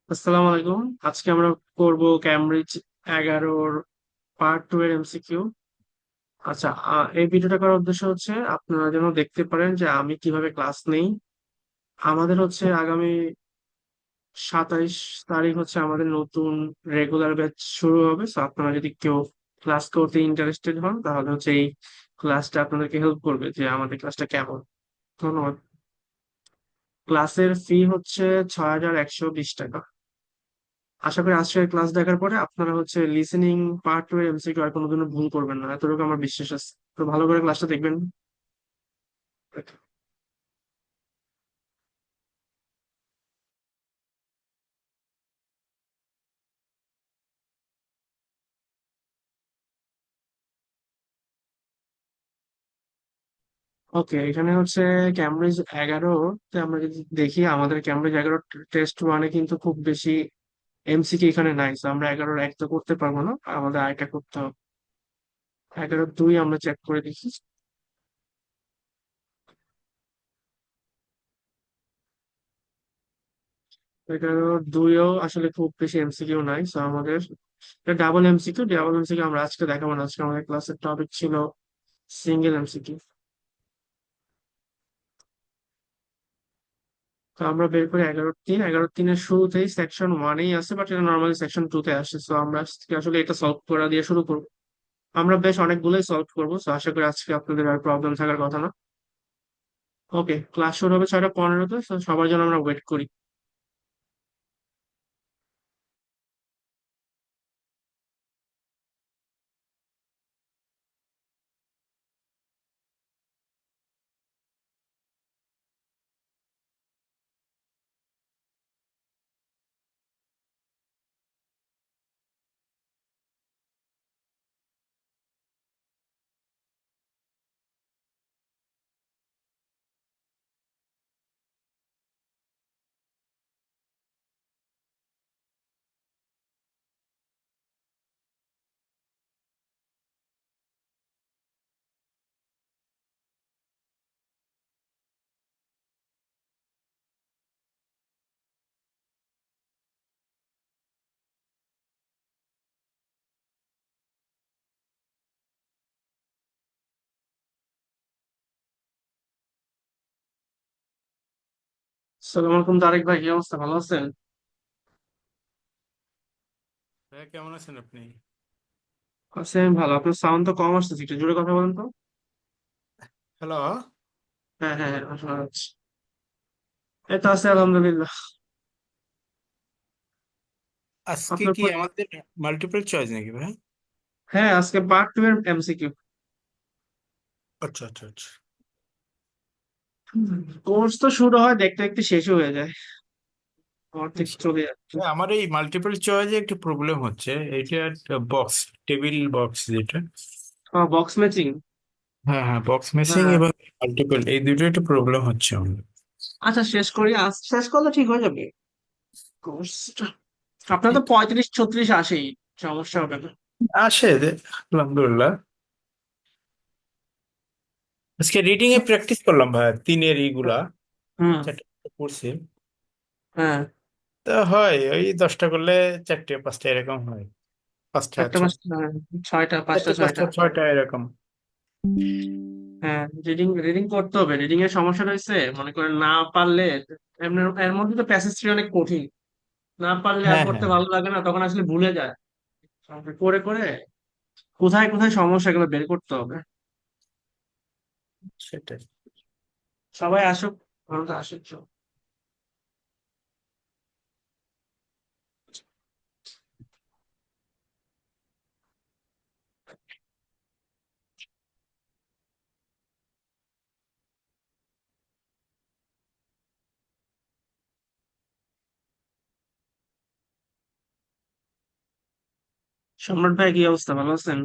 আসসালামু আলাইকুম। আজকে আমরা করব ক্যামব্রিজ 11 পার্ট 2 এর এমসিকিউ। আচ্ছা, এই ভিডিওটা করার উদ্দেশ্য হচ্ছে আপনারা যেন দেখতে পারেন যে আমি কিভাবে ক্লাস নেই। আমাদের হচ্ছে আগামী 27 তারিখ হচ্ছে আমাদের নতুন রেগুলার ব্যাচ শুরু হবে। তো আপনারা যদি কেউ ক্লাস করতে ইন্টারেস্টেড হন তাহলে হচ্ছে এই ক্লাসটা আপনাদেরকে হেল্প করবে যে আমাদের ক্লাসটা কেমন। ধন্যবাদ। ক্লাসের ফি হচ্ছে 6120 টাকা। আশা করি আজকের ক্লাস দেখার পরে আপনারা হচ্ছে লিসেনিং পার্ট 2 এর এমসিকিউ আর কোনোদিনও ভুল করবেন না, এতটুকু আমার বিশ্বাস আছে। তো ভালো করে ক্লাসটা দেখবেন। ওকে, এখানে হচ্ছে ক্যামব্রিজ 11 তে আমরা যদি দেখি, আমাদের ক্যামব্রিজ 11 টেস্ট 1-এ কিন্তু খুব বেশি এমসিকিউ এখানে নাই। তো আমরা 11-এর 1 তো করতে পারবো না, আমাদের আরেকটা করতে হবে। 11-এর 2 আমরা চেক করে দেখি। 11-এর 2-ও আসলে খুব বেশি এমসিকিউ নাই। তো আমাদের ডাবল এমসিকিউ আমরা আজকে দেখাবো না। আজকে আমাদের ক্লাসের টপিক ছিল সিঙ্গেল এমসিকিউ। তো আমরা বের করি 11-3 শুরুতেই সেকশন 1-এই আছে, বাট এটা নর্মালি সেকশন 2-তে আসে। তো আমরা আজকে আসলে এটা সলভ করা দিয়ে শুরু করবো। আমরা বেশ অনেকগুলোই সলভ করবো, তো আশা করি আজকে আপনাদের আর প্রবলেম থাকার কথা না। ওকে, ক্লাস শুরু হবে 6টা 15-তে। তো সবার জন্য আমরা ওয়েট করি। সালাম আলাইকুম তারেক ভাই, কি অবস্থা? ভালো আছেন? হ্যাঁ, কেমন আছেন আপনি? আছি আমি ভালো। আপনার সাউন্ড তো কম আসতেছে, একটু জোরে কথা বলেন তো। হ্যালো। হ্যাঁ হ্যাঁ হ্যাঁ, শোনা যাচ্ছে। এই তো আছে আলহামদুলিল্লাহ। আজকে আপনার কি আমাদের মাল্টিপল চয়েস নাকি ভাই? হ্যাঁ, আজকে পার্ট 2 এর এমসিকিউ। আচ্ছা আচ্ছা আচ্ছা। কোর্স তো শুরু হয় দেখতে দেখতে শেষও হয়ে যায়, অর্ধেক ইস, চলে যাচ্ছে। আমার এই মাল্টিপল চয়েসে একটু প্রবলেম হচ্ছে। এইটা বক্স, টেবিল বক্স যেটা। Box matching. হ্যাঁ হ্যাঁ, বক্স মেশিং হ্যাঁ, এবং মাল্টিপল, এই দুটো একটু প্রবলেম হচ্ছে আমার। আচ্ছা শেষ করি, আজ শেষ করলে ঠিক হয়ে যাবে কোর্সটা। আপনার তো 35-36 আসেই, সমস্যা হবে না। আলহামদুলিল্লাহ। আজকে রিডিং এ প্র্যাকটিস করলাম ভাই, তিনের ইগুলা হুম। চারটে পড়ছি। হ্যাঁ, তা হয় ওই 10টা করলে চারটে পাঁচটা এরকম হয়। পাঁচটা চারটা ছয়, পাঁচটা, ছয়টা, পাঁচটা চারটে ছয়টা। পাঁচটা ছয়টা এরকম। হ্যাঁ, রিডিং রিডিং করতে হবে। রিডিং এর সমস্যা রয়েছে, মনে করেন না পারলে এর মধ্যে তো প্যাসেজ থ্রি অনেক কঠিন। না পারলে আর হ্যাঁ পড়তে হ্যাঁ, ভালো লাগে না, তখন আসলে ভুলে যায়। করে করে কোথায় কোথায় সমস্যা এগুলো বের করতে হবে। সেটাই। সবাই আসুক, ভালো আসুক। সম্রাট ভাই, কি অবস্থা? ভালো আছেন?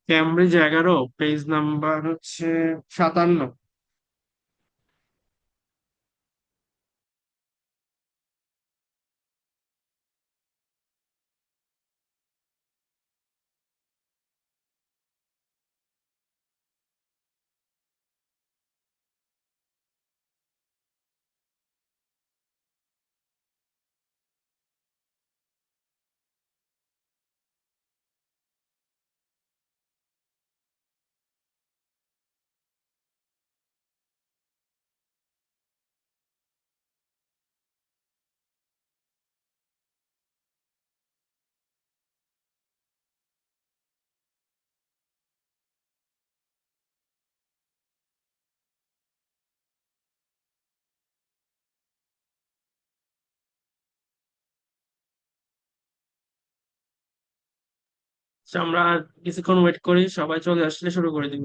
ক্যামব্রিজ 11, পেজ নাম্বার হচ্ছে 57। আচ্ছা, আমরা আর কিছুক্ষণ ওয়েট করি, সবাই চলে আসলে শুরু করে দিব।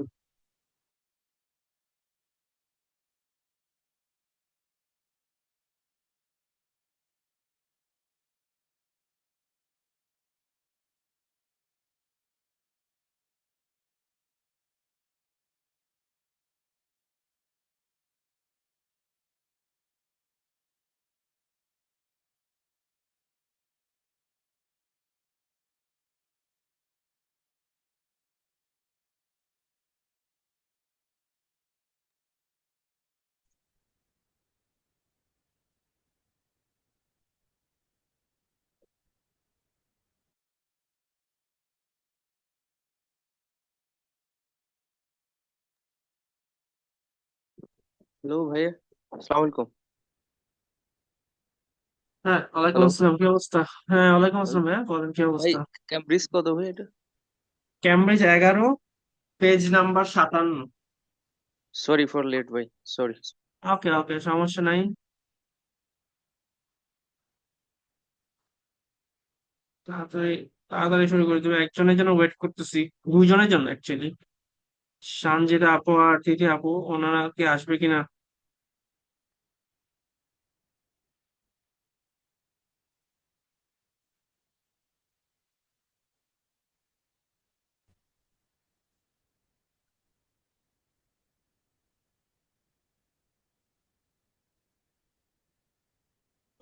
हेलो भैया। अस्सलाम वालेकुम। হ্যাঁ, ওয়ালাইকুম হ্যালো আসসালাম, কি অবস্থা? হ্যাঁ, ওয়ালাইকুম ভাই। আসসালাম ভাইয়া, বলেন কি ভাই অবস্থা? ক্যামব্রিজ কত ভাই এটা? Cambridge 11, page number 57। Sorry for late ভাই, সরি। ওকে ওকে, সমস্যা নাই। তাড়াতাড়ি তাড়াতাড়ি শুরু করে দেবো, একজনের জন্য ওয়েট করতেছি, দুইজনের জন্য অ্যাকচুয়ালি। সানজিদা আপু আর তিথি আপু, ওনারা কি আসবে কিনা?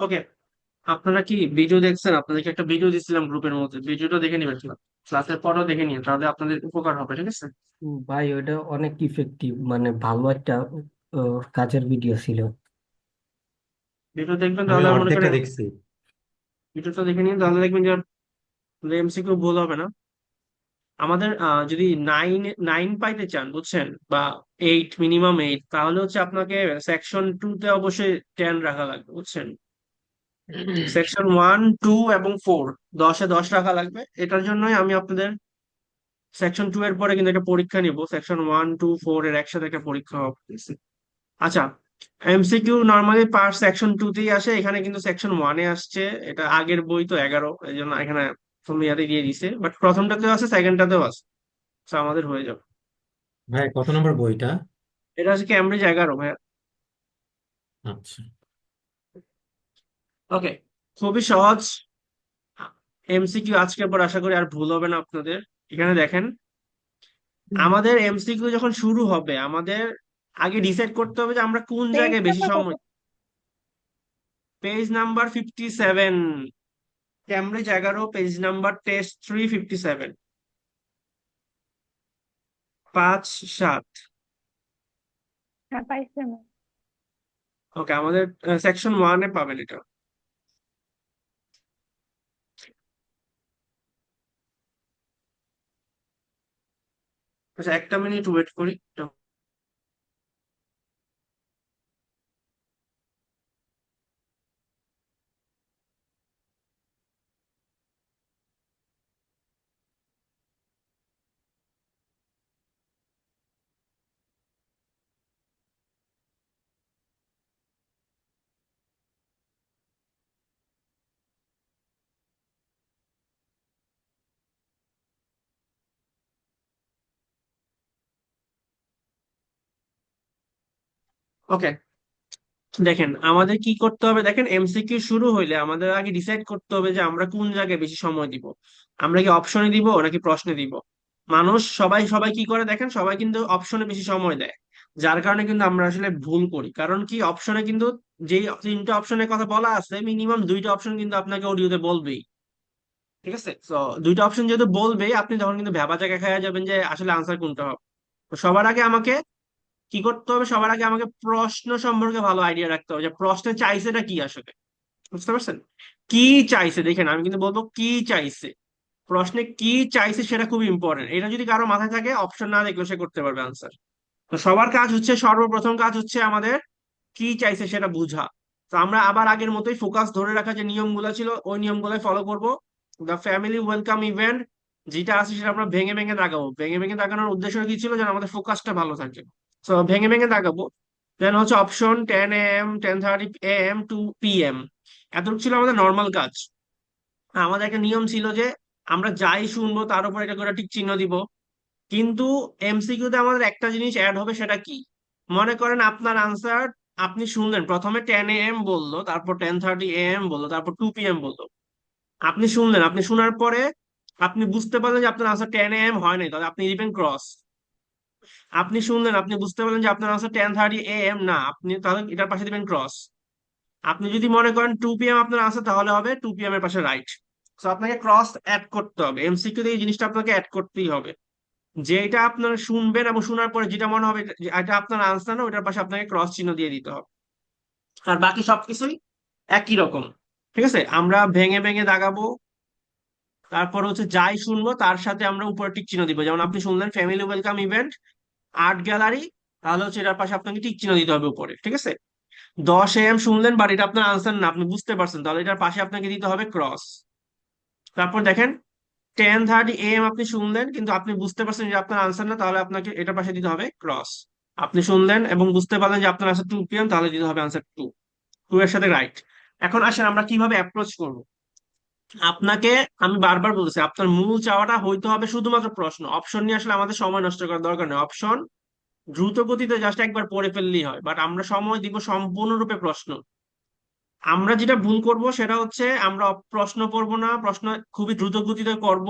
ওকে, আপনারা কি ভিডিও দেখছেন? আপনাদেরকে একটা ভিডিও দিছিলাম গ্রুপের মধ্যে, ভিডিওটা দেখে নিবেন, ক্লাসের পরেও দেখে নিন, তাহলে আপনাদের উপকার হবে, ঠিক আছে? ভাই ওটা অনেক ইফেক্টিভ, মানে ভালো একটা কাজের ভিডিও ছিল। ভিডিও দেখবেন আমি তাহলে মনে অর্ধেকটা করেন, দেখছি। ভিডিওটা দেখে নিন তাহলে দেখবেন যে এমসিকিউ ভুল হবে না। আমাদের যদি নাইন নাইন পাইতে চান, বুঝছেন, বা 8, মিনিমাম 8, তাহলে হচ্ছে আপনাকে সেকশন 2 তে অবশ্যই 10 রাখা লাগবে, বুঝছেন। সেকশন 1, 2 এবং 4, 10-এ 10 রাখা লাগবে। এটার জন্যই আমি আপনাদের সেকশন 2 এর পরে কিন্তু একটা পরীক্ষা নিব, সেকশন 1, 2, 4 এর একসাথে একটা পরীক্ষা হবে। আচ্ছা, এমসিকিউ নর্মালি পার সেকশন 2 তেই আসে, এখানে কিন্তু সেকশন 1-এ আসছে। এটা আগের বই তো 11, এই জন্য এখানে তুমি ইয়াতে দিয়ে দিছে, বাট প্রথমটাতেও আছে, সেকেন্ডটাতেও আছে। তো আমাদের হয়ে যাবে। ভাই কত নম্বর বইটা? এটা হচ্ছে ক্যামব্রিজ 11 ভাইয়া। আচ্ছা। ওকে, খুবই সহজ এমসিকিউ আজকের পর, আশা করি আর ভুল হবে না আপনাদের। এখানে দেখেন, আমাদের এমসিকিউ যখন শুরু হবে, আমাদের আগে ডিসাইড করতে হবে যে আমরা কোন জায়গায় বেশি সময়। Page number 57, Cambridge 11, page number test 3, 57, 5-7। হ্যাঁ, পাইছি আমি। ওকে, আমাদের সেকশন 1-এ পাবেন এটা। আচ্ছা, একটা মিনিট ওয়েট করি। ওকে, দেখেন আমাদের কি করতে হবে, দেখেন এমসিকিউ শুরু হইলে আমাদের আগে ডিসাইড করতে হবে যে আমরা কোন জায়গায় বেশি সময় দিব। আমরা কি অপশনে দিব নাকি প্রশ্নে দিব? মানুষ সবাই সবাই কি করে দেখেন, সবাই কিন্তু অপশনে বেশি সময় দেয়, যার কারণে কিন্তু আমরা আসলে ভুল করি। কারণ কি, অপশনে কিন্তু যেই তিনটা অপশনের কথা বলা আছে মিনিমাম দুইটা অপশন কিন্তু আপনাকে অডিওতে বলবেই। ঠিক আছে, তো দুইটা অপশন যেহেতু বলবেই, আপনি তখন কিন্তু ভ্যাবা জায়গায় খাইয়া যাবেন যে আসলে আনসার কোনটা হবে। তো সবার আগে আমাকে কি করতে হবে, সবার আগে আমাকে প্রশ্ন সম্পর্কে ভালো আইডিয়া রাখতে হবে যে প্রশ্নে চাইছেটা কি আসলে। বুঝতে পারছেন? কি চাইছে দেখেন, আমি কিন্তু বলবো কি চাইছে, প্রশ্নে কি চাইছে সেটা খুব ইম্পর্টেন্ট। এটা যদি কারো মাথায় থাকে, অপশন না দেখলেও সে করতে পারবে আনসার। তো সবার কাজ হচ্ছে, সর্বপ্রথম কাজ হচ্ছে আমাদের কি চাইছে সেটা বুঝা। তো আমরা আবার আগের মতোই ফোকাস ধরে রাখা যে নিয়মগুলো ছিল ওই নিয়মগুলোই ফলো করব। দ্য ফ্যামিলি ওয়েলকাম ইভেন্ট যেটা আছে সেটা আমরা ভেঙে ভেঙে দাগাবো। ভেঙে ভেঙে দাগানোর উদ্দেশ্য কি ছিল, যেন আমাদের ফোকাসটা ভালো থাকে। তো ভেঙে ভেঙে দাগাবো। দেন হচ্ছে option 10 AM, 10:30 AM to PM, এতটুকু ছিল আমাদের নর্মাল কাজ। আমাদের একটা নিয়ম ছিল যে আমরা যাই শুনবো তার উপর একটা করে টিক চিহ্ন দিব। কিন্তু এমসিকিউতে আমাদের একটা জিনিস অ্যাড হবে, সেটা কি? মনে করেন আপনার আনসার, আপনি শুনলেন প্রথমে 10 AM বললো, তারপর 10:30 AM বললো, তারপর 2 PM বললো। আপনি শুনলেন, আপনি শোনার পরে আপনি বুঝতে পারলেন যে আপনার আনসার 10 AM হয় নাই, তাহলে আপনি দিবেন ক্রস। আপনি শুনলেন, আপনি বুঝতে পারলেন যে আপনার আনসার 10:30 AM না, আপনি তাহলে এটার পাশে দিবেন ক্রস। আপনি যদি মনে করেন 2 PM আপনার আনসার, তাহলে হবে 2 PM এর পাশে রাইট। তো আপনাকে ক্রস অ্যাড করতে হবে, এমসিকিউ তে এই জিনিসটা আপনাকে অ্যাড করতেই হবে। যেটা আপনারা শুনবেন এবং শোনার পরে যেটা মনে হবে যে এটা আপনার আনসার না, ওটার পাশে আপনাকে ক্রস চিহ্ন দিয়ে দিতে হবে। আর বাকি সবকিছুই একই রকম। ঠিক আছে, আমরা ভেঙে ভেঙে দাগাবো। তারপর হচ্ছে যাই শুনবো তার সাথে আমরা উপরে টিক চিহ্ন দিব। যেমন আপনি শুনলেন family welcome event, art gallery, তাহলে হচ্ছে এটার পাশে আপনাকে টিক চিহ্ন দিতে হবে উপরে। ঠিক আছে, 10 AM শুনলেন বাট এটা আপনার আনসার না, আপনি বুঝতে পারছেন, তাহলে এটার পাশে আপনাকে দিতে হবে ক্রস। তারপর দেখেন 10:30 AM আপনি শুনলেন কিন্তু আপনি বুঝতে পারছেন যে আপনার আনসার না, তাহলে আপনাকে এটার পাশে দিতে হবে ক্রস। আপনি শুনলেন এবং বুঝতে পারলেন যে আপনার আনসার 2 PM, তাহলে দিতে হবে আনসার 2 এর সাথে রাইট। এখন আসেন আমরা কিভাবে অ্যাপ্রোচ করব। আপনাকে আমি বারবার বলতেছি, আপনার মূল চাওয়াটা হইতে হবে শুধুমাত্র প্রশ্ন। অপশন নিয়ে আসলে আমাদের সময় নষ্ট করার দরকার নেই। অপশন দ্রুত গতিতে জাস্ট একবার পড়ে ফেললেই হয়, বাট আমরা সময় দিব সম্পূর্ণরূপে প্রশ্ন। আমরা যেটা ভুল করব সেটা হচ্ছে আমরা প্রশ্ন পড়বো না, প্রশ্ন খুবই দ্রুত গতিতে করব,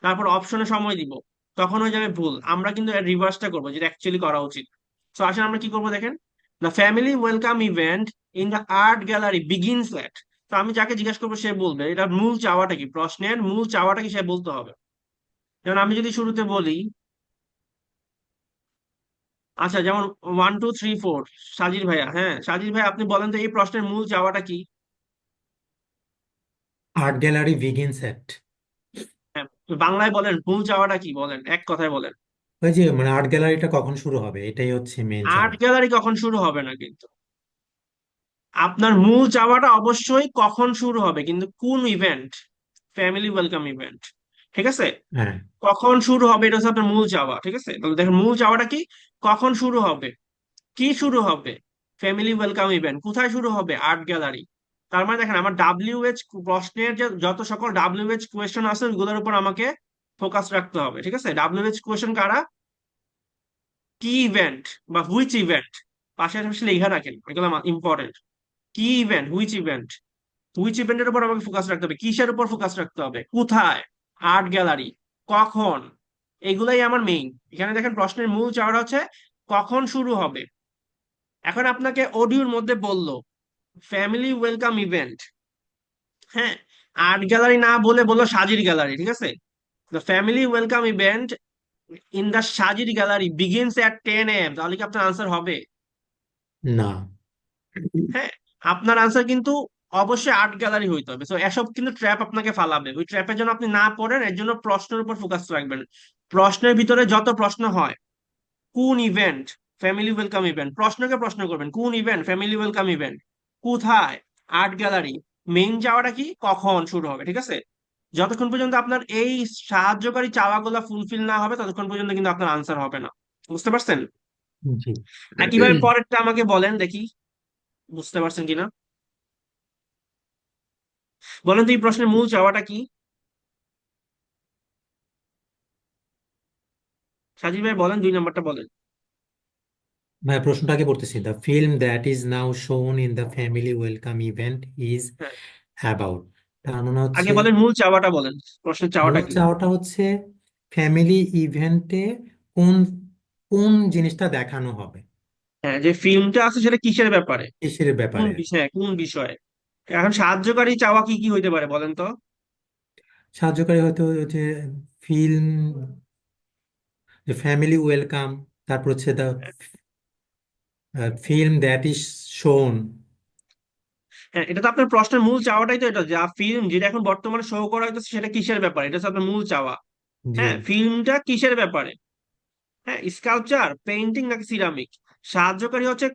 তারপর অপশনে সময় দিব, তখন হয়ে যাবে ভুল। আমরা কিন্তু এর রিভার্সটা করবো, যেটা অ্যাকচুয়ালি করা উচিত। তো আসলে আমরা কি করবো দেখেন, the family welcome event in the art gallery begins at. তো আমি যাকে জিজ্ঞাসা করবো সে বলবে এটা মূল চাওয়াটা কি, প্রশ্নের মূল চাওয়াটা কি সে বলতে হবে। যেমন আমি যদি শুরুতে বলি, আচ্ছা যেমন 1 2 3 4, সাজির ভাইয়া, হ্যাঁ সাজির ভাই আপনি বলেন তো এই প্রশ্নের মূল চাওয়াটা কি? আর্ট গ্যালারি বিগিনস এট। হ্যাঁ, বাংলায় বলেন মূল চাওয়াটা কি, বলেন এক কথায় বলেন। ওই যে মানে আর্ট গ্যালারিটা কখন শুরু হবে এটাই হচ্ছে মেন আর্ট চাওয়া। গ্যালারি কখন শুরু হবে না কিন্তু, আপনার মূল চাওয়াটা অবশ্যই কখন শুরু হবে, কিন্তু কোন ইভেন্ট, ফ্যামিলি ওয়েলকাম ইভেন্ট। ঠিক আছে, হ্যাঁ, কখন শুরু হবে এটা হচ্ছে আপনার মূল চাওয়া। ঠিক আছে, তাহলে দেখেন মূল চাওয়াটা কি, কখন শুরু হবে, কি শুরু হবে, ফ্যামিলি ওয়েলকাম ইভেন্ট। কোথায় শুরু হবে, আর্ট গ্যালারি। তার মানে দেখেন আমার WH প্রশ্নের যে যত সকল WH কোয়েশ্চেন আছে ওগুলোর উপর আমাকে ফোকাস রাখতে হবে। ঠিক আছে, WH কোয়েশ্চেন কারা, কি ইভেন্ট বা হুইচ ইভেন্ট, পাশাপাশি লেখা রাখেন, এগুলো ইম্পর্টেন্ট। কি ইভেন্ট, হুইচ ইভেন্ট, হুইচ ইভেন্টের উপর আমাকে ফোকাস রাখতে হবে, কিসের উপর ফোকাস রাখতে হবে, কোথায়, আর্ট গ্যালারি, কখন, এগুলাই আমার মেইন। এখানে দেখেন প্রশ্নের মূল চাওয়াটা হচ্ছে কখন শুরু হবে। এখন আপনাকে অডিওর মধ্যে বললো ফ্যামিলি ওয়েলকাম ইভেন্ট, হ্যাঁ, আর্ট গ্যালারি না বলে বললো সাজির গ্যালারি। ঠিক আছে, the family welcome event in the সাজির gallery begins at 10 AM, তাহলে কি আপনার আনসার হবে? না। হ্যাঁ, আপনার আনসার কিন্তু অবশ্যই আর্ট গ্যালারি হইতে হবে। তো এসব কিন্তু ট্র্যাপ আপনাকে ফালাবে, ওই ট্র্যাপের জন্য আপনি না পড়েন, এর জন্য প্রশ্নের উপর ফোকাস রাখবেন। প্রশ্নের ভিতরে যত প্রশ্ন হয়, কোন ইভেন্ট, ফ্যামিলি ওয়েলকাম ইভেন্ট, প্রশ্নকে প্রশ্ন করবেন, কোন ইভেন্ট, ফ্যামিলি ওয়েলকাম ইভেন্ট, কোথায়, আর্ট গ্যালারি, মেইন চাওয়াটা কি, কখন শুরু হবে। ঠিক আছে, যতক্ষণ পর্যন্ত আপনার এই সাহায্যকারী চাওয়াগুলো ফুলফিল না হবে ততক্ষণ পর্যন্ত কিন্তু আপনার আনসার হবে না। বুঝতে পারছেন? জি। একইভাবে পরেরটা আমাকে বলেন দেখি, বুঝতে পারছেন কিনা। বলেন তো এই প্রশ্নের মূল চাওয়াটা কি, সাজিদ ভাই বলেন, 2 নম্বরটা বলেন। ভাই প্রশ্নটা আগে পড়তেছি। The film that is now শোন in the family welcome event is হ্যাঁ, অ্যাবাউট। তার মানে আগে হচ্ছে বলেন মূল চাওয়াটা বলেন, প্রশ্নের চাওয়াটা মূল কি। চাওয়াটা হচ্ছে ফ্যামিলি ইভেন্টে কোন কোন জিনিসটা দেখানো হবে, হ্যাঁ, যে ফিল্মটা আছে সেটা কিসের ব্যাপারে, কিসের কোন ব্যাপারে? বিষয়ে, কোন বিষয়ে। এখন সাহায্যকারী চাওয়া কি কি হইতে পারে বলেন তো? সাহায্যকারী হয়তো যে ফিল্ম, যে ফ্যামিলি ওয়েলকাম, তারপর হচ্ছে দ্য ফিল্ম দ্যাট ইজ শোন। হ্যাঁ, এটা তো আপনার প্রশ্নের মূল চাওয়াটাই তো এটা, যে ফিল্ম যেটা এখন বর্তমানে শো করা হইতেছে সেটা কিসের ব্যাপারে, এটা হচ্ছে আপনার মূল চাওয়া। জি হ্যাঁ, ফিল্মটা কিসের ব্যাপারে, হ্যাঁ, স্কাল্পচার, পেইন্টিং নাকি সিরামিক। সাহায্যকারী হচ্ছে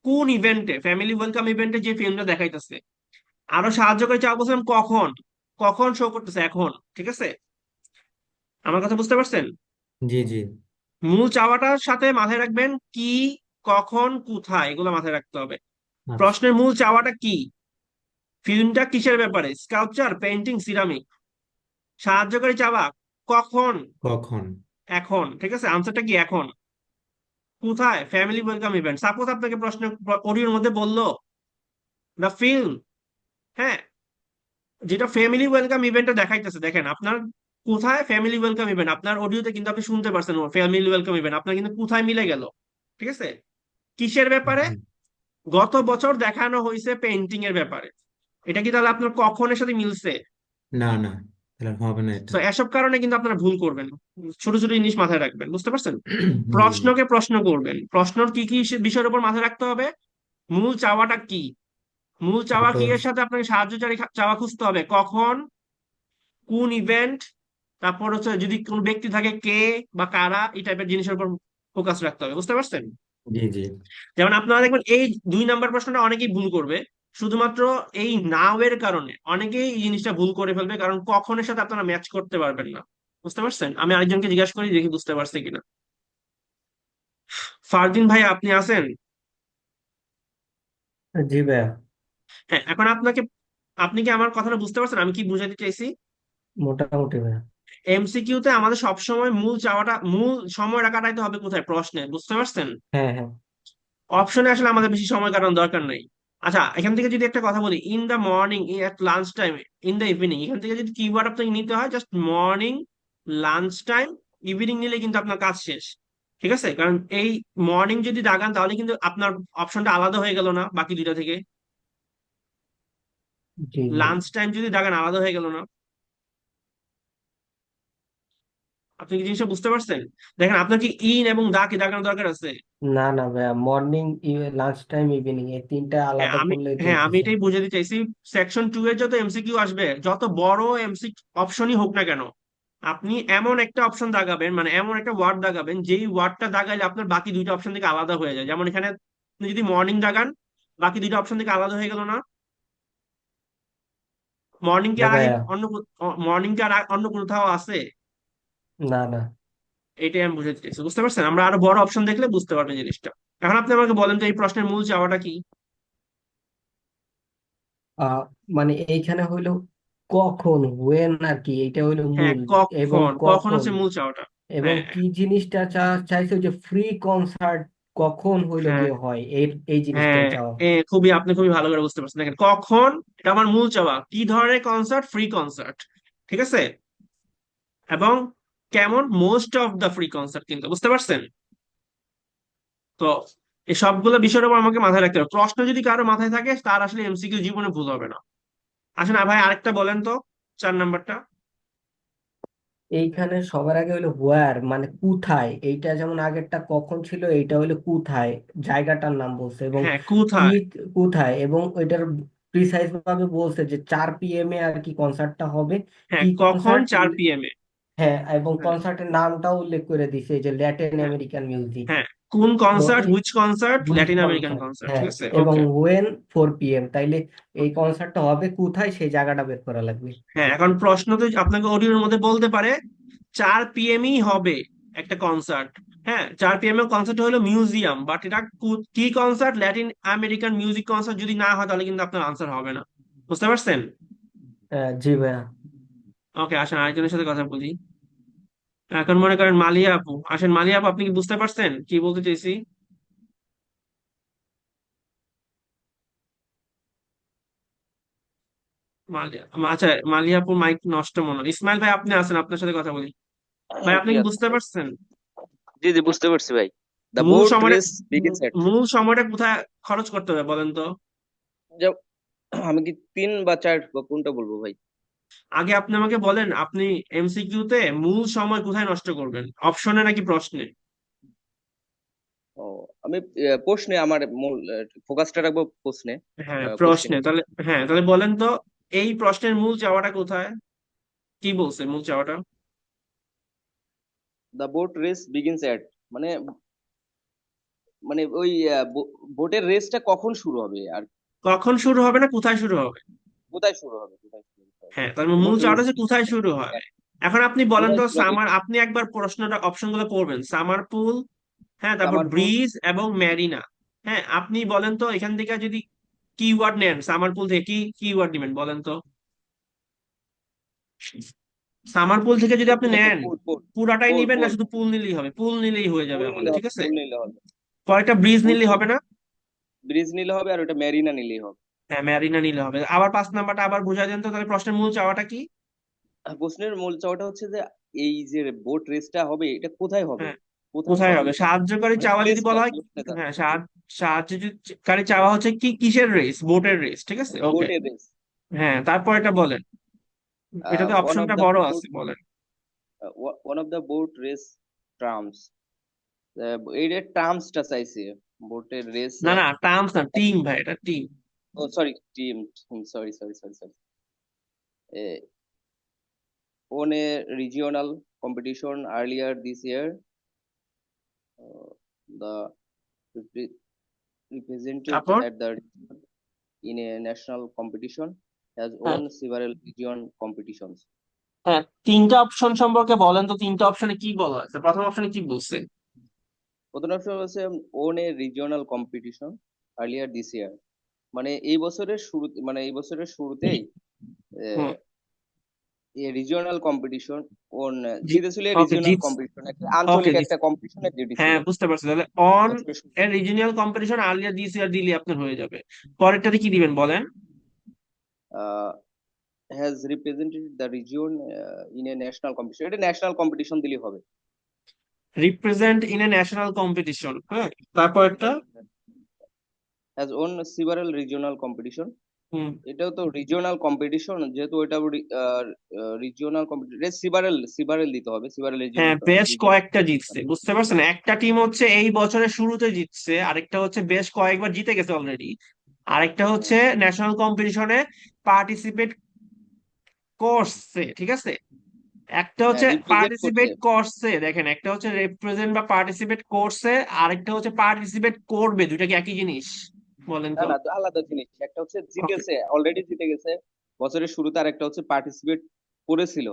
কোন ইভেন্টে, ফ্যামিলি ওয়েলকাম ইভেন্টে যে ফিল্মটা দেখাইতেছে। আরো সাহায্যকারী চাওয়া বলছিলাম কখন, কখন শো করতেছে, এখন, ঠিক আছে? আমার কথা বুঝতে পারছেন? জি জি। মূল চাওয়াটার সাথে মাথায় রাখবেন কি, কখন, কোথায়, এগুলো মাথায় রাখতে হবে। আচ্ছা। প্রশ্নের মূল চাওয়াটা কি, ফিল্মটা কিসের ব্যাপারে, স্কাল্পচার, পেইন্টিং, সিরামিক। সাহায্যকারী চাওয়া কখন, কখন? এখন, ঠিক আছে, আনসারটা কি এখন। কোথায়, ফ্যামিলি ওয়েলকাম ইভেন্ট। সাপোজ আপনাকে প্রশ্ন অডিওর মধ্যে বললো দ্য ফিল্ম, হ্যাঁ, যেটা ফ্যামিলি ওয়েলকাম ইভেন্টটা দেখাইতেছে, দেখেন আপনার কোথায় ফ্যামিলি ওয়েলকাম ইভেন্ট, আপনার অডিওতে কিন্তু আপনি শুনতে পারছেন ফ্যামিলি ওয়েলকাম ইভেন্ট, আপনার কিন্তু কোথায় মিলে গেল, ঠিক আছে? কিসের ব্যাপারে, জি। গত বছর দেখানো হয়েছে পেইন্টিং এর ব্যাপারে। এটা কি তাহলে আপনার কখনের সাথে মিলছে? না না, তাহলে হবে না এটা। তো এসব কারণে কিন্তু আপনারা ভুল করবেন। ছোট ছোট জিনিস মাথায় রাখবেন, বুঝতে পারছেন? জি জি। প্রশ্নকে প্রশ্ন করবেন, প্রশ্নর কি কি বিষয়ের উপর মাথায় রাখতে হবে, মূল চাওয়াটা কি, মূল চাওয়া কি তারপর এর সাথে আপনাকে সাহায্যকারী চাওয়া খুঁজতে হবে, কখন, কোন ইভেন্ট, তারপর হচ্ছে যদি কোন ব্যক্তি থাকে কে বা কারা, এই টাইপের জিনিসের উপর ফোকাস রাখতে হবে, বুঝতে পারছেন? জি জি। যেমন আপনারা দেখবেন এই 2 নাম্বার প্রশ্নটা অনেকেই ভুল করবে, শুধুমাত্র এই নাও এর কারণে অনেকেই এই জিনিসটা ভুল করে ফেলবে, কারণ কখনের সাথে আপনারা ম্যাচ করতে পারবেন না, বুঝতে পারছেন? আমি আরেকজনকে জিজ্ঞাসা করি, দেখি বুঝতে পারছে কিনা। ফারদিন ভাই, আপনি আছেন? জি ভাইয়া, হ্যাঁ, এখন আপনি কি আমার কথাটা বুঝতে পারছেন আমি কি বুঝাতে চাইছি? মোটামুটি ভাইয়া। এমসিকিউ তে আমাদের সবসময় মূল চাওয়াটা, মূল সময় কাটাইতে হবে কোথায়, প্রশ্নে, বুঝতে পারছেন? হ্যাঁ হ্যাঁ। অপশনে আসলে আমাদের বেশি সময় কাটানোর দরকার নাই। আচ্ছা, এখান থেকে যদি একটা কথা বলি, in the morning, at lunch time, in the evening, এখান থেকে যদি কিওয়ার্ড আপনাকে নিতে হয়, just morning, lunch time, evening নিলে কিন্তু আপনার কাজ শেষ, ঠিক আছে? কারণ এই মর্নিং যদি দাগান তাহলে কিন্তু আপনার অপশনটা আলাদা হয়ে গেল না বাকি দুইটা থেকে। জি জি। লাঞ্চ টাইম যদি দাগান আলাদা হয়ে গেল না। আপনি কি জিনিসটা বুঝতে পারছেন? দেখেন, আপনার কি ইন এবং দা কি দাগানোর দরকার আছে? না না ভাইয়া, মর্নিং, লাঞ্চ টাইম, ইভিনিং এই তিনটা হ্যাঁ আলাদা আমি করলেই হ্যাঁ আমি চলতেছে। এটাই বোঝাতে চাইছি। সেকশন 2 এর যত এমসিকিউ আসবে, যত বড় অপশনই হোক না কেন, আপনি এমন একটা অপশন দাগাবেন, মানে এমন একটা ওয়ার্ড দাগাবেন যেই ওয়ার্ডটা দাগাইলে আপনার বাকি দুইটা অপশন থেকে আলাদা হয়ে যায়। যেমন এখানে আপনি যদি মর্নিং দাগান, বাকি দুইটা অপশন থেকে আলাদা হয়ে গেল না? মর্নিং কি হ্যাঁ আর আগে ভাইয়া। মর্নিং কি আর অন্য কোথাও আছে? না না। এটাই আমি বুঝাতে চাইছি, বুঝতে পারছেন? আমরা আরো বড় অপশন দেখলে বুঝতে পারবেন জিনিসটা। এখন আপনি আমাকে বলেন তো এই প্রশ্নের মূল চাওয়াটা কি? আহ মানে এইখানে হইলো কখন, ওয়েন আর কি, এটা হইলো হ্যাঁ, মূল। এবং কখন, কখন কখন, হচ্ছে মূল চাওয়াটা। এবং হ্যাঁ, কি জিনিসটা চাইছে যে ফ্রি কনসার্ট কখন হইলো হ্যাঁ, গিয়ে হয়, এই এই জিনিসটাই হ্যাঁ, চাওয়া। আপনি খুবই ভালো করে বুঝতে পারছেন। দেখেন, কখন, এটা আমার মূল চাওয়া, কি ধরনের কনসার্ট, ফ্রি কনসার্ট, ঠিক আছে? এবং কেমন, most of the free concert, কিন্তু বুঝতে পারছেন? তো এই সবগুলো বিষয়ের উপর আমাকে মাথায় রাখতে হবে। প্রশ্ন যদি কারো মাথায় থাকে তার আসলে এমসিকিউ জীবনে ভুল হবে না। আসেন ভাই, আরেকটা বলেন তো, 4 নাম্বারটা। এইখানে সবার আগে হইলো হোয়ার, মানে কোথায়। এইটা যেমন আগেরটা কখন ছিল, এইটা হইলো কোথায়, জায়গাটার নাম বলছে। এবং হ্যাঁ, কি, কোথায়। কোথায়, এবং ওইটার প্রিসাইজ ভাবে বলছে যে 4 PM এ আর কি কনসার্টটা হবে। হ্যাঁ, কি কখন, কনসার্ট। 4 PM এ। হ্যাঁ, এবং হ্যাঁ, কনসার্টের নামটাও উল্লেখ করে দিছে, এই যে ল্যাটিন হ্যাঁ, আমেরিকান মিউজিক। হ্যাঁ, কোন তো কনসার্ট, এই which concert, which Latin American concert, concert, ঠিক হ্যাঁ, আছে, এবং ওকে। ওয়েন 4 PM, তাইলে এই কনসার্টটা হবে কোথায়, সেই জায়গাটা বের করা লাগবে। হ্যাঁ, এখন প্রশ্ন তো আপনাকে অডিওর মধ্যে বলতে পারে 4 PM হবে একটা কনসার্ট। হ্যাঁ, 4 PM এর কনসার্ট হলো মিউজিয়াম, বাট এটা কি concert, Latin American music concert যদি না হয় তাহলে কিন্তু আপনার আনসার হবে না, বুঝতে পারছেন? জি ভাইয়া। ওকে, আসেন আরেকজনের সাথে কথা বলি। এখন মনে করেন মালিয়া আপু, আসেন মালিয়া আপু, আপনি কি বুঝতে পারছেন কি বলতে চাইছি? মালিয়া, আচ্ছা, মালিয়া আপুর মাইক নষ্ট মনে হয়। ইসমাইল ভাই, আপনি আছেন, আপনার সাথে কথা বলি। ভাই আপনি জি কি আচ্ছা বুঝতে ভাই। পারছেন? জি জি বুঝতে পারছি ভাই। দ্য মূল বোট সময়টা রেস বিগিনস এট। মূল সময়টা কোথায় খরচ করতে হবে বলেন তো? আমি কি 3 বা 4 বা কোনটা বলবো ভাই? আগে আপনি আমাকে বলেন, আপনি এমসিকিউ তে মূল সময় কোথায় নষ্ট করবেন, অপশনে নাকি প্রশ্নে? ও, আমি প্রশ্নে আমার মূল ফোকাসটা রাখবো প্রশ্নে। হ্যাঁ কোশ্চেনে। প্রশ্নে, তাহলে হ্যাঁ তাহলে বলেন তো এই প্রশ্নের মূল চাওয়াটা কোথায়, কি বলছে মূল চাওয়াটা? দ্য বোট রেস বিগিনস এট, মানে মানে ওই বোটের রেসটা কখন শুরু হবে আর কখন শুরু হবে না কোথায় শুরু হবে? কোথায় শুরু হবে, কোথায় শুরু হবে। হ্যাঁ তার মানে দ্য মূল বোট রেস চাওয়াটা হচ্ছে বিগিনস কোথায় শুরু হবে। এট, এখন আপনি বলেন কোথায় তো শুরু হবে? সামার, আপনি একবার প্রশ্নটা অপশন গুলো পড়বেন, সামার পুল, হ্যাঁ তারপর সামারপুর। ব্রিজ এবং ম্যারিনা। হ্যাঁ আপনি বলেন তো এখান থেকে যদি কিওয়ার্ড নেন সামার পুল থেকে কি কিওয়ার্ড নেবেন বলেন তো? সামার পুল থেকে যদি পুল আপনি নেবো, নেন পুল পুল পুরাটাই পুল নিবেন না পুল শুধু পুল নিলেই হবে? পুল নিলেই হয়ে যাবে পুল আমাদের, নিলে ঠিক হবে, আছে। পুল নিলে হবে। কয়েকটা ব্রিজ পুল নিলেই পুল হবে না? ব্রিজ নিলে হবে, আর ওটা মেরিনা নিলেই হবে। হ্যাঁ ম্যারিনা নিলে হবে। আবার 5 নাম্বারটা আবার বুঝাই দেন তো, তাহলে প্রশ্নের মূল চাওয়াটা কি? আর প্রশ্নের মূল চাওয়াটা হচ্ছে যে এই যে বোট রেসটা হবে এটা কোথায় হবে, হ্যাঁ কোথায় কোথায় হবে হবে, এটা, সাহায্যকারী মানে চাওয়া যদি প্লেসটা বলা হয়। প্লেসটা। হ্যাঁ সাহায্যকারী চাওয়া হচ্ছে কি, কিসের রেস, বোটের রেস, ঠিক আছে ওকে। বোটের রেস। হ্যাঁ তারপর এটা বলেন, এটাতে ওয়ান অফ অপশনটা দ্য বড় বোট আছে বলেন। One of the boat race terms, এই যে টার্মসটা চাইছে বোটের রেস। না না টার্মস না, টিম ভাই, এটা টিম। ও sorry, team. Sorry sorry sorry sorry. won a regional competition earlier this year. The repre- represented তারপর at the in a national competition has হ্যাঁ won several region competitions. হ্যাঁ তিনটা অপশন সম্পর্কে বলেন তো, তিনটা অপশনে কি বলা আছে, প্রথম অপশনে কি বলছে? প্রথম অপশন হচ্ছে won a regional competition earlier this year, মানে এই বছরের শুরুতে, মানে এই বছরের শুরুতেই হুম রিজিওনাল কম্পিটিশন ওন জি জিতেছিল। ওকে রিজিওনাল জিতস কম্পিটিশন একটা ওকে আঞ্চলিক জিতস একটা কম্পিটিশনে জিতেছিল হ্যাঁ বুঝতে পারছি, তাহলে অন বছরের এ শুরুতে। Regional competition earlier this year দিলে আপনার হয়ে যাবে। পরেরটাতে কি দিবেন বলেন? Has represented the region in a national competition, এটা ন্যাশনাল কম্পিটিশন দিলে হবে। Represent in a national competition, হ্যাঁ তারপর একটা। Has won several regional competition, হুম এটাও তো রিজিওনাল কম্পিটিশন, যেহেতু ওইটা রিজিওনাল কম্পিটিশন, সিভারেল সিভারেল দিতে হবে, সিভারেল হ্যাঁ রিজিওনাল বেশ রিজিওনাল। কয়েকটা জিতছে, বুঝতে পারছেন, একটা টিম হচ্ছে এই বছরের শুরুতে জিতছে, আরেকটা হচ্ছে বেশ কয়েকবার জিতে গেছে অলরেডি, আরেকটা হচ্ছে ন্যাশনাল কম্পিটিশনে পার্টিসিপেট করছে, ঠিক আছে। একটা হ্যাঁ হচ্ছে রিপ্রেজেন্ট করছে। পার্টিসিপেট করছে, দেখেন একটা হচ্ছে রিপ্রেজেন্ট বা পার্টিসিপেট করছে, আরেকটা হচ্ছে পার্টিসিপেট করবে, দুইটা কি একই জিনিস বলেন না তো? না, তো আলাদা জিনিস, একটা হচ্ছে ওকে জিতেছে, অলরেডি জিতে গেছে বছরের শুরুতে, আর একটা হচ্ছে পার্টিসিপেট করেছিল,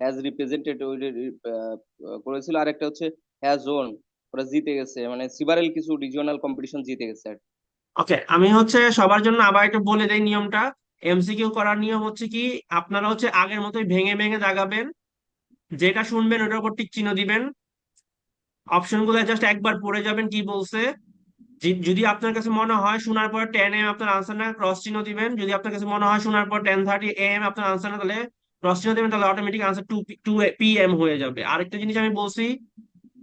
হ্যাজ রিপ্রেজেন্টেড করেছিল, আর একটা হচ্ছে হ্যাজ ওন, ওরা জিতে গেছে, মানে সিভারেল কিছু রিজিওনাল কম্পিটিশন জিতে গেছে আর কি। ওকে আমি হচ্ছে সবার জন্য আবার একটু বলে দেই নিয়মটা। এমসিকিউ করার নিয়ম হচ্ছে কি, আপনারা হচ্ছে আগের মতোই ভেঙে ভেঙে দাগাবেন, যেটা শুনবেন ওটার উপর টিক চিহ্ন দিবেন, অপশন গুলো জাস্ট একবার পড়ে যাবেন কি বলছে। যদি আপনার কাছে মনে হয় শোনার পর 10 AM আপনার আনসার না, ক্রস চিহ্ন দিবেন। যদি আপনার কাছে মনে হয় শোনার পর 10:30 AM আপনার আনসার না, তাহলে ক্রস চিহ্ন দিবেন, তাহলে অটোমেটিক আনসার 2 PM হয়ে যাবে। আরেকটা জিনিস আমি বলছি,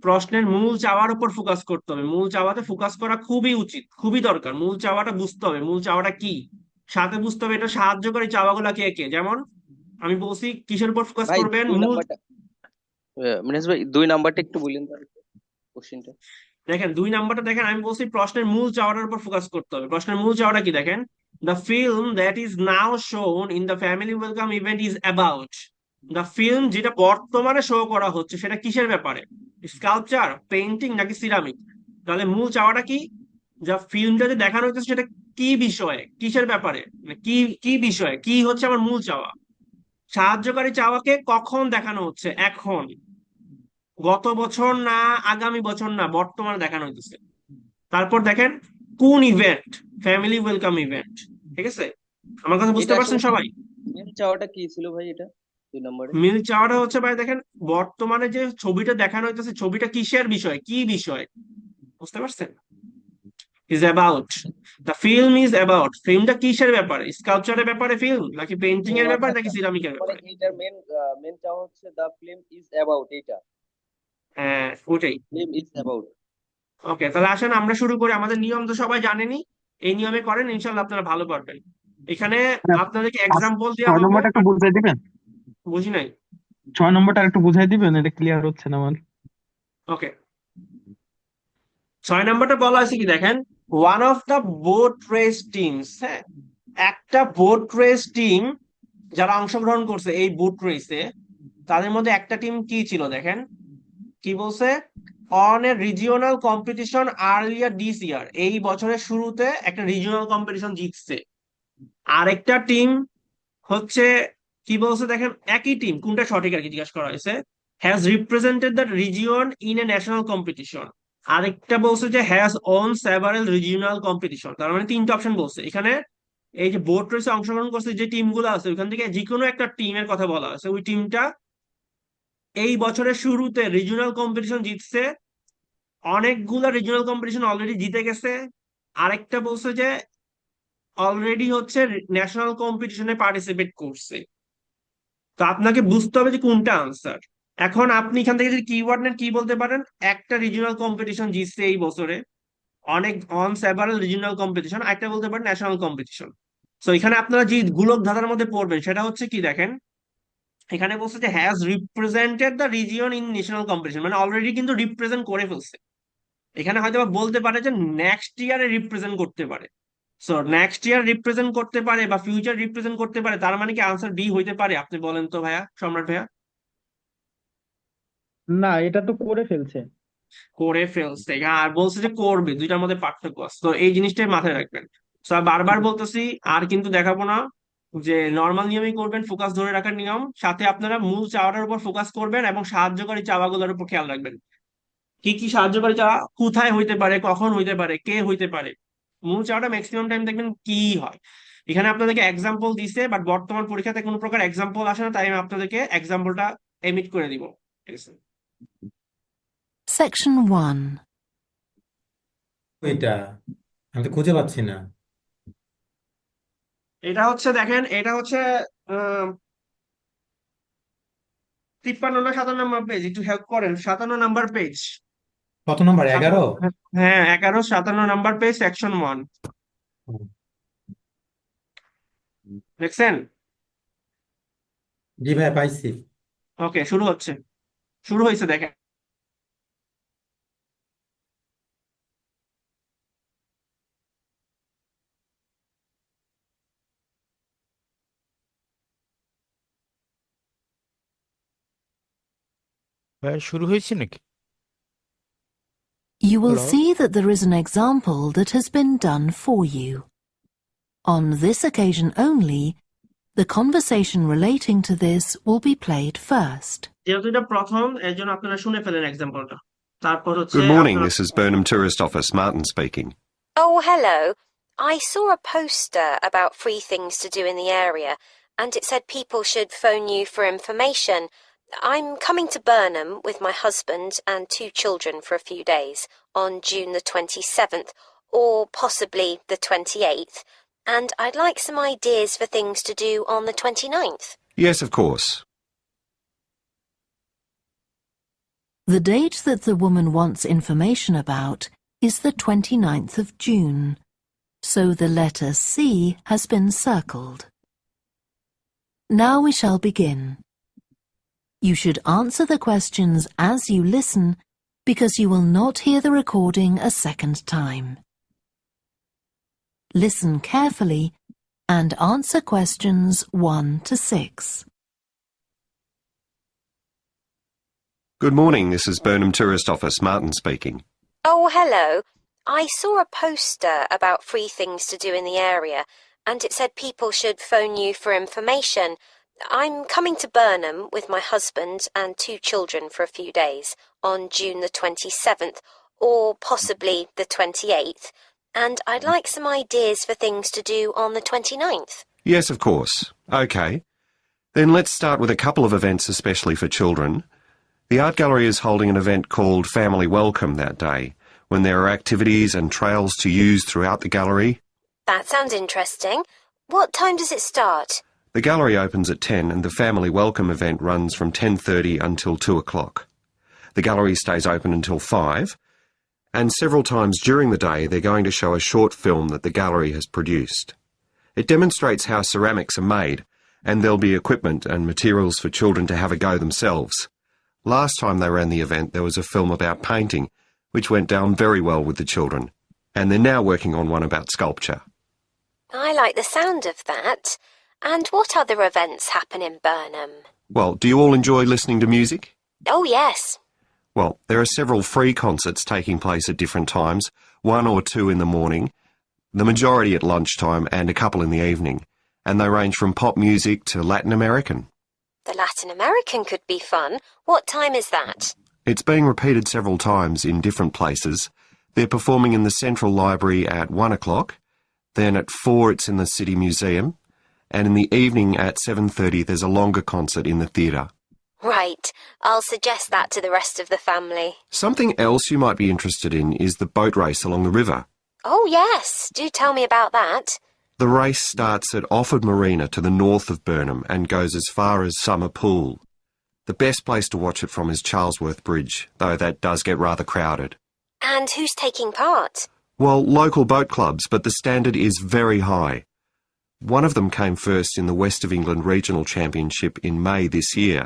প্রশ্নের মূল চাওয়ার উপর ফোকাস করতে হবে, মূল চাওয়াতে ফোকাস করা খুবই উচিত, খুবই দরকার। মূল চাওয়াটা বুঝতে হবে, মূল চাওয়াটা কি, সাথে বুঝতে হবে এটা সাহায্যকারী চাওয়াগুলো কে কে। যেমন আমি বলছি কিসের উপর ফোকাস ভাই করবেন, দুই মূল। নাম্বারটা, মিনাজ ভাই 2 নাম্বারটা একটু বললেন তো, কোশ্চেনটা। দেখেন 2 নাম্বারটা দেখেন, আমি বলছি প্রশ্নের মূল চাওয়াটার উপর ফোকাস করতে হবে। প্রশ্নের মূল চাওয়াটা কি দেখেন, the film that is now শোন in the family welcome event is about. The film যেটা বর্তমানে শো করা হচ্ছে সেটা কিসের ব্যাপারে, স্কাল্পচার, পেইন্টিং নাকি সিরামিক? তাহলে মূল চাওয়াটা কি, যা ফিল্মটা যে দেখানো হচ্ছে সেটা কি বিষয়ে, কিসের ব্যাপারে, মানে কি কি বিষয়ে, কি হচ্ছে আমার মূল চাওয়া। সাহায্যকারী চাওয়াকে কখন দেখানো হচ্ছে, এখন, গত বছর না, আগামী বছর না, বর্তমানে দেখানো হইতেছে। তারপর দেখেন কোন ইভেন্ট, ফ্যামিলি ওয়েলকাম ইভেন্ট, ঠিক আছে। আমার কথা বুঝতে এটা পারছেন আসলে সবাই? মেন চাওয়াটা কি ছিল ভাই এটা 2 নম্বরে? মিল চাওয়াটা হচ্ছে ভাই দেখেন বর্তমানে যে ছবিটা দেখানো হইতেছে ছবিটা কিসের বিষয়, কি বিষয়, বুঝতে পারছেন? Is about, the film is about, ফিল্মটা কিসের ব্যাপারে, স্কাল্পচারের ব্যাপারে ফিল্ম, নাকি পেন্টিং ও এর আচ্ছা ব্যাপারে, নাকি আচ্ছা, সিরামিকের মানে ব্যাপারে? এইটার মেন মেন চাওয়া হচ্ছে দ্য ফিল্ম ইজ অ্যাবাউট এইটা। হ্যাঁ ওটাই। Film is about. ওকে, তাহলে আসেন আমরা শুরু করি। আমাদের নিয়ম তো সবাই জানেনই, এই নিয়মে করেন, ইনশাল্লাহ আপনারা ভালো পারবেন। এখানে আপনাদেরকে এক্সাম্পল দেওয়া ছয় হবে, নম্বরটা একটু বাট বুঝাই দিবেন? বুঝি নাই। 6 নম্বরটা একটু বুঝাই দিবেন, এটা ক্লিয়ার হচ্ছে না আমার। ওকে, 6 নম্বরটা বলা আছে কি দেখেন, one of the boat race teams, হ্যাঁ, একটা বোট রেস টিম যারা অংশগ্রহণ করছে এই বোট রেসে, তাদের মধ্যে একটা টিম কি ছিল দেখেন, কি বলছে, on a regional competition earlier this ইয়ার, এই বছরের শুরুতে একটা রিজিওনাল কম্পিটিশন জিতছে। আরেকটা টিম হচ্ছে কি বলছে দেখেন, একই টিম, কোনটা সঠিক আর কি জিজ্ঞাসা করা হয়েছে, has represented the region in a national competition. আরেকটা বলছে যে has on several regional competition. তার মানে তিনটা অপশন বলছে এখানে। এই যে বোট রেসে অংশগ্রহণ করছে যে টিমগুলো আছে, ওইখান থেকে যে কোনো একটা টিমের কথা বলা আছে, ওই টিমটা এই বছরের শুরুতে রিজিওনাল কম্পিটিশন জিতছে, অনেকগুলো রিজিওনাল কম্পিটিশন অলরেডি জিতে গেছে। আরেকটা বলছে যে অলরেডি হচ্ছে ন্যাশনাল কম্পিটিশনে পার্টিসিপেট করছে। তো আপনাকে বুঝতে হবে যে কোনটা আনসার। এখন আপনি এখান থেকে যদি কিওয়ার্ড নেন কি বলতে পারেন, একটা রিজিওনাল কম্পিটিশন জিতছে এই বছরে, অনেক অন সেভারাল রিজিওনাল কম্পিটিশন, একটা বলতে পারেন ন্যাশনাল কম্পিটিশন। তো এখানে আপনারা যে গোলক ধাঁধার মধ্যে পড়বেন সেটা হচ্ছে কি দেখেন, এখানে বলছে যে has represented the region in national competition, মানে অলরেডি কিন্তু রিপ্রেজেন্ট করে ফেলছে। এখানে হয়তো বা বলতে পারে যে নেক্সট ইয়ারে রিপ্রেজেন্ট করতে পারে। সো নেক্সট ইয়ার রিপ্রেজেন্ট করতে পারে বা ফিউচার রিপ্রেজেন্ট করতে পারে, তার মানে কি আনসার ডি হইতে পারে? আপনি বলেন তো ভাইয়া, সম্রাট ভাইয়া। না, এটা তো করে ফেলছে। করে ফেলছে, আর বলছে যে করবে, দুইটার মধ্যে পার্থক্য আছে। তো এই জিনিসটাই মাথায় রাখবেন। তো বারবার বলতেছি, আর কিন্তু দেখাবো না যে নর্মাল নিয়মই করবেন, ফোকাস ধরে রাখার নিয়ম, সাথে আপনারা মূল চাওয়াটার উপর ফোকাস করবেন এবং সাহায্যকারী চাওয়াগুলোর উপর খেয়াল রাখবেন। কি কি সাহায্যকারী চাওয়া, কোথায় হইতে পারে, কখন হইতে পারে, কে হইতে পারে। মূল চাওয়াটা ম্যাক্সিমাম টাইম দেখবেন কি হয়। এখানে আপনাদেরকে এক্সাম্পল দিছে, বাট বর্তমান পরীক্ষাতে কোনো প্রকার এক্সাম্পল আসে না, তাই আমি আপনাদেরকে এক্সাম্পলটা এমিট করে দিব। ঠিক আছে, Section 1. এটা আমি তো খুঁজে পাচ্ছি না। এটা হচ্ছে দেখেন, এটা হচ্ছে 53 না 57 নম্বর পেজ, একটু হেল্প করেন, 57 নাম্বার পেজ। কত নম্বর, 11? হ্যাঁ 11, 57 নাম্বার পেজ, সেকশন 1, দেখছেন? জি ভাই, পাইছি। ওকে, শুরু হচ্ছে, শুরু হয়েছে দেখেন। ভাই শুরু হয়েছে নাকি? You will Hello? see that there is an example that has been done for you. On this occasion only, the conversation relating to this will be played first. যেহেতু এটা প্রথম, এর জন্য আপনারা শুনে ফেলেন এক্সাম্পলটা, তারপর হচ্ছে Good morning, আপনারা। this is Burnham Tourist Office, Martin speaking. Oh, hello. I saw a poster about free things to do in the area, and it said people should phone you for information. I'm coming to Burnham with my husband and 2 children for a few days on June the 27th, or possibly the 28th, and I'd like some ideas for things to do on the 29th. Yes, of course. The date that the woman wants information about is the 29th of June, so the letter C has been circled. Now we shall begin. You should answer the questions as you listen, because you will not hear the recording a second time. Listen carefully and answer questions 1 to 6. Good morning, this is Burnham Tourist Office, Martin speaking. Oh, hello. I saw a poster about free things to do in the area, and it said people should phone you for information. I'm coming to Burnham with my husband and 2 children for a few days on June the 27th, or possibly the 28th, and I'd like some ideas for things to do on the 29th. Yes, of course. Okay. Then let's start with a couple of events especially for children. The art gallery is holding an event called Family Welcome that day, when there are activities and trails to use throughout the gallery. That sounds interesting. What time does it start? The gallery opens at 10 and the Family Welcome event runs from 10:30 until 2 o'clock. The gallery stays open until 5, and several times during the day they're going to show a short film that the gallery has produced. It demonstrates how ceramics are made, and there'll be equipment and materials for children to have a go themselves. Last time they ran the event, there was a film about painting, which went down very well with the children, and they're now working on one about sculpture. I like the sound of that. And what other events happen in Burnham? Well, do you all enjoy listening to music? Oh, yes. Well, there are several free concerts taking place at different times, 1 or 2 in the morning, the majority at lunchtime and a couple in the evening, and they range from pop music to Latin American. The Latin American could be fun. What time is that? It's being repeated several times in different places. They're performing in the Central Library at 1 o'clock, then at 4 it's in the City Museum, and in the evening at 7:30 there's a longer concert in the theatre. Right. I'll suggest that to the rest of the family. Something else you might be interested in is the boat race along the river. Oh, yes. Do tell me about that. The race starts at Offord Marina to the north of Burnham and goes as far as Summer Pool. The best place to watch it from is Charlesworth Bridge, though that does get rather crowded. And who's taking part? Well, local boat clubs, but the standard is very high. One of them came first in the West of England Regional Championship in May this year.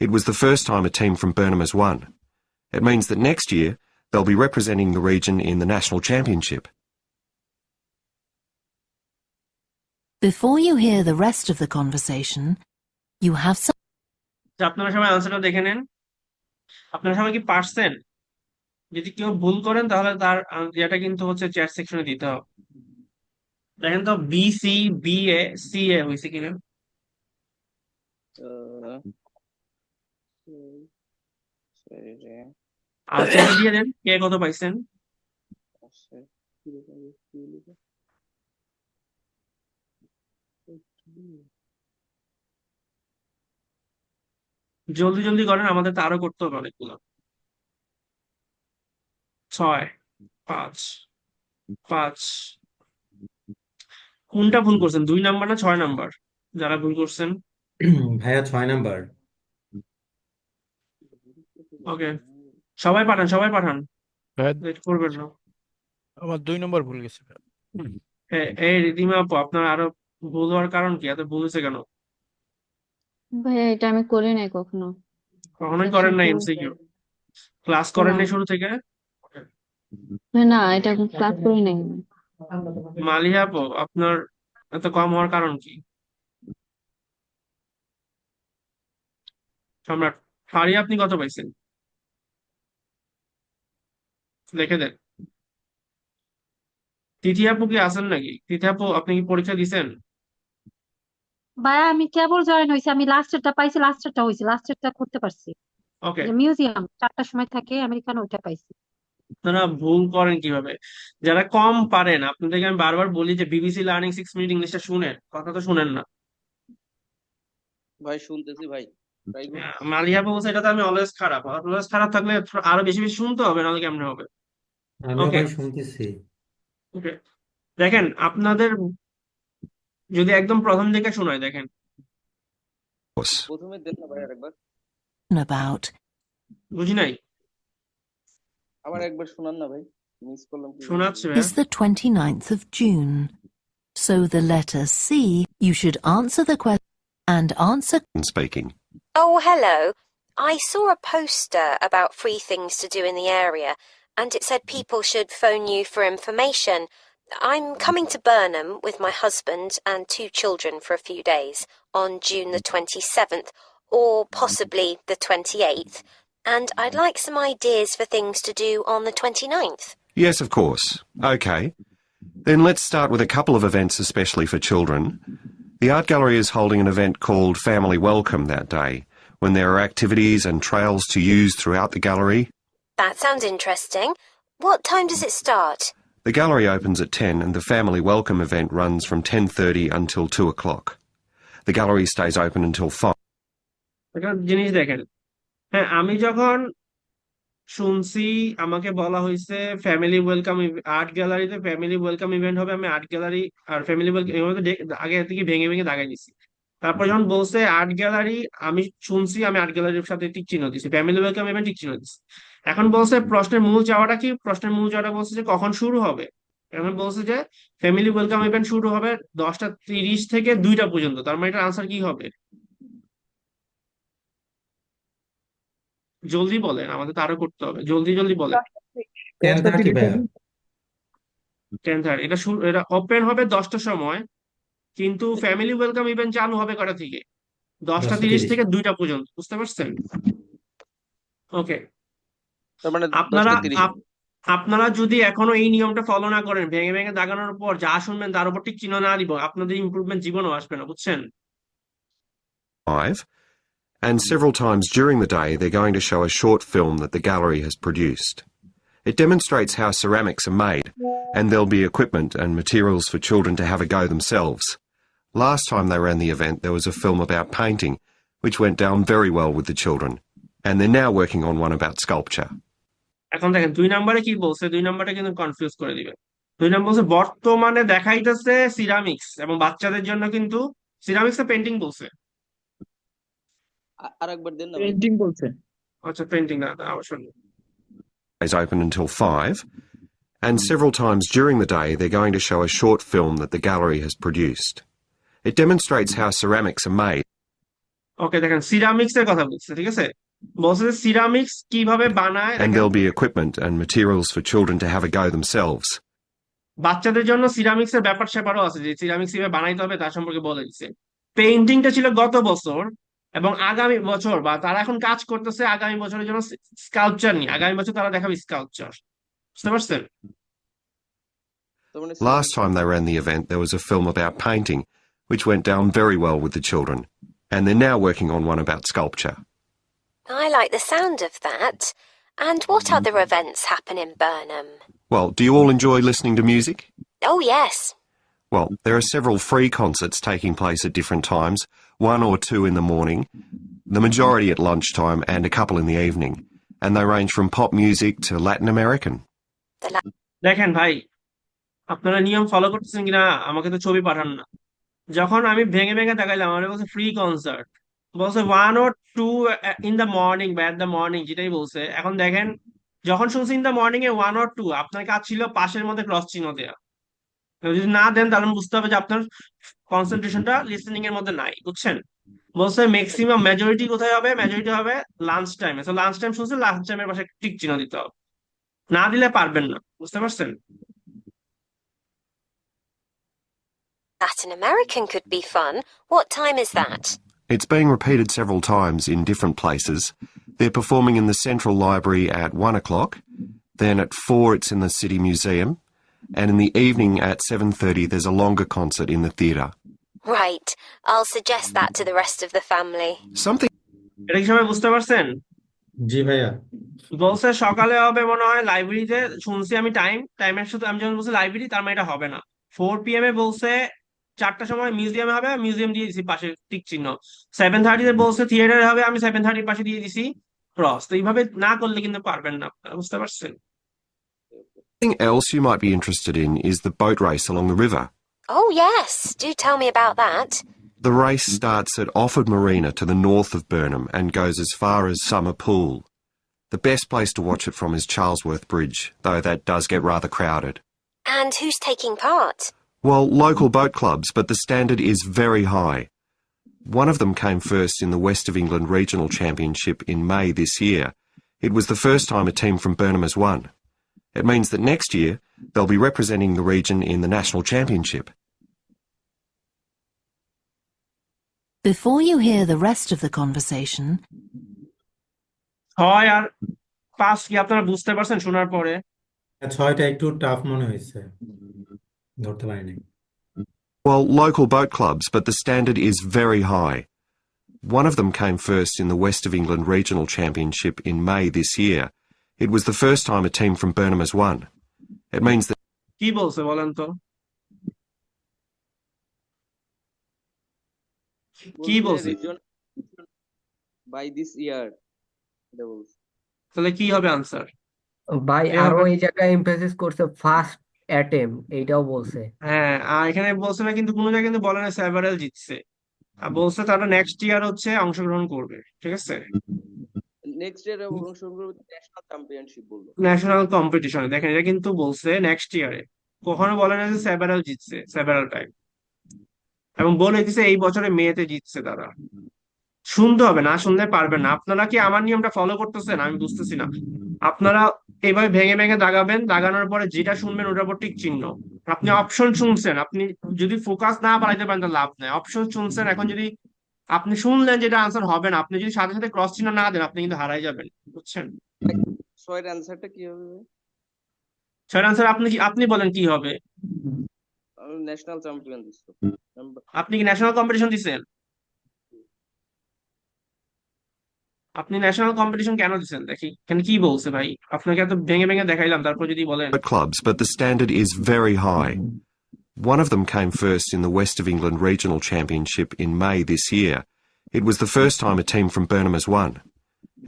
It was the first time a team from Burnham has won. It means that next year they'll be representing the region in the National Championship. Before you hear the rest of the conversation, you have some. আপনারা সবাই আনসারটা দেখে নেন। আপনারা সবাই কি পারছেন? যদি কেউ ভুল করেন তাহলে তার ইয়েটা কিন্তু হচ্ছে চ্যাট সেকশনে দিতে হবে। দেখেন তো B C B A C A হয়েছে কিনা। আনসারটা দিয়ে দেন, কে কত পাইছেন। জলদি জলদি করেন, আমাদের তো আরো করতে হবে অনেকগুলো। 6 5 5 কোনটা ভুল করছেন, 2 নাম্বার না 6 নাম্বার যারা ভুল করছেন? ভাইয়া 6 নাম্বার। ওকে, সবাই পাঠান, সবাই পাঠান, ভাইয়া, লেট করবেন না। আমার 2 নম্বর ভুল গেছে। এই রিদিমা আপু, আপনার আরো ভুল হওয়ার কারণ কি? এত ভুল হয়েছে কেন? ভাইয়া এটা আমি করি নাই কখনো। কখনোই করেন না এমসিকিউ? ক্লাস করেন নাই শুরু থেকে? না, এটা ক্লাস করি নাই। মালিহা আপু, আপনার এত কম হওয়ার কারণ কি? সম্রাট ফারিয়া, আপনি কত পাইছেন? লিখে দেন। তিথি আপু কি আছেন নাকি? তিথি আপু, আপনি কি পরীক্ষা দিছেন? ভাইয়া আমি কেবল জয়েন হয়েছি, আমি লাস্টেরটা পাইছি, লাস্টেরটা হয়েছে, লাস্টেরটা করতে পারছি। ওকে, মিউজিয়াম 4টার সময় থাকে আমেরিকান, ওইটা পাইছি। আপনারা ভুল করেন কিভাবে? যারা কম পারেন, আপনাদেরকে আমি বারবার বলি যে বিবিসি লার্নিং 6 মিনিট ইংলিশটা শুনেন, কথা তো শুনেন না। ভাই শুনতেছি ভাই, ট্রাই করতেছি। মালিহা আপু বলছে এটা তো আমি অলওয়েজ খারাপ। অলওয়েজ খারাপ থাকলে আরো বেশি বেশি শুনতে হবে, নাহলে কেমনে হবে? আমিও ওকে ভাই শুনতেছি। ওকে, দেখেন আপনাদের যদি একদম প্রথম থেকে শোনায়, দেখেন প্রথমে দেন না ভাই, আরেকবার about. বুঝি নাই, আবার একবার শোনান না ভাই, মিস করলাম কি? শোনাচ্ছে ভাইয়া। Is the 29th of June. So the letter C, you should answer the question and answer. Speaking. Oh, hello. I saw a poster about free things to do in the area, and it said people should phone you for information. I'm coming to Burnham with my husband and 2 children for a few days on June the 27th, or possibly the 28th, and I'd like some ideas for things to do on the 29th. Yes, of course. Okay. Then let's start with a couple of events especially for children. The art gallery is holding an event called Family Welcome that day, when there are activities and trails to use throughout the gallery. That sounds interesting. What time does it start? The gallery opens at 10 and the Family Welcome event runs from 10:30 until 2 o'clock. The gallery stays open until 5. একটা জিনিস দেখেন, হ্যাঁ আমি যখন শুনছি আমাকে বলা হয়েছে ফ্যামিলি ওয়েলকাম আর্ট গ্যালারিতে ফ্যামিলি ওয়েলকাম ইভেন্ট হবে, আমি আর্ট গ্যালারি আর ফ্যামিলি ওয়েলকাম আগে থেকে ভেঙে ভেঙে দাগাই নিছি। তারপর যখন বলছে আর্ট গ্যালারি, আমি শুনছি, আমি আর্ট গ্যালারির সাথে টিক চিহ্ন দিছি, ফ্যামিলি ওয়েলকাম ইভেন্ট টিক চিহ্ন দিছি। এখন বলছে প্রশ্নের মূল চাওয়াটা কি, প্রশ্নের মূল চাওয়াটা বলছে যে কখন শুরু হবে। এখন বলছে যে ফ্যামিলি ওয়েলকাম ইভেন্ট শুরু হবে 10টা 30 থেকে 2টা পর্যন্ত, তার মানে এটার আনসার কি হবে? জলদি বলেন, আমাদের তো আরো করতে হবে, জলদি জলদি বলেন। 10:30 ভাইয়া। 10:30, এটা শুরু, এটা ওপেন হবে 10টার সময়, কিন্তু ফ্যামিলি ওয়েলকাম ইভেন্ট চালু হবে কটা থেকে? 10টা 30 10:30 থেকে 2টা পর্যন্ত, বুঝতে পারছেন? ওকে। তার মানে আপনারা 10টা 30। আপনারা যদি এখনো এই নিয়মটা ফলো না করেন, ভেঙে ভেঙে দাগানোর পর যা শুনবেন তার উপর টিক চিহ্ন না দিব, আপনাদের ইমপ্রুভমেন্ট জীবনেও আসবে না, বুঝছেন? 5. And several times during the day they're going to show a short film that the gallery has produced. It demonstrates how ceramics are made, and there'll be equipment and materials for children to have a go themselves. Last time they ran the event there was a film about painting, which went down very well with the children, and they're now working on one about sculpture. এখন দেখেন 2 নম্বরে কি বলছে, 2 নম্বরটা কিন্তু confuse করে দিবে। 2 নম্বর বলছে বর্তমানে দেখাইতেছে সিরামিক্স, এবং বাচ্চাদের জন্য কিন্তু সিরামিক্স পেন্টিং বলছে। আরেকবার দেন না ভাই। পেন্টিং বলছে। আচ্ছা, পেন্টিং না, আবার শুনুন। Is open until 5, and several times during the day they're going to show a short film that the gallery has produced. It demonstrates how ceramics are made. ওকে, দেখেন সিরামিক্স এর কথা বলছে, ঠিক আছে? বলছে যে সিরামিক্স কিভাবে বানায়, And দেখেন there'll be equipment and materials for children to have a go themselves. বাচ্চাদের জন্য সিরামিক্স এর ব্যাপার স্যাপারও আছে, যে সিরামিক্স কিভাবে বানাইতে হবে তার সম্পর্কে বলে দিচ্ছে। পেইন্টিংটা ছিল গত বছর, এবং আগামী বছর বা তারা এখন কাজ করতেছে আগামী বছরের জন্য স্কাল্পচার নিয়ে, আগামী বছর তারা দেখাবে স্কাল্পচার, বুঝতে পারছেন? তার মানে Last time they ran the event there was a film about painting, which went down very well with the children, and they're now working on one about sculpture. I like the sound of that. And what other events happen in Burnham? Well, do you all enjoy listening to music? Oh, yes. Well, there are several free concerts taking place at different times, 1 or 2 in the morning, the majority at lunchtime and a couple in the evening, and they range from pop music to Latin American. দেখেন ভাই, আপনারা নিয়ম follow করতেছেন কিনা আমাকে তো ছবি পাঠান না। যখন আমি ভেঙে ভেঙে দেখাইলাম, আমার বলছে ফ্রি কনসার্ট, বলছে 1 or 2 ইন দ্য মর্নিং বা এট দ্য মর্নিং, যেটাই বলছে। এখন দেখেন, যখন শুনছি in the morning A 1 or 2, আপনার কাজ ছিল পাশের মধ্যে ক্রস চিহ্ন দেওয়া। যদি না দেন তাহলে বুঝতে হবে যে আপনার কনসেন্ট্রেশনটা লিসেনিং এর মধ্যে নাই, বুঝছেন? বলছে ম্যাক্সিমাম মেজরিটি কোথায় হবে, মেজরিটি হবে লাঞ্চ টাইমে। তো লাঞ্চ টাইম শুনছে, লাঞ্চ টাইমের পাশে টিক চিহ্ন দিতে হবে, না দিলে পারবেন না, বুঝতে পারছেন? Latin American could be fun. What time is that? It's being repeated several times in different places. They're performing in the Central Library at 1 o'clock, then at 4 it's in the City Museum, and in the evening at 7:30 there's a longer concert in the theatre. Right. I'll suggest that to the rest of the family. Something এটা কি সবাই বুঝতে পারছেন? জি ভাইয়া। বলছে সকালে হবে মনে হয় লাইব্রেরিতে, শুনছি আমি টাইমের সাথে, আমি যখন বলছি লাইব্রেরি তার মানে এটা হবে না। 4 PM এ বলছে 4টার সময় মিউজিয়ামে হবে, মিউজিয়াম দিয়ে দিছি পাশে টিক চিহ্ন। 7:30 বলছে থিয়েটারে হবে, আমি 7:30 পাশে দিয়ে দিছি ক্রস। তো এইভাবে না করলে কিন্তু পারবেন না আপনারা, বুঝতে পারছেন? else you might be interested in is the boat race along the river. Oh, yes. Do tell me about that. The race starts at Offord Marina to the north of Burnham and goes as far as Summer Pool. The best place to watch it from is Charlesworth Bridge, though that does get rather crowded. And who's taking part? Well, local boat clubs, but the standard is very high. One of them came first in the West of England Regional Championship in May this year. It was the first time a team from Burnham has won. It means that next year they'll be representing the region in the National Championship. Before you hear the rest of the conversation, 6 আর 5 কি আপনারা বুঝতে পারছেন শোনার পরে? 6টা একটু tough মনে হয়েছে, ধরতে পারিনি। Well, local boat clubs, but the standard is very high. One of them came first in the West of England Regional Championship in May this year. It was the first time a team from Burnham has won. It means that কি বলছে বলেন তো, কি বলছে? Reason by this ইয়ার, এটা বলছে। তাহলে কি হবে আনসার? ভাই কি আরো হবে? এই জায়গায় এমফাসিস করছে ফার্স্ট অ্যাটেম্প, এইটাও বলছে। হ্যাঁ, আর এখানে বলছে না, কিন্তু কোনো জায়গায় কিন্তু বলে না সেভারাল জিতছে। আর বলছে তারা নেক্সট ইয়ার হচ্ছে অংশগ্রহণ করবে, ঠিক আছে, নেক্সট ইয়ারে অংশগ্রহণ করবে ন্যাশনাল চ্যাম্পিয়নশিপ বললো। ন্যাশনাল কম্পিটিশনে। দেখেন এটা কিন্তু বলছে নেক্সট ইয়ারে, কখনো বলে না যে সেভারাল জিতছে, সেভারাল টাইম, এবং বলে দিছে এই বছরে মেতে জিতছে তারা। শুনতে হবে, না শুনলে পারবেন না। আপনারা কি আমার নিয়মটা ফলো করতেছেন? আমি বুঝতেছি না। আপনারা এইভাবে ভেঙে ভেঙে দাগাবেন, দাগানোর পরে যেটা শুনবেন ওটার উপর টিক চিহ্ন। আপনি অপশন শুনছেন, আপনি যদি ফোকাস না বাড়াইতে পারেন তাহলে লাভ নেই। অপশন শুনছেন, এখন যদি আপনি শুনলেন যেটা আনসার হবে না, আপনি যদি সাথে সাথে ক্রস চিহ্ন না দেন আপনি কিন্তু হারাই যাবেন, বুঝছেন? ছয়ের অ্যান্সারটা কি হবে? ছয় আনসার আপনি বলেন কি হবে। ন্যাশনাল চ্যাম্পিয়ন দিচ্ছে। আপনি কি ন্যাশনাল কম্পিটিশন দিছেন? আপনি ন্যাশনাল কম্পিটিশন কেন দিছেন দেখি, এখানে কি বলছে ভাই? আপনাকে এত ভেঙে ভেঙে দেখাইলাম, তারপর যদি বলেন। Clubs, but the standard is very high. One of them came first in the West of England Regional Championship in May this year. It was the first time a team from Burnham has won.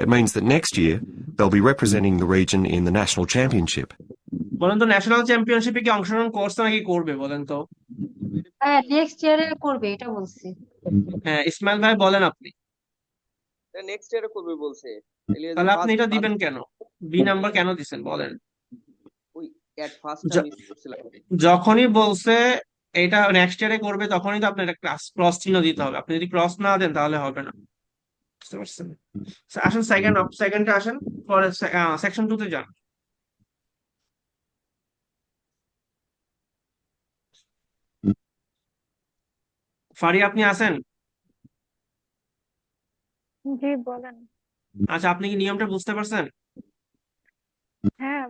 It means that next year they'll be representing the region in the National Championship. বলেন তো, national চ্যাম্পিয়নশিপে কি অংশগ্রহণ করছে নাকি করবে বলেন তো? হ্যাঁ, নেক্সট ইয়ারে করবে এটা বলছি। হ্যাঁ, ইসমাইল ভাই বলেন আপনি। নেক্সট ইয়ারে করবে বলছে। তাহলে আপনি এটা দিবেন কেন? বি নাম্বার কেন দিছেন বলেন? ওই এট ফার্স্ট য- আমি মিস করছিলাম। যখনই বলছে এটা নেক্সট ইয়ারে করবে তখনই তো আপনার একটা ক্রস চিহ্ন দিতে হবে। আপনি যদি ক্রস না দেন তাহলে হবে না, বুঝতে পারছেন? আসেন সেকেন্ডে আসেন, পরে সেকশন 2 তে যান। ফারি আপনি আছেন? জি বলেন। আচ্ছা, আপনি কি নিয়মটা বুঝতে পারছেন? হ্যাঁ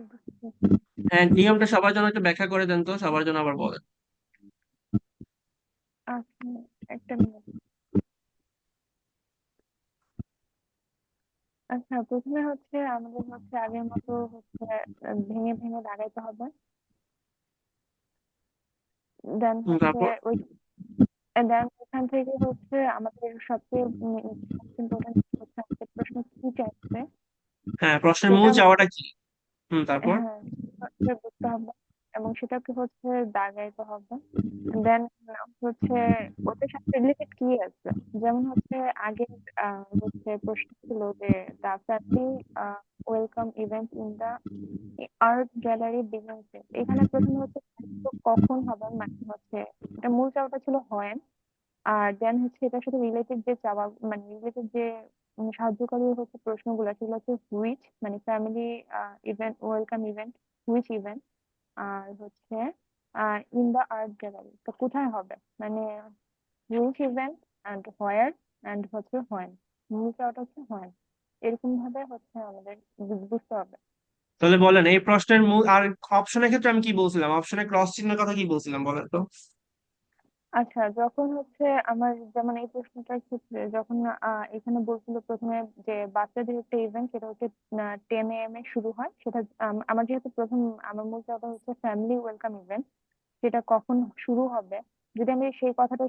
হ্যাঁ, নিয়মটা সবার জন্য একটু ব্যাখ্যা করে দেন তো, সবার জন্য আবার বলেন। আচ্ছা, একটা মিনিট। আচ্ছা, প্রথমে হচ্ছে আমাদের হচ্ছে আগের মতো হচ্ছে ভেঙে ভেঙে দাগাইতে হবে। দেন হচ্ছে তারপর ওই দেন ওখান থেকে হচ্ছে আমাদের সবচেয়ে ইম্পর্টেন্ট হচ্ছে আমাদের প্রশ্ন কি চাইছে হ্যাঁ, প্রশ্নের সেটা মূল হচ্ছে, চাওয়াটা কি? তারপর হ্যাঁ সেটা বুঝতে হবে এবং সেটাকে হচ্ছে দাগাইতে হবে। দেন হচ্ছে ওদের সাথে রিলেটেড কি আছে, যেমন হচ্ছে আগে হচ্ছে প্রশ্ন ছিল যে the family welcome event in the art gallery begins. এখানে প্রথমে হচ্ছে কখন হবে, মানে হচ্ছে এটা মূল চাওয়াটা ছিল হয়। আর দেন হচ্ছে এটার সাথে রিলেটেড যে চাওয়া, মানে রিলেটেড যে সাহায্যকারী হচ্ছে প্রশ্নগুলো সেগুলো হচ্ছে হুইচ, মানে family event welcome event, which event. আর হচ্ছে ইন দা আর্ট গ্যালারি, তো কোথায় হবে, মানে which event and where and হচ্ছে হোয়েন। মূল চাওয়াটা হচ্ছে হোয়েন, এরকম ভাবে হচ্ছে আমাদের বুঝতে হবে। তাহলে বলেন এই প্রশ্নের মূল। আর অপশনের ক্ষেত্রে আমি কি বলছিলাম? অপশনে ক্রস চিহ্নের কথা কি বলছিলাম বলেন তো? আচ্ছা, যখন হচ্ছে আমার যেমন এই প্রশ্নটার ক্ষেত্রে যখন এখানে বলছিল প্রথমে যে বাচ্চাদের একটা ইভেন্ট, সেটা হচ্ছে 10 AM এ শুরু হয়, সেটা আমার যেহেতু প্রথম আমার মূল চাওয়াটা হচ্ছে ফ্যামিলি ওয়েলকাম ইভেন্ট, সেটা কখন শুরু হবে। যদি আমি সেই কথাটা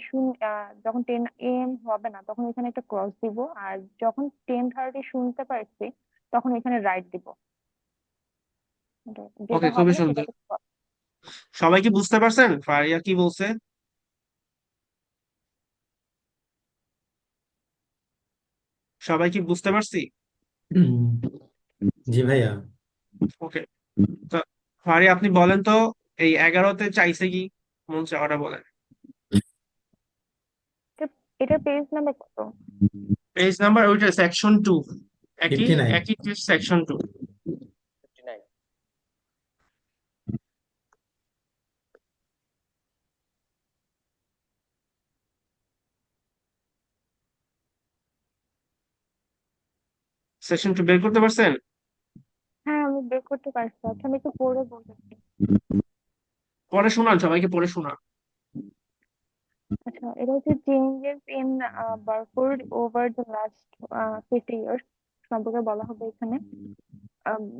যখন 10 AM হবে না তখন এখানে একটা ক্রস দিব, আর যখন 10:30 শুনতে পারছি তখন এখানে রাইট দিব। যেটা ওকে, হবে খুবই না সুন্দর। সেটাকে cross। সবাই কি বুঝতে পারছেন ফারিয়া কি বলছে? সবাই কি বুঝতে পারছি? জি ভাইয়া। ওকে, তো ফারিয়া আপনি বলেন তো, এই 11তে চাইছে কি? মূল চাওয়াটা বলেন। এটা পেজ নাম্বার কত? পেজ নাম্বার ওইটা সেকশন 2, একই 59। একই সেকশন 2। 59। সেকশন 2 বের করতে পারছেন? হ্যাঁ আমি বের করতে পারছি। আচ্ছা আমি একটু পড়ে বলতেছি। পড়ে শোনান, সবাইকে পড়ে শোনান। আচ্ছা, এটা হচ্ছে changes in barcode over the last 50 years সম্পর্কে বলা হবে এখানে।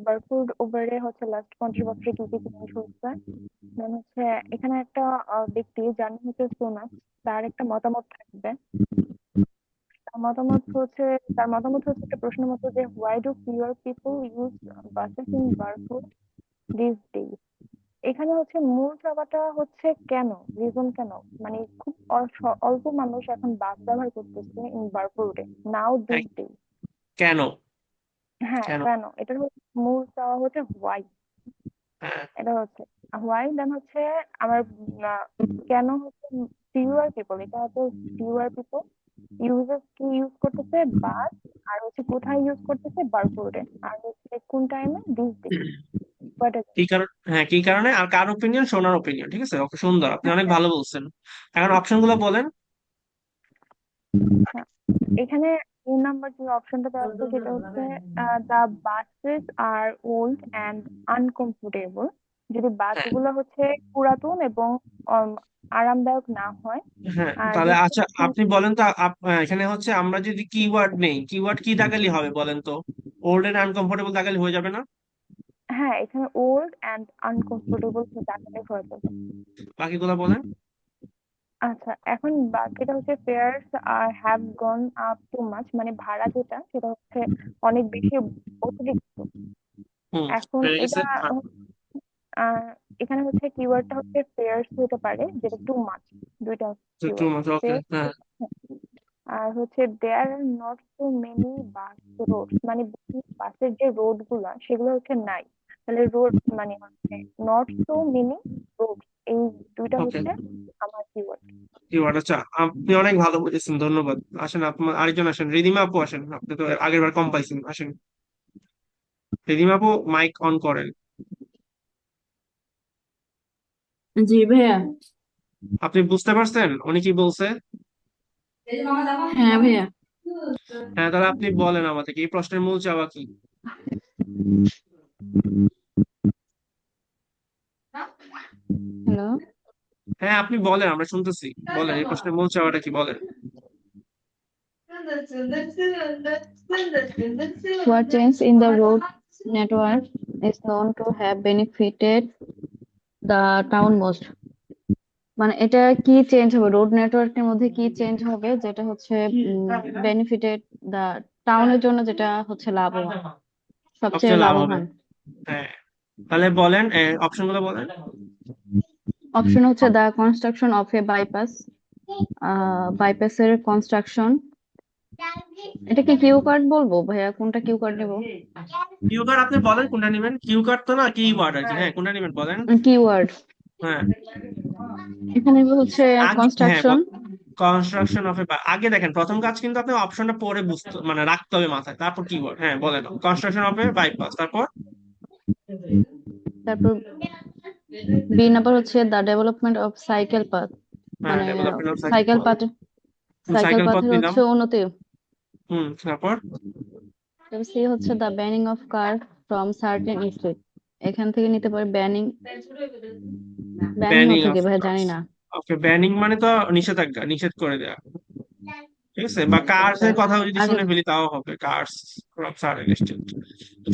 বারকোড ওভারে হচ্ছে লাস্ট 50 বছরে কি কি চেঞ্জ হচ্ছে। দেন হচ্ছে এখানে একটা ব্যক্তি যার নাম হচ্ছে সোনাস, তার একটা মতামত থাকবে। তার মতামত হচ্ছে একটা প্রশ্ন মতো যে why do pure people use buses in barcode this days. এখানে হচ্ছে মূল চাওয়াটা হচ্ছে কেন, রিজন কেন, মানে খুব অল্প মানুষ এখন বাস ব্যবহার করতেছে ইন বারপুরে নাও হ্যাঁ, দিস ডে। কেন হ্যাঁ কেন কেন, এটার মূল চাওয়া হচ্ছে হোয়াই। হ্যাঁ এটা হচ্ছে হোয়াই, দেন হচ্ছে আমার কেন হচ্ছে ফিউয়ার পিপল, এটা হচ্ছে ফিউয়ার পিপল কি ইউজ করতেছে, বাস, আর হচ্ছে কোথায় ইউজ করতেছে, বারপুরে, আর হচ্ছে কোন টাইমে, দিস ডে। কি কারণ, হ্যাঁ কি কারণে, আর কার ওপিনিয়ন, সোনার ওপিনিয়ন, ঠিক আছে, ওকে সুন্দর, আপনি অনেক ভালো বলছেন। এখন অপশন গুলো বলেন। এখানে 2 নাম্বার যে অপশনটা দেওয়া আছে সেটা হচ্ছে the buses are old and uncomfortable. যদি হ্যাঁ বাসগুলো হচ্ছে পুরাতন এবং আরামদায়ক না হয়। হ্যাঁ, আর তাহলে হচ্ছে আচ্ছা আপনি বলেন তো, এখানে হচ্ছে আমরা যদি কিওয়ার্ড নেই, কিওয়ার্ড কি দাগালি হবে বলেন তো? ওল্ড এন্ড আনকমফোর্টেবল দাগালি হয়ে যাবে না? হ্যাঁ, এখানে ওল্ড অ্যান্ড আনকমফোর্টেবল দেখালে হয়ে যাবে। বাকিগুলো বলেন। আচ্ছা, এখন বাকিটা হচ্ছে fares are have gone up too much, মানে ভাড়া যেটা সেটা হচ্ছে অনেক বেশি অতিরিক্ত। হুম, এখন হয়ে গেছে। এটা আহ এখানে হচ্ছে কিওয়ার্ডটা হচ্ছে ফেয়ার্স হতে পারে, যেটা টু মাচ, দুইটা too keyword much, okay, fares. হ্যাঁ। আর হচ্ছে there are not so many bus road, মানে বাসের যে রোড গুলা সেগুলো হচ্ছে নাই। তাহলে রোড মানে হচ্ছে নট সো মেনি রোড, এই দুইটা ওকে, হচ্ছে আমার কিওয়ার্ড। কিওয়ার্ড, আচ্ছা আপনি অনেক ভালো বুঝেছেন, ধন্যবাদ। আসেন আপনার আরেকজন আসেন, রিদিমা আপু আসেন, আপনি তো আগের বার কম পাইছেন, আসেন। রিদিমা আপু মাইক অন করেন। জি ভাইয়া। আপনি বুঝতে পারছেন উনি কি বলছে? হ্যাঁ ভাইয়া। হ্যাঁ, তাহলে আপনি বলেন আমাদেরকে এই প্রশ্নের মূল চাওয়া কি? হ্যালো। হ্যাঁ আপনি বলেন, আমরা শুনতেছি, বলেন এই প্রশ্নের মূল চাওয়াটা কি, বলেন। What change in the road network is known to have benefited the town most? মানে এটা কি চেঞ্জ হবে, রোড নেটওয়ার্কের মধ্যে কি চেঞ্জ হবে যেটা হচ্ছে বেনিফিটেড দা টাউনের জন্য, যেটা হচ্ছে লাভবান, সবচেয়ে সবচেয়ে লাভ হবে, লাভবান। হ্যাঁ। তাহলে বলেন, অপশন গুলো বলেন। অপশন হচ্ছে the construction of a bypass, বাইপাসের কনস্ট্রাকশন। এটা কি কিউ কার্ড বলবো ভাইয়া, কোনটা কিউ কার্ড নেবো? কিউ কার্ড আপনি বলেন কোনটা নেবেন, কিউ কার্ড তো না, কিওয়ার্ড আর কি, হ্যাঁ কোনটা নেবেন বলেন। কিওয়ার্ড হ্যাঁ এখানে হচ্ছে আগে, হ্যাঁ কনস্ট্রাকশন। কনস্ট্রাকশন অফ এ, আগে দেখেন প্রথম কাজ কিন্তু আপনি অপশনটা পরে বুঝতে মানে রাখতে হবে মাথায়, তারপর কিওয়ার্ড, হ্যাঁ বলেন কনস্ট্রাকশন অফ এ বাইপাস, তারপর তারপর বি নাম্বার হচ্ছে the development of cycle path, হ্যাঁ মানে ডেভেলপমেন্ট অফ সাইকেল সাইকেল পথ, পাথ, সাইকেল সাইকেল পথ পাথের নিলাম। হচ্ছে উন্নতি। তারপর তারপর সি হচ্ছে the banning of car from certain street, এখান থেকে নিতে পারে ব্যানিং। ব্যানিং ব্যানিং হচ্ছে অফ কি ভাই, জানি কার্স, না। ওকে, ব্যানিং মানে তো নিষেধাজ্ঞা, নিষেধ করে দেয়া, ঠিক আছে, বা কার্স এর কথা যদি আগে শুনে ফেলি তাও হবে, কার্স ফ্রম সার্টেন স্টেট,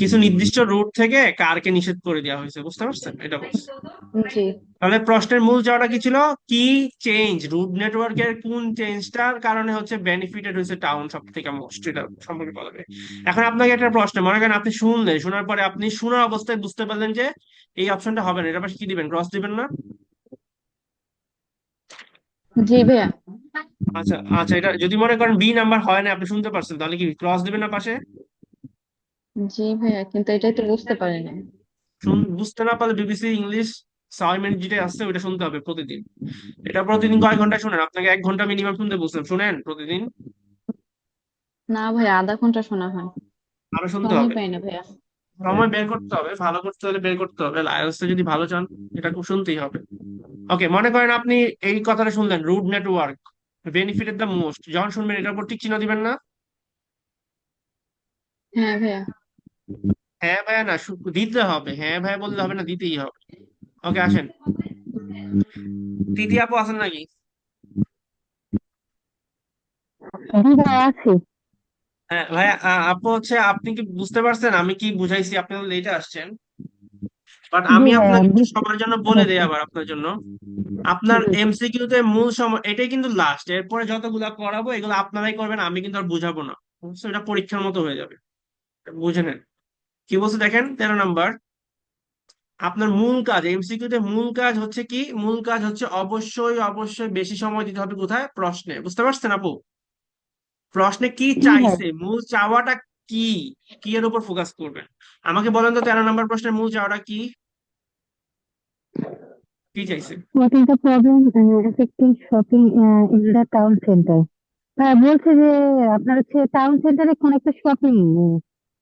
কিছু নির্দিষ্ট রুট থেকে কারকে নিষেধ করে দেওয়া হয়েছে, বুঝতে পারছেন, এটা বলছে। জি। তাহলে প্রশ্নের মূল যাওয়াটা কি ছিল, কি চেঞ্জ, রুট নেটওয়ার্কের কোন চেঞ্জটার কারণে হচ্ছে বেনিফিটেড হয়েছে টাউন সব থেকে মোস্ট, এটা সম্পর্কে বলবে। এখন আপনাকে একটা প্রশ্ন, মনে করেন আপনি শুনলেন, শোনার পরে আপনি শোনার অবস্থায় বুঝতে পারলেন যে এই অপশনটা হবে না, এটা পাশে কি দিবেন, ক্রস দিবেন না? জি ভাইয়া। আচ্ছা আচ্ছা, এটা যদি মনে করেন বি নাম্বার হয় না, আপনি শুনতে পারছেন, তাহলে কি ক্রস দিবেন না পাশে? জি ভাইয়া, কিন্তু এটাই তো বুঝতে পারি না। বুঝতে না পারলে বিবিসি ইংলিশ 6 মিনিট যেটা আসছে ওইটা শুনতে হবে প্রতিদিন। এটা প্রতিদিন কয় ঘন্টা শুনেন? আপনাকে 1 ঘন্টা মিনিমাম শুনতে বলছেন, শুনেন প্রতিদিন? না ভাইয়া, আধা ঘন্টা শোনা হয়, আরো শুনতে সময় হবে, পাই না ভাইয়া। সময় বের করতে হবে, ভালো করতে হলে বের করতে হবে, আইএলটিএস যদি ভালো চান এটা খুব শুনতেই হবে। ওকে, মনে করেন আপনি এই কথাটা শুনলেন, route network benefited the most, যখন শুনবেন এটার উপর টিক চিহ্ন দিবেন না? হ্যাঁ ভাইয়া। হ্যাঁ ভাইয়া না, দিতে হবে, হ্যাঁ ভাইয়া বললে হবে না, দিতেই হবে। ওকে আসেন, তৃতীয় আপু আছেন নাকি? জি ভাইয়া, আছি। হ্যাঁ ভাইয়া, আপু হচ্ছে আপনি কি বুঝতে পারছেন আমি কি বুঝাইছি? আপনি তো লেটে আসছেন, বাট জি আমি ভাইয়া, আপনাকে একটু বুঝতে সবার জন্য বলে দেই, পারছি। আবার আপনার জন্য, আপনার জি। এমসিকিউ তে মূল সময় এটাই কিন্তু লাস্ট, এরপরে যতগুলা করাবো এগুলো আপনারাই করবেন, আমি কিন্তু আর বুঝাবো না, বুঝছো? এটা পরীক্ষার মতো হয়ে যাবে, বুঝে নেন। কি বলছে দেখেন, 13 নাম্বার, আপনার মূল কাজ এমসিকিউ তে মূল কাজ হচ্ছে কি, মূল কাজ হচ্ছে অবশ্যই অবশ্যই বেশি সময় দিতে হবে কোথায়, প্রশ্নে। বুঝতে পারছেন আপু? প্রশ্নে কি জি ভাই। চাইছে, মূল চাওয়াটা কি, কি এর উপর ফোকাস করবেন। আমাকে বলেন তো 13 নম্বর প্রশ্নের মূল চাওয়াটা কি, কি চাইছে? What is the problem affecting shopping in the town center? হ্যাঁ, বলছে যে আপনার হচ্ছে টাউন সেন্টারে কোন একটা শপিং,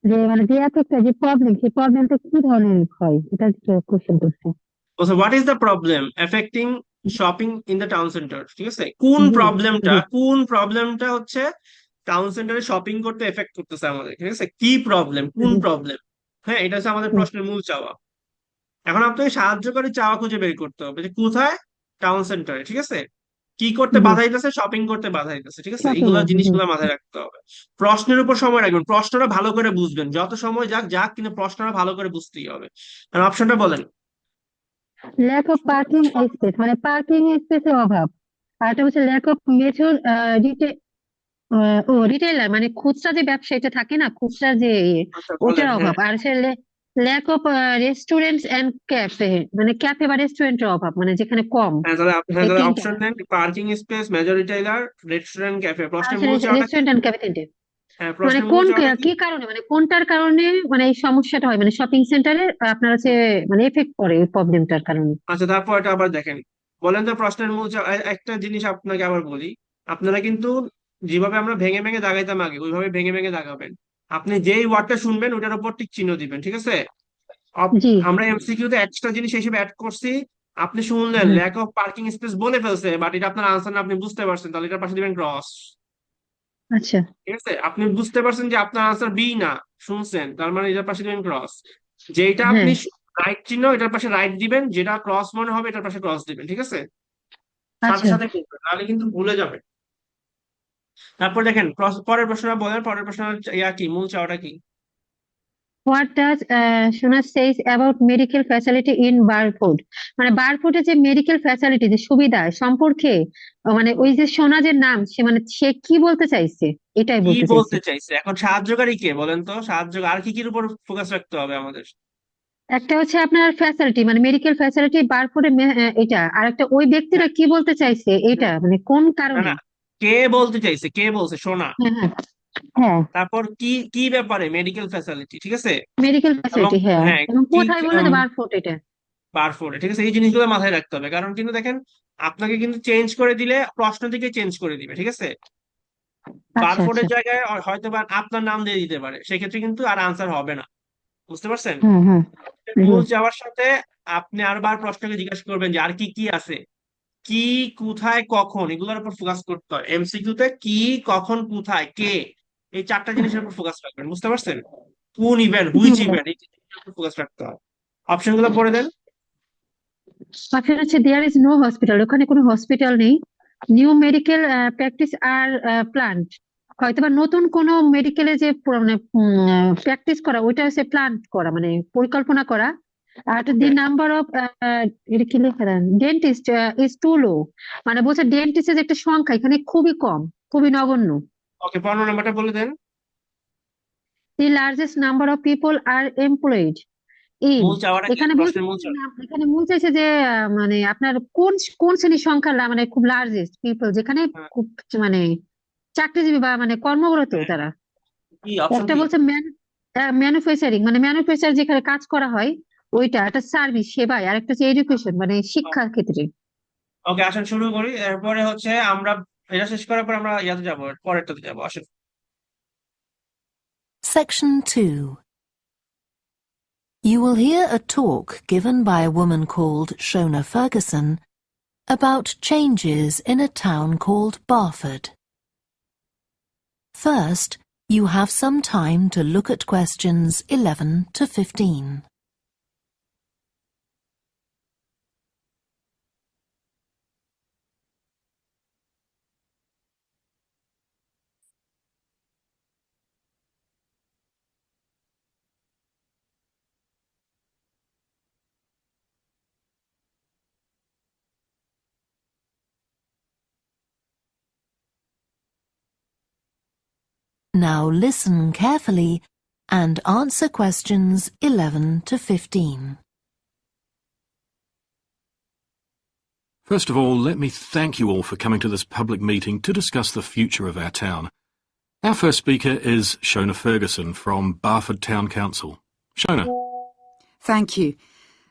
যে মানে যে এফেক্টটা, যে প্রবলেম, সেই প্রবলেমটা কি ধরনের হয়, এটা কোশ্চেন করছে। বলছে what is the problem affecting shopping in the town centre, ঠিক আছে? কোন জি প্রবলেমটা, জি কোন প্রবলেমটা হচ্ছে টাউন সেন্টারে শপিং করতে এফেক্ট করতেছে আমাদের, ঠিক আছে? কি প্রবলেম, কোন জি প্রবলেম? হ্যাঁ, এটা হচ্ছে আমাদের জি প্রশ্নের মূল চাওয়া। এখন আপনাকে সাহায্যকারী চাওয়া খুঁজে বের করতে হবে যে কোথায়, টাউন সেন্টারে, ঠিক আছে? কি করতে জি বাধা দিতেছে, শপিং করতে বাধা দিতেছে, ঠিক আছে? শপিং এইগুলা এ জি। জিনিসগুলো মাথায় রাখতে হবে। প্রশ্নের উপর সময় রাখবেন, প্রশ্নটা ভালো করে বুঝবেন, যত সময় যাক যাক কিন্তু প্রশ্নটা ভালো করে বুঝতেই হবে। আর অপশনটা বলেন। ল্যাক অফ পার্কিং স্পেস, মানে পার্কিং স্পেসের অভাব। আর এটা হচ্ছে ল্যাক অফ মেথড ও রিটেইলার, মানে খুচরা যে ব্যবসায়ীটা থাকে না, খুচরা যে আচ্ছা বলেন, ওটার হ্যাঁ। অভাব। আর হচ্ছে lack of restaurants and cafe, মানে ক্যাফে বা রেস্টুরেন্টের অভাব, মানে যেখানে কম। হ্যাঁ এই তাহলে তিনটা। অপশন দেন, parking space, major retailer, restaurant, cafe. আর প্রশ্নের হচ্ছে মূল চাওয়াটা কি? রেস্টুরেন্ট এন্ড ক্যাফে তিনটে। হ্যাঁ, মানে প্রশ্নের মূল কোন চাওয়াটা কি? কি কারণে, মানে কোনটার কারণে মানে এই সমস্যাটা হয়, মানে শপিং সেন্টারে আপনার হচ্ছে মানে এফেক্ট করে এই প্রবলেমটার কারণে। আচ্ছা, তারপর এটা আবার দেখেন, বলেন তো প্রশ্নের মূল একটা জিনিস আপনাকে আবার বলি। আপনারা কিন্তু যেভাবে আমরা ভেঙে ভেঙে দাগাইতাম আগে, ওইভাবে ভেঙে ভেঙে দাগাবেন। আপনি যেই ওয়ার্ডটা শুনবেন ওটার উপর টিক চিহ্ন দিবেন, ঠিক আছে? জি। আমরা এমসিকিউ তে এক্সট্রা জিনিস হিসেবে অ্যাড করছি। আপনি শুনলেন হ্যাঁ। ল্যাক অফ পার্কিং স্পেস বলে ফেলছে, বাট এটা আপনার আনসার না, আপনি বুঝতে পারছেন, তাহলে এটার পাশে দিবেন ক্রস। আচ্ছা। ঠিক আছে? আপনি বুঝতে পারছেন যে আপনার আনসার বি না, শুনছেন, তার মানে এটার পাশে দিবেন ক্রস। যেটা হ্যাঁ। আপনি রাইট চিহ্ন এটার পাশে রাইট দিবেন, যেটা ক্রস মনে হবে এটার পাশে ক্রস দিবেন, ঠিক আছে? সাথে আচ্ছা। সাথে করবেন, নাহলে কিন্তু ভুলে যাবেন। তারপর দেখেন পরের প্রশ্নটা বলেন, পরের প্রশ্ন ইয়া কি, মূল চাওয়াটা কি? What does Sona says about medical facility in Barfoot, মানে বারফুটে যে মেডিকেল ফ্যাসিলিটি, যে সুবিধা সম্পর্কে মানে ওই যে সোনা যে নাম, সে মানে সে কি বলতে চাইছে, এটাই কি বলতে চাইছে। বলতে চাইছে? এখন সাহায্যকারী কে বলেন তো, সাহায্য আর কি কির উপর ফোকাস রাখতে হবে আমাদের? একটা হচ্ছে আপনার ফ্যাসিলিটি, মানে মেডিকেল ফ্যাসিলিটি বারফুটে, এটা। আর একটা ওই ব্যক্তিটা হ্যাঁ, কি বলতে চাইছে, এটা হ্যাঁ। মানে কোন না কারণে। না, কে বলতে চাইছে, কে বলছে শোনা। হ্যাঁ হ্যাঁ হ্যাঁ। তারপর কি কি ব্যাপারে মেডিকেল ফ্যাসিলিটি, ঠিক আছে? মেডিকেল এবং ফ্যাসিলিটি, হ্যাঁ। হ্যাঁ, এবং কি কোথায় বললো যে বারফুট এটা। বারফোর্ডে, ঠিক আছে? এই জিনিসগুলো মাথায় রাখতে হবে, কারণ কিন্তু দেখেন আপনাকে কিন্তু চেঞ্জ করে দিলে প্রশ্ন থেকে চেঞ্জ করে দিবে, ঠিক আছে? আচ্ছা আচ্ছা। বারফোর্ডের জায়গায় হয়তো বা আপনার নাম দিয়ে দিতে পারে, সেক্ষেত্রে কিন্তু আর আনসার হবে না। বুঝতে পারছেন? হুম হুম। জি। মূল যাওয়ার সাথে আপনি আরবার প্রশ্নকে জিজ্ঞাসা করবেন যে আর কি কি আছে, কি, কোথায়, কখন, এগুলোর উপর ফোকাস করতে হয়। এমসিকিউ তে কি, কখন, কোথায়, কে, এই চারটা জিনিসের উপর ফোকাস রাখবেন। বুঝতে পারছেন? কোন ইভেন্ট, জি হুইচ ভাইয়া। ইভেন্ট, এই জিনিসের উপর ফোকাস রাখতে হয়। অপশন গুলো পড়ে দেন। অপশন হচ্ছে দেয়ার ইজ নো হসপিটাল, ওখানে কোনো হসপিটাল নেই। নিউ মেডিকেল প্র্যাকটিস আর প্লান্ট, হয়তোবা নতুন কোনো মেডিকেলে যে মানে প্র্যাকটিস করা, ওইটা হচ্ছে প্ল্যান করা, মানে পরিকল্পনা করা। আর দি ওকে, নাম্বার অফ, এটা কি লেখা, ডেন্টিস্ট ইজ টু লো, মানে বলছে ডেন্টিস্টের যে একটা সংখ্যা এখানে খুবই কম, খুবই নগণ্য। ওকে, 15 নাম্বারটা বলে দেন। The largest number of people are employed in, মূল চাওয়াটা কি, এখানে বলছে প্রশ্নের মূল চাওয়া? এখানে মূল চাইছে যে মানে আপনার কোন কোন শ্রেণীর সংখ্যা, মানে খুব লার্জেস্ট পিপল, যেখানে হ্যাঁ, খুব মানে চাকরিজীবী বা মানে কর্মরত হ্যাঁ। তারা। কি অপশন একটা কি? বলছে ম্যানুফ্যাকচারিং, মানে ম্যানুফ্যাকচার যেখানে কাজ করা হয় ওইটা, একটা সার্ভিস সেবায়, আর একটা হচ্ছে এডুকেশন, মানে শিক্ষার ক্ষেত্রে। ওকে, আসেন শুরু করি। এরপরে হচ্ছে আমরা এটা শেষ করার পর আমরা ইয়াতে যাবো, পরেরটাতে যাবো, আসেন। Section 2. You will hear a talk given by a woman called Shona Ferguson about changes in a town called Barford. First, you have some time to look at questions 11 to 15. Now listen carefully and answer questions 11 to 15. First of all, let me thank you all for coming to this public meeting to discuss the future of our town. Our first speaker is Shona Ferguson from Barford Town Council. Shona. Thank you.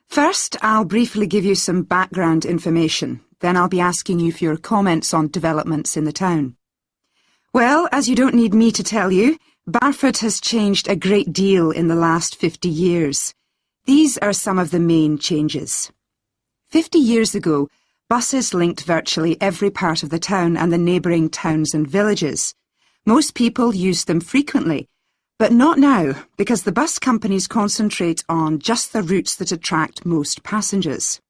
First, I'll briefly give you some background information. Then I'll be asking you for your comments on developments in the town. Well, as you don't need me to tell you, Barford has changed a great deal in the last 50 years. These are some of the main changes. 50 years ago, buses linked virtually every part of the town and the neighbouring towns and villages. Most people used them frequently, but not now, because the bus companies concentrate on just the routes that attract most passengers.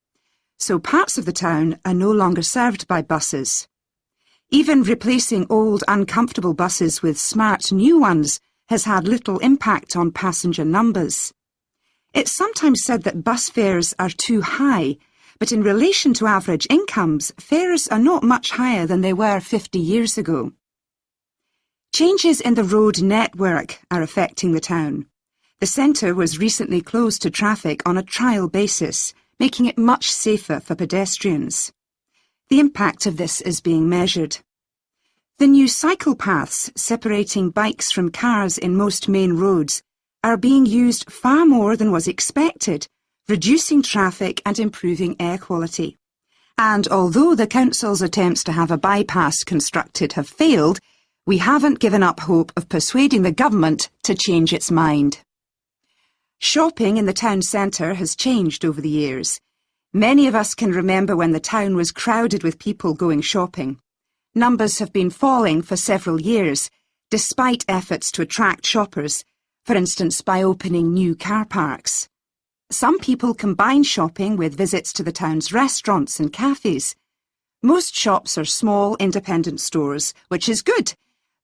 So parts of the town are no longer served by buses. Even replacing old, uncomfortable buses with smart new ones has had little impact on passenger numbers. It's sometimes said that bus fares are too high, but in relation to average incomes, fares are not much higher than they were 50 years ago. Changes in the road network are affecting the town. The centre was recently closed to traffic on a trial basis, making it much safer for pedestrians. The impact of this is being measured. The new cycle paths separating bikes from cars in most main roads are being used far more than was expected, reducing traffic and improving air quality. And although the council's attempts to have a bypass constructed have failed, we haven't given up hope of persuading the government to change its mind. Shopping in the town centre has changed over the years. Many of us can remember when the town was crowded with people going shopping. Numbers have been falling for several years, despite efforts to attract shoppers, for instance by opening new car parks. Some people combine shopping with visits to the town's restaurants and cafes. Most shops are small independent stores, which is good,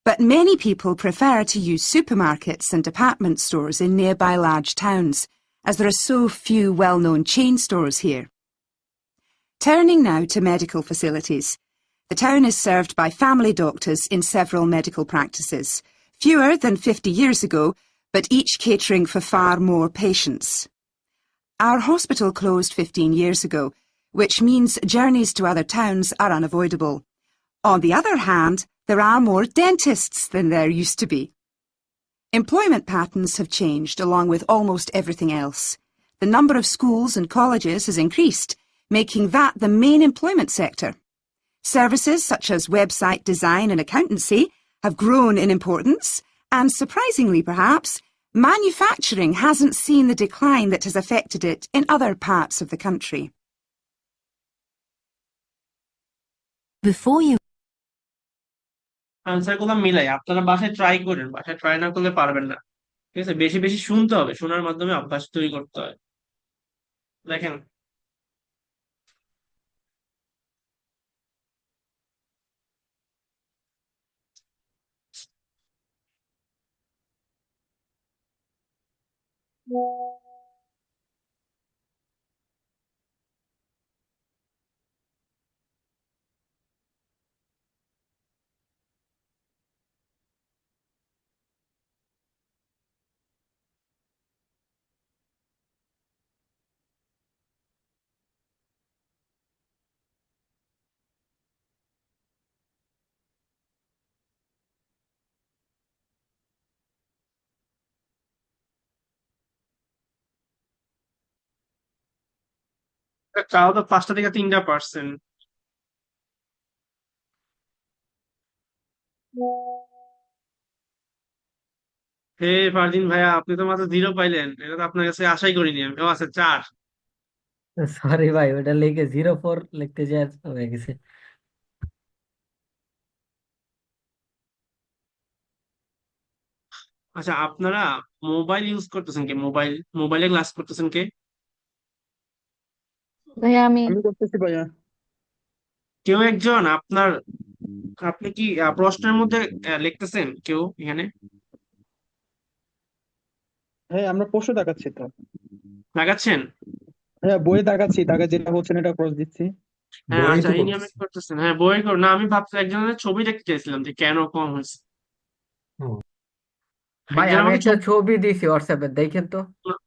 but many people prefer to use supermarkets and department stores in nearby large towns, as there are so few well-known chain stores here. Turning now to medical facilities. The town is served by family doctors in several medical practices, fewer than 50 years ago, but each catering for far more patients. Our hospital closed 15 years ago, which means journeys to other towns are unavoidable. On the other hand, there are more dentists than there used to be. Employment patterns have changed along with almost everything else. The number of schools and colleges has increased, making that the main employment sector. Services such as website design and accountancy have grown in importance, and surprisingly perhaps, manufacturing hasn't seen the decline that has affected it in other parts of the country. Before you আনসারগুলো মিলাই আপনারা বাসায় try করেন, বাসায় try না করলে পারবেন না। ঠিক আছে, বেশি বেশি শুনতে হবে, শোনার মাধ্যমে অভ্যাস তৈরি করতে হয়। দেখেন, তাও তো 5টা থেকে 3%। হে ফারদিন ভাইয়া, আপনি তো মাত্র 0 পাইলেন, এটা তো আপনার কাছে আশাই করিনি আমি। ও আচ্ছা, 4। সরি ভাই, ওটা লিখে 04 লিখতে যা হয়ে গেছে। আচ্ছা, আপনারা মোবাইল ইউজ করতেছেন কে? মোবাইলে ক্লাস করতেছেন কে? ভাইয়া আমি আমি করতেছি ভাইয়া। কেউ একজন আপনি কি প্রশ্নের মধ্যে লিখতেছেন কেউ এখানে? হ্যাঁ, আমরা পরশু দেখাচ্ছি তো। লাগাচ্ছেন? হ্যাঁ, বইয়ে দেখাচ্ছি, দাগা যেটা হচ্ছে না এটা ক্রস দিচ্ছি। হ্যাঁ, বই আচ্ছা, তো এই নিয়মে করতেছি। করতেছেন। হ্যাঁ, বই কর না, আমি ভাবছি একজনের ছবি দেখতে চাইছিলাম যে কেন কম হয়েছে। ও, ভাই একজন আমি আমাকে একটা ছবি দিছি হোয়াটসঅ্যাপে, দেখেন তো।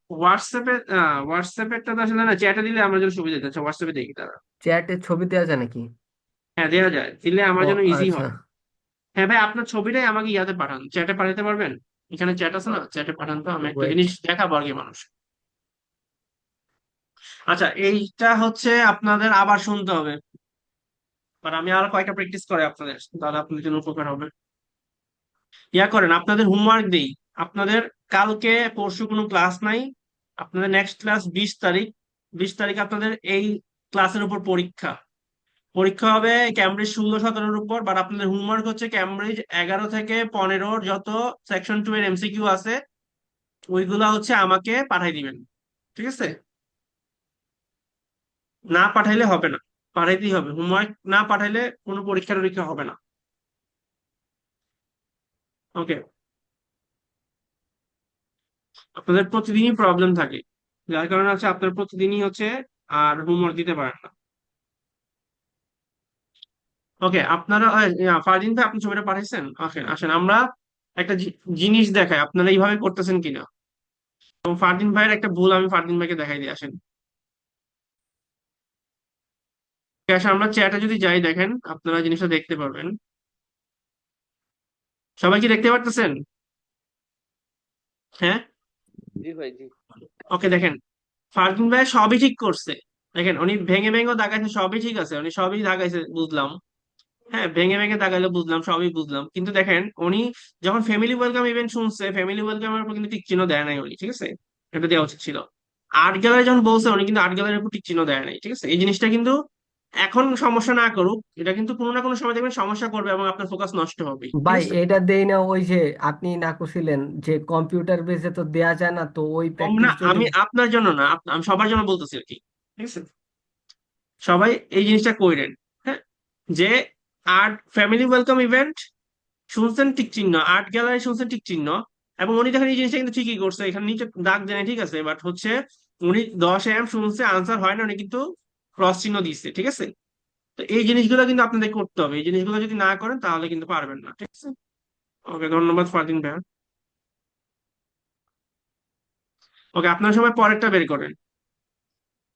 হোয়াটসঅ্যাপেরটা তো আসলে না, চ্যাটে দিলে আমার জন্য সুবিধা হচ্ছে, হোয়াটসঅ্যাপে দেখি তারা। চ্যাটে ছবি দেওয়া যায় নাকি? হ্যাঁ, দেওয়া যায়, দিলে আমার ও জন্য ইজি আচ্ছা। হয়। হ্যাঁ ভাই, আপনার ছবিটাই আমাকে ইয়াতে পাঠান, চ্যাটে পাঠাতে পারবেন? এখানে চ্যাট আছে না, চ্যাটে পাঠান তো, আমি একটা ওয়েট। জিনিস দেখাবো আর কি মানুষ। আচ্ছা, এইটা হচ্ছে আপনাদের আবার শুনতে হবে, বাট আমি আর কয়েকটা প্র্যাকটিস করে আপনাদের, তাহলে আপনাদের জন্য উপকার হবে। ইয়া করেন, আপনাদের হোমওয়ার্ক দেই। আপনাদের কালকে পরশু কোনো ক্লাস নাই, আপনাদের নেক্সট ক্লাস 20 তারিখ। 20 তারিখ আপনাদের এই ক্লাসের উপর পরীক্ষা। পরীক্ষা হবে ক্যামব্রিজ 16-17-র উপর, বাট আপনাদের হোমওয়ার্ক হচ্ছে ক্যামব্রিজ 11 থেকে 15 যত সেকশন 2 এর এমসিকিউ আছে ওইগুলা হচ্ছে আমাকে পাঠাই দিবেন, ঠিক আছে? না পাঠাইলে হবে না, পাঠাইতেই হবে। হোমওয়ার্ক না পাঠাইলে কোনো পরীক্ষা টরীক্ষা হবে না। ওকে, আপনাদের প্রতিদিনই প্রবলেম থাকে, যার কারণে হচ্ছে আপনার প্রতিদিনই হচ্ছে আর হোমওয়ার্ক দিতে পারেন না। ওকে, আপনারা ফারদিন ভাই, আপনি ছবিটা পাঠাইছেন? আসেন আসেন, আমরা একটা জিনিস দেখাই, আপনারা এইভাবে করতেছেন কিনা। এবং ফারদিন ভাইয়ের একটা ভুল আমি ফারদিন ভাইকে দেখাই দিই, আসেন। ঠিক আছে, আমরা চ্যাটে যদি যাই, দেখেন আপনারা জিনিসটা দেখতে পারবেন। সবাই কি দেখতে পারতেছেন? হ্যাঁ, জি ভাই, জি। ওকে, দেখেন ফারদিন ভাই সবই ঠিক করছে। দেখেন উনি ভেঙে ভেঙেও দাগাইছে, সবই ঠিক আছে, উনি সবই দাগাইছে, বুঝলাম। হ্যাঁ, ভেঙে ভেঙে দাগাইলে বুঝলাম, সবই বুঝলাম, কিন্তু দেখেন উনি যখন ফ্যামিলি ওয়েলকাম ইভেন্ট শুনছে, ফ্যামিলি ওয়েলকামের উপর কিন্তু টিক চিহ্ন দেয় নাই উনি, ঠিক আছে? এটা দেওয়া উচিত ছিল। আর্ট গ্যালারি যখন বলছে, উনি কিন্তু আর্ট গ্যালারির উপর টিক চিহ্ন দেয় নাই, ঠিক আছে? এই জিনিসটা কিন্তু এখন সমস্যা না করুক, এটা কিন্তু কোনো না কোনো সময় দেখবেন সমস্যা করবে এবং আপনার ফোকাস নষ্ট হবে, ঠিক ভাই আছে? এটা দেই না, ওই যে আপনি না করছিলেন যে কম্পিউটার বেসে তো দেয়া যায় না, তো ওই না, প্র্যাকটিস যদি। আমি আপনার জন্য না, আমি সবার জন্য বলতেছি আর কি, ঠিক আছে? সবাই এই জিনিসটা কইরেন। হ্যাঁ, যে আর্ট ফ্যামিলি ওয়েলকাম ইভেন্ট শুনছেন টিক চিহ্ন, আর্ট গ্যালারি শুনছেন টিক চিহ্ন, এবং উনি দেখেন এই জিনিসটা কিন্তু ঠিকই করছে, এখানে নিচে দাগ দেয় নাই, ঠিক আছে? বাট হচ্ছে উনি 10 AM শুনছে, আনসার হয় না, উনি কিন্তু ক্রস চিহ্ন দিচ্ছে, ঠিক আছে? তো এই জিনিসগুলো কিন্তু আপনাদের করতে হবে, এই জিনিসগুলো যদি না করেন তাহলে কিন্তু পারবেন না, ঠিক আছে? ওকে, ধন্যবাদ ফারদিন ভাইয়া। ওকে, আপনার সময় পরেরটা বের করেন,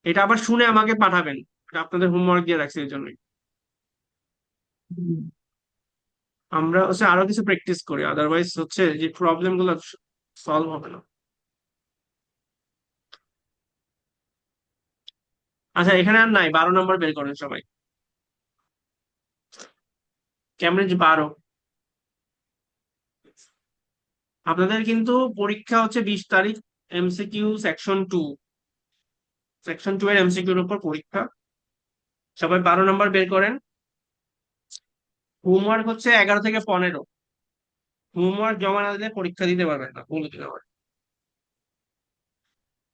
এটা আবার শুনে আমাকে পাঠাবেন, এটা আপনাদের হোমওয়ার্ক দিয়ে রাখছি এই জন্যই। আমরা হচ্ছে আরো কিছু প্র্যাকটিস করি, আদারওয়াইজ হচ্ছে যে প্রবলেম গুলো সলভ হবে না। আচ্ছা, এখানে আর নাই, 12 নম্বর বের করেন সবাই। ক্যামব্রিজ 12। আপনাদের কিন্তু পরীক্ষা হচ্ছে 20 তারিখ, এমসিকিউ সেকশন 2। সেকশন 2 এর এমসিকিউর উপর পরীক্ষা, সবাই 12 নম্বর বের করেন। হোমওয়ার্ক হচ্ছে 11 থেকে 15। হোমওয়ার্ক জমা না দিলে পরীক্ষা দিতে পারবেন না, বলে দিতে পারবেন।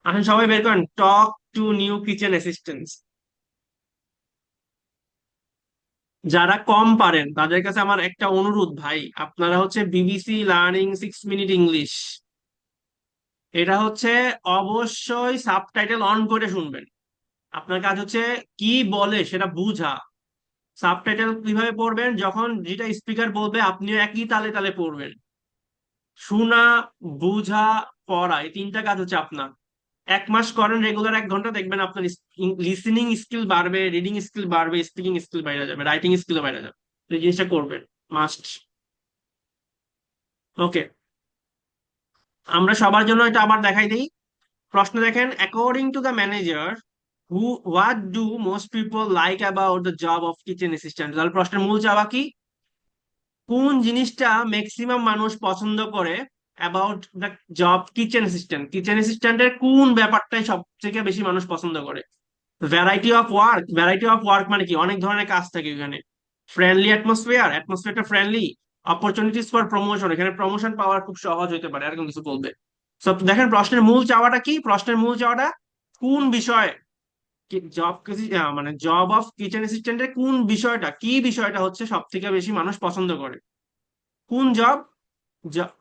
আসেন সবাই বের করেন, talk to new kitchen assistants. যারা কম পারেন তাদের কাছে আমার একটা অনুরোধ, ভাই আপনারা হচ্ছে বিবিসি লার্নিং 6 মিনিট ইংলিশ, এটা হচ্ছে অবশ্যই সাবটাইটেল অন করে শুনবেন। আপনার কাজ হচ্ছে কি বলে সেটা বুঝা। সাবটাইটেল কিভাবে পড়বেন, যখন যেটা স্পিকার বলবে আপনিও একই তালে তালে পড়বেন। শোনা, বুঝা, পড়া, এই 3টা কাজ হচ্ছে আপনার। 1 মাস করেন রেগুলার 1 ঘন্টা, দেখবেন আপনার লিসেনিং স্কিল বাড়বে, রিডিং স্কিল বাড়বে, স্পিকিং স্কিল বাইরে যাবে, রাইটিং স্কিল বাইরে যাবে। তো এই জিনিসটা করবেন, মাস্ট। ওকে, আমরা সবার জন্য এটা আবার দেখাই দিই। প্রশ্ন দেখেন, according to the manager what do most people like about the job of kitchen assistant. তাহলে প্রশ্নের মূল চাওয়া কি? কোন জিনিসটা ম্যাক্সিমাম মানুষ পছন্দ করে about the job kitchen assistant, kitchen অ্যাসিস্ট্যান্টের কোন ব্যাপারটাই সব থেকে বেশি মানুষ পছন্দ করে? Variety of work, variety of work মানে কি? অনেক ধরনের কাজ থাকে এখানে। ফ্রেন্ডলি অ্যাটমসফিয়ার, অ্যাটমসফিয়ারটা ফ্রেন্ডলি। অপরচুনিটিস ফর প্রমোশন, এখানে প্রমোশন পাওয়ার খুব সহজ হতে পারে, এরকম কিছু বলবে। সব দেখেন, প্রশ্নের মূল চাওয়াটা কি? প্রশ্নের মূল চাওয়াটা কোন বিষয়, জব মানে জব অফ কিচেন অ্যাসিস্ট্যান্টের কোন বিষয়টা, কি বিষয়টা হচ্ছে সব থেকে বেশি মানুষ পছন্দ করে? কোন জব?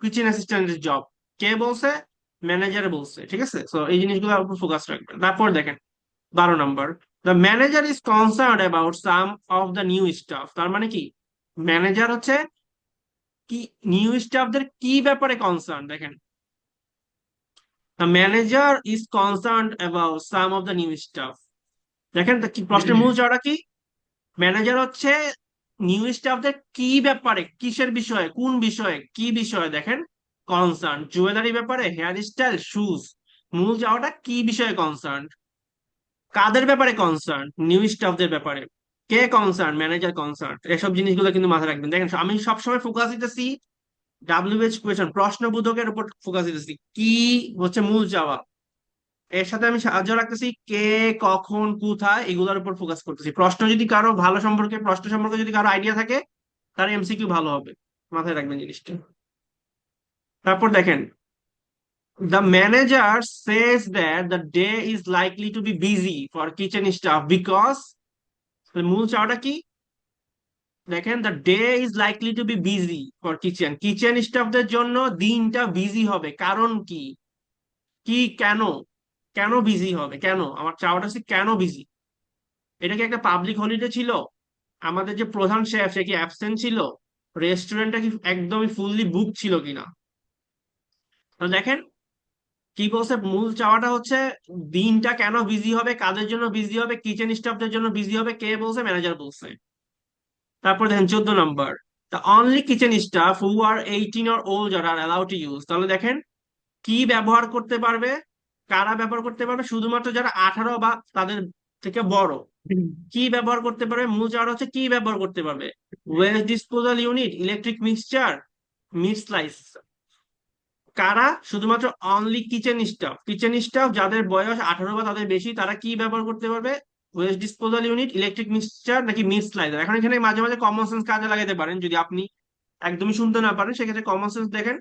কিচেন অ্যাসিস্ট্যান্টের জব। কে বলছে? ম্যানেজার বলছে, ঠিক আছে? তো এই জিনিসগুলোর উপর ফোকাস রাখবেন। তারপর দেখেন 12 নম্বর, the manager is concern about some of the new staff. তার মানে কি? ম্যানেজার হচ্ছে কি নিউ স্টাফদের কি ব্যাপারে কনসার্ন? দেখেন, the manager is concerned about some of the new staff. দেখেন কি প্রশ্নের মূল চাওয়াটা কি, ম্যানেজার হচ্ছে নিউ স্টাফদের কি ব্যাপারে, কিসের বিষয়ে, কোন বিষয়ে, কি বিষয়ে, দেখেন কনসার্ন, জুয়েলারি ব্যাপারে, হেয়ার স্টাইল, শুজ, মূল চাওয়াটা কি বিষয়ে কনসার্ন, কাদের ব্যাপারে কনসার্ন, নিউ স্টাফদের ব্যাপারে, কে কনসার্ন, ম্যানেজার কনসার্ন, এসব জিনিসগুলো কিন্তু মাথায় রাখবেন। দেখেন আমি সবসময় ফোকাস দিতেছি WH কোয়েশন, প্রশ্নবোধকের উপর ফোকাস দিতেছি, কি হচ্ছে মূল চাওয়া, এর সাথে আমি সাহায্য রাখতেছি কে, কখন, কোথায়, এগুলোর উপর ফোকাস করতেছি। প্রশ্ন যদি কারো ভালো সম্পর্কে, প্রশ্ন সম্পর্কে যদি কারো আইডিয়া থাকে, তার MCQ ভালো হবে, মাথায় রাখবেন জিনিসটা। তারপর দেখেন, the manager says that the day is likely to be busy for kitchen staff because মূল চাওয়াটা কি, দেখেন the day is likely to be busy for kitchen স্টাফদের জন্য দিনটা বিজি হবে, কারণ কি, কি কেন, কেন বিজি হবে, কেন, আমার চাওয়াটা হচ্ছে কেন বিজি। এটা কি একটা পাবলিক হলিডে ছিল, আমাদের যে প্রধান শেফ সে কি অ্যাবসেন্ট ছিল, রেস্টুরেন্টটা কি একদমই ফুললি বুক ছিল কিনা। তো দেখেন কি বলছে, মূল চাওয়াটা হচ্ছে দিনটা কেন বিজি হবে, কাদের জন্য বিজি হবে, কিচেন স্টাফদের জন্য বিজি হবে, কে বলছে, ম্যানেজার বলছে। তারপর দেখেন 14 নম্বর, the only kitchen staff who are 18 or older are allowed to use। তাহলে দেখেন কি ব্যবহার করতে পারবে, কারা ব্যবহার করতে পারবে, শুধুমাত্র যারা 18 বা তাদের থেকে বড়। কি ব্যবহার করতে পারবে, মূল চাওয়াটা হচ্ছে কি ব্যবহার করতে পারবে, waste disposal unit, electric mixture, meat slice. কারা, শুধুমাত্র অনলি কিচেন স্টাফ যাদের বয়স 18 বা তাদের বেশি, তারা কি ব্যবহার করতে পারবে, waste disposal unit, electric mixture নাকি মিট স্লাইসার। এখন এখানে মাঝে মাঝে কমন সেন্স কাজে লাগাতে পারেন, যদি আপনি একদমই শুনতে না পারেন সেক্ষেত্রে কমন সেন্স দেখেন,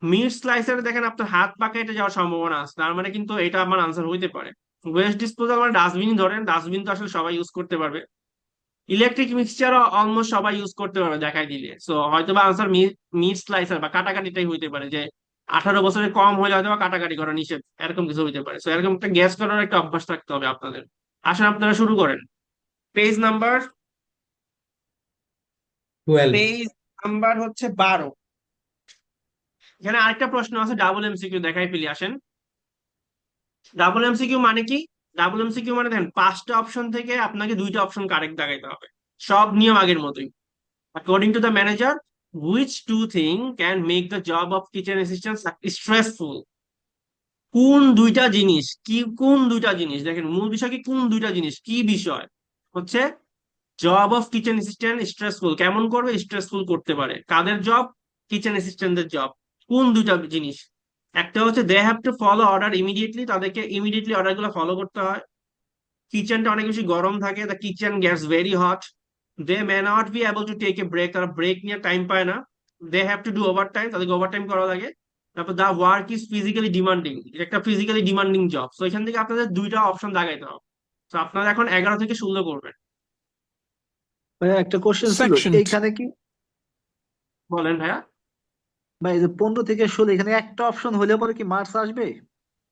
মিট স্লাইসার দেখেন আপনার হাত পা কেটে যাওয়ার সম্ভাবনা আছে, তার মানে কিন্তু এটা আমার আনসার হইতে পারে। ওয়েস্ট ডিসপোজাল মানে ডাস্টবিন, ধরেন ডাস্টবিন তো আসলে সবাই ইউজ করতে পারবে। ইলেকট্রিক মিক্সচারও অলমোস্ট সবাই ইউজ করতে পারবে দেখাই দিলে, সো হয়তো বা আনসার মিট স্লাইসার বা কাটাকাটিটাই হইতে পারে, যে 18 বছরের কম হলে হয়তো বা কাটাকাটি করা নিষেধ, এরকম কিছু হইতে পারে। সো এরকম একটা গ্যাস করার একটা অভ্যাস থাকতে হবে আপনাদের। আসেন আপনারা শুরু করেন, পেজ নাম্বার 12 পেজ নাম্বার হচ্ছে 12। এখানে আরেকটা প্রশ্ন আছে MCQ, দেখাই ফেলি, আসেন। MCQ মানে কি, MCQ মানে দেখেন 5টা অপশন থেকে আপনাকে 2টা অপশন কারেক্ট দেখাইতে হবে, সব নিয়ম আগের মতোই। According to the manager, which two things can make the job of kitchen assistant stressful? কোন দুইটা জিনিস, কি কোন দুইটা জিনিস, দেখেন মূল বিষয় কি, কোন দুইটা জিনিস, কি বিষয় হচ্ছে job of kitchen assistant stressful, কেমন করবে, স্ট্রেসফুল করতে পারে, কাদের জব, কিচেন অ্যাসিস্ট্যান্টদের জব। কোন দুইটা জিনিস, একটা হচ্ছে they have to follow order immediately, তাদেরকে ইমিডিয়েটলি অর্ডার গুলো ফলো করতে হয়। কিচেনটা অনেক বেশি গরম থাকে, the kitchen gets very hot, they may not be able to take a break, তারা ব্রেক নিয়ে টাইম পায় না, they have to do overtime, তাদেরকে ওভার টাইম করা লাগে। তারপর the work is physically demanding, একটা ফিজিক্যালি ডিমান্ডিং জব। তো এখান থেকে আপনাদের 2টা অপশন দাগাইতে হবে। তো আপনারা এখন 11 থেকে 16 করবেন। ভাইয়া একটা কোশ্চেন ছিল Section এইখানে কি, বলেন ভাইয়া। ভাই এই যে 15 থেকে 16 এখানে একটা অপশন হলে পরে কি মার্কস আসবে?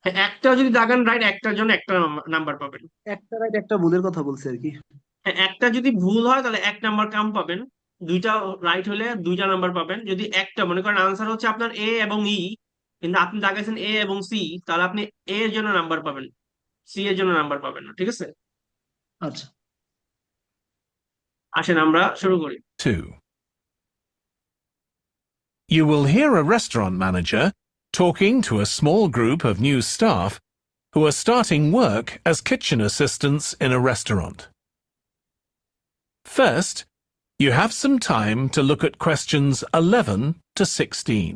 হ্যাঁ, একটা যদি দাগান রাইট, একটার জন্য একটা নাম্বার পাবেন। একটা রাইট একটা ভুলের কথা বলছে আর কি। হ্যাঁ, একটা যদি ভুল হয় তাহলে 1 নাম্বার কম পাবেন, 2টা রাইট হলে 2টা নাম্বার পাবেন। যদি একটা, মনে করেন আনসার হচ্ছে আপনার এ এবং ই, কিন্তু আপনি দাগাইছেন এ এবং সি, তাহলে আপনি এ এর জন্য নাম্বার পাবেন, সি এর জন্য নাম্বার পাবেন না, ঠিক আছে। আচ্ছা, আসেন আমরা শুরু করি। 2. You will hear a restaurant manager talking to a small group of new staff who are starting work as kitchen assistants in a restaurant. First, you have some time to look at questions 11 to 16.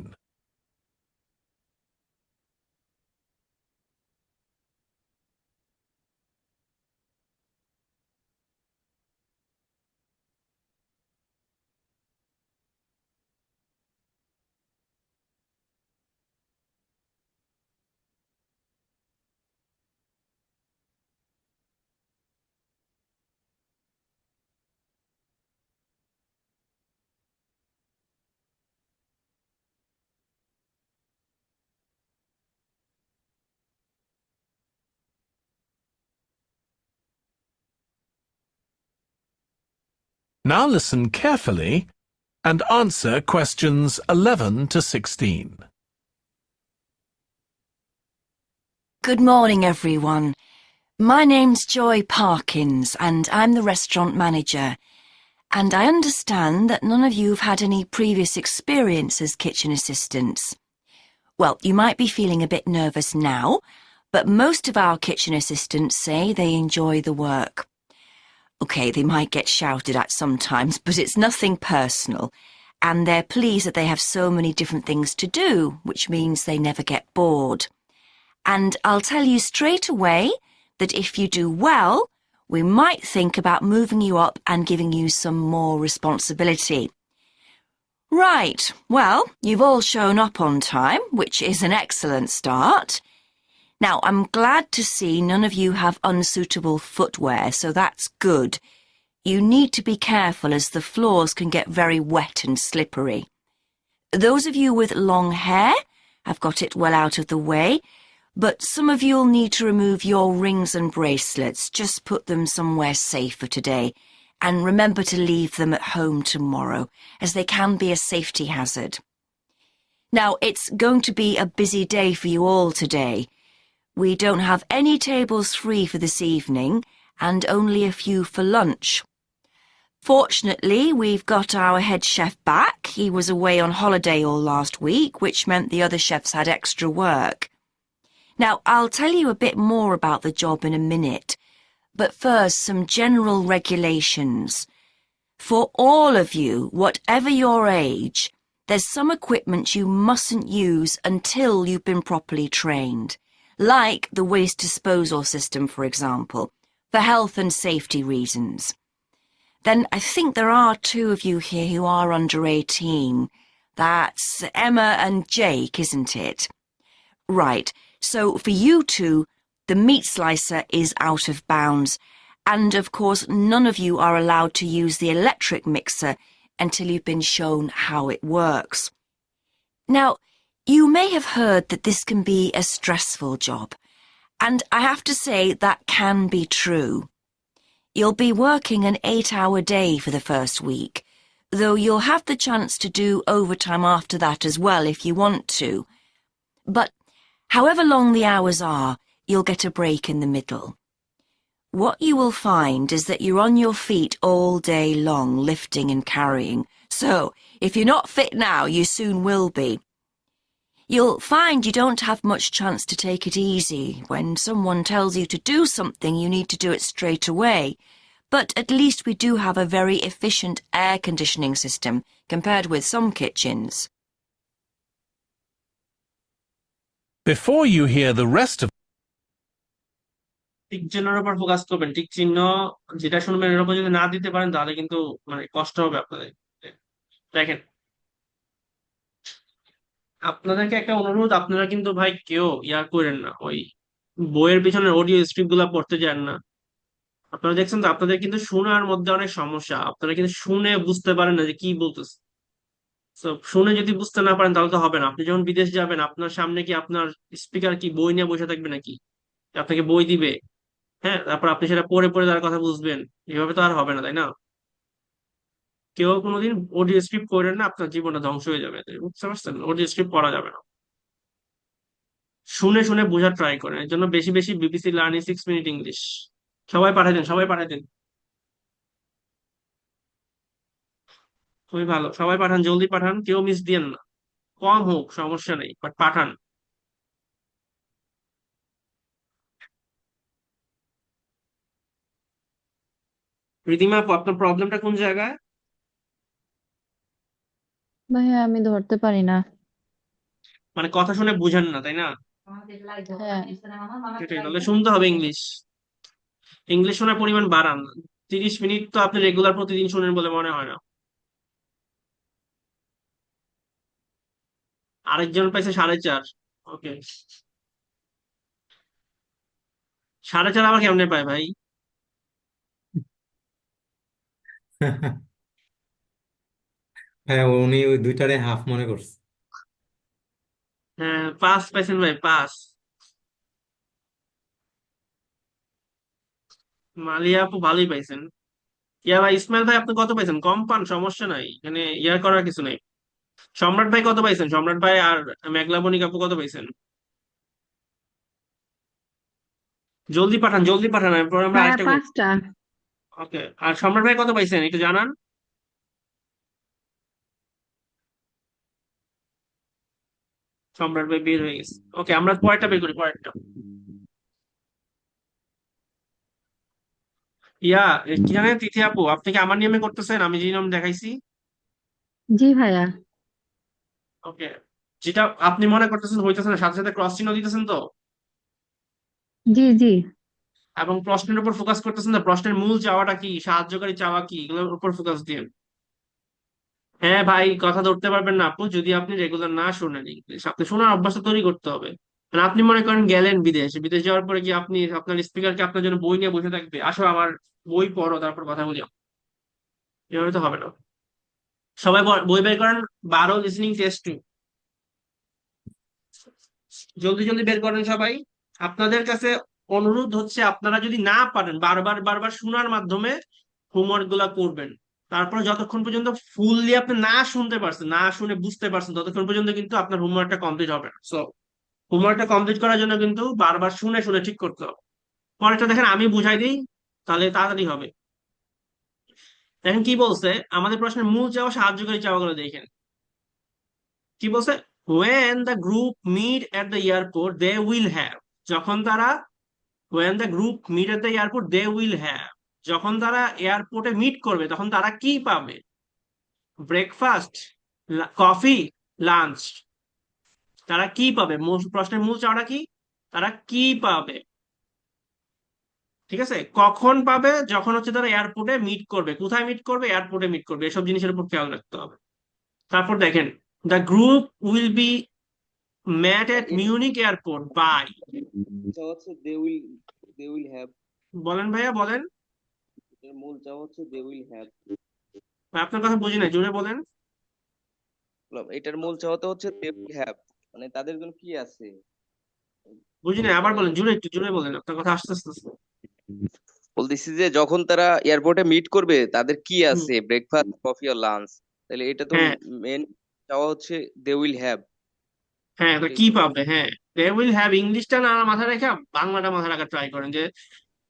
Now listen carefully and answer questions 11 to 16. Good morning, everyone. My name's Joy Parkins, and I'm the restaurant manager. And I understand that none of you have had any previous experience as kitchen assistants. Well, you might be feeling a bit nervous now, but most of our kitchen assistants say they enjoy the work. Okay, they might get shouted at sometimes, but it's nothing personal. And they're pleased that they have so many different things to do, which means they never get bored. And I'll tell you straight away that if you do well, we might think about moving you up and giving you some more responsibility. Right, well, you've all shown up on time, which is an excellent start. Now, I'm glad to see none of you have unsuitable footwear, so that's good. You need to be careful as the floors can get very wet and slippery. Those of you with long hair have got it well out of the way, but some of you'll need to remove your rings and bracelets. Just put them somewhere safer today, and remember to leave them at home tomorrow, as they can be a safety hazard. Now, it's going to be a busy day for you all today. We don't have any tables free for this evening, and only a few for lunch. Fortunately, we've got our head chef back. He was away on holiday all last week, which meant the other chefs had extra work. Now, I'll tell you a bit more about the job in a minute, but first some general regulations. For all of you, whatever your age, there's some equipment you mustn't use until you've been properly trained, like the waste disposal system, for example, for health and safety reasons. Then I think there are 2 of you here who are under 18. That's Emma and Jake, isn't it? Right. So for you 2, the meat slicer is out of bounds, and of course none of you are allowed to use the electric mixer until you've been shown how it works. Now, you may have heard that this can be a stressful job, and I have to say that can be true. You'll be working an 8-hour day for the first week, though you'll have the chance to do overtime after that as well if you want to. But however long the hours are, you'll get a break in the middle. What you will find is that you're on your feet all day long, lifting and carrying. So, if you're not fit now, you soon will be. You'll find you don't have much chance to take it easy. When someone tells you to do something, you need to do it straight away. But at least we do have a very efficient air conditioning system compared with some kitchens. Before you hear the rest of tick চিহ্নের উপর focus করবেন। Tick চিহ্ন যেটা শুনবেন এর উপর যদি না দিতে পারেন তাহলে কিন্তু মানে কষ্ট হবে আপনাদের। দেখেন, আপনাদেরকে একটা অনুরোধ, আপনারা কিন্তু ভাই কেউ করেন না, ওই বইয়ের পিছনে অডিও স্ক্রিপ্ট গুলা পড়তে যান না। আপনারা দেখছেন তো, আপনাদের কিন্তু শোনার মধ্যে অনেক সমস্যা, আপনারা কিন্তু শুনে বুঝতে পারেন না যে কি বলতেছে। তো শুনে যদি বুঝতে না পারেন তাহলে তো হবে না। আপনি যখন বিদেশ যাবেন, আপনার সামনে কি আপনার স্পিকার কি বই নিয়ে বসে থাকবে নাকি? আপনাকে বই দিবে, হ্যাঁ, তারপর আপনি সেটা পড়ে পড়ে তার কথা বুঝবেন? এভাবে তো আর হবে না, তাই না? কেউ কোনোদিন অডিও স্ক্রিপ্ট করেন না, আপনার জীবনটা ধ্বংস হয়ে যাবে। বুঝতে পারছেন? অডিও স্ক্রিপ্ট পড়া যাবে না। শুনে শুনে বোঝার ট্রাই করেন। এর জন্য বেশি বেশি বিবিসি লার্নিং 6 মিনিট ইংলিশ সবাই পাঠাই দেন, সবাই পাঠাই দেন। খুবই ভালো, সবাই পাঠান, জলদি পাঠান, কেউ মিস দিয়েন না। কম হোক সমস্যা নেই, বাট পাঠান। রিদিমা আপু, আপনার প্রবলেমটা কোন জায়গায়? ভাইয়া আমি ধরতে পারি না। মানে কথা শুনে বুঝেন না, তাই না? হ্যাঁ, সেটাই, তাহলে শুনতে হবে ইংলিশ। ইংলিশ শোনার পরিমাণ বাড়ান। 30 মিনিট তো আপনি রেগুলার প্রতিদিন শুনেন বলে মনে হয় না। আরেকজন পাইছে 4.5। ওকে, 4.5 আবার কেমনে পায় ভাই? হ্যাঁ, উনি ওই 2টারে হাফ মনে করছে। হ্যাঁ, 5 পাইছেন ভাই, 5। মালিয়া আপু ভালোই পাইছেন। ভাই, ইসমাইল ভাই আপনি কত পাইছেন? কম পান, সমস্যা নাই, এখানে করার কিছু নেই। সম্রাট ভাই কত পাইছেন? সম্রাট ভাই আর মেঘলা বণিক আপু কত পাইছেন? জলদি পাঠান, এরপর আমরা ভাইয়া আরেকটা করব। 5টা। ওকে, আর সম্রাট ভাই কত পাইছেন একটু জানান। সম্রাট ভাই বের হয়ে গেছে। ওকে, আমরা পরেরটা বের করি, পরেরটা। কি জানেন তিথি আপু, আপনি কি আমার নিয়মে করতেছেন, আমি যে নিয়ম দেখাইছি? জি ভাইয়া। ওকে, যেটা আপনি মনে করতেছেন হইতেছে না, সাথে সাথে ক্রস চিহ্ন দিতেছেন তো, জি জি। এবং প্রশ্নের উপর ফোকাস করতেছেন না, প্রশ্নের মূল চাওয়াটা কি, সাহায্যকারী চাওয়া কি, এগুলোর উপর ফোকাস দিন। হ্যাঁ ভাই, কথা ধরতে পারবেন না আপু যদি আপনি রেগুলার না শোনেন ইংলিশ। আপনি শোনার অভ্যাসটা তৈরি করতে হবে। মানে আপনি মনে করেন গেলেন বিদেশে, বিদেশ যাওয়ার পরে কি আপনি আপনার স্পিকারকে আপনার জন্য বই নিয়ে বসে থাকবে, আসো আমার বই পড়ো তারপর কথা বলি? এভাবে তো হবে না। সবাই বই বের করেন, 12 লিসনিং টেস্ট। জলদি জলদি বের করেন সবাই। আপনাদের কাছে অনুরোধ হচ্ছে, আপনারা যদি না পারেন বারবার বারবার শোনার মাধ্যমে হোমওয়ার্ক গুলা করবেন। তারপরে যতক্ষণ পর্যন্ত ফুললি আপনি না শুনতে পারছেন, না শুনে বুঝতে পারছেন, ততক্ষণ পর্যন্ত কিন্তু আপনার হোমওয়ার্কটা কমপ্লিট হবে না। সো হোমওয়ার্কটা কমপ্লিট করার জন্য কিন্তু বারবার শুনে শুনে ঠিক করতে হবে। পরেরটা দেখেন, আমি বুঝাই দিই, তাহলে তাড়াতাড়ি হবে। দেখেন কি বলছে, আমাদের প্রশ্নের মূল চাওয়া সাহায্যকারী চাওয়াগুলো দেখেন কি বলছে। when the group meet at the airport they will have, যখন তারা when the group meet at the airport they will have, যখন তারা এয়ারপোর্টে মিট করবে তখন তারা কি পাবে? Breakfast, coffee, lunch. তারা কি পাবে, প্রশ্নের মূল চাওয়াটা কি, তারা কি পাবে? ঠিক আছে, কখন পাবে? যখন হচ্ছে তারা এয়ারপোর্টে মিট করবে। কোথায় মিট করবে? এয়ারপোর্টে মিট করবে। এসব জিনিসের উপর খেয়াল রাখতে হবে। তারপর দেখেন, the group will be met at Munich airport by, চাওয়া হচ্ছে দে উইল হ্যাভ। বলেন ভাইয়া বলেন। এটার মূল চাওয়া হচ্ছে দে উইল হ্যাভ। আপনার কথা বুঝি নাই, জোরে বলেন। এটার মূল চাওয়া তো হচ্ছে দে উইল হ্যাভ, মানে তাদের জন্য কি আছে। বুঝি নাই, আবার বলেন, জোরে একটু জোরে বলেন, আপনার কথা আস্তে আস্তে আসছে। বলতেছি যে যখন তারা এয়ারপোর্টে মিট করবে তাদের কি আছে, ব্রেকফাস্ট, কফি আর লাঞ্চ। তাহলে এটা তো হ্যাঁ মেন চাওয়া হচ্ছে দে উইল হ্যাভ। হ্যাঁ, তো কি পাবে? হ্যাঁ, দে উইল হ্যাভ ইংলিশটা না মাথায় রেখে বাংলাটা মাথায় রাখার ট্রাই করেন, যে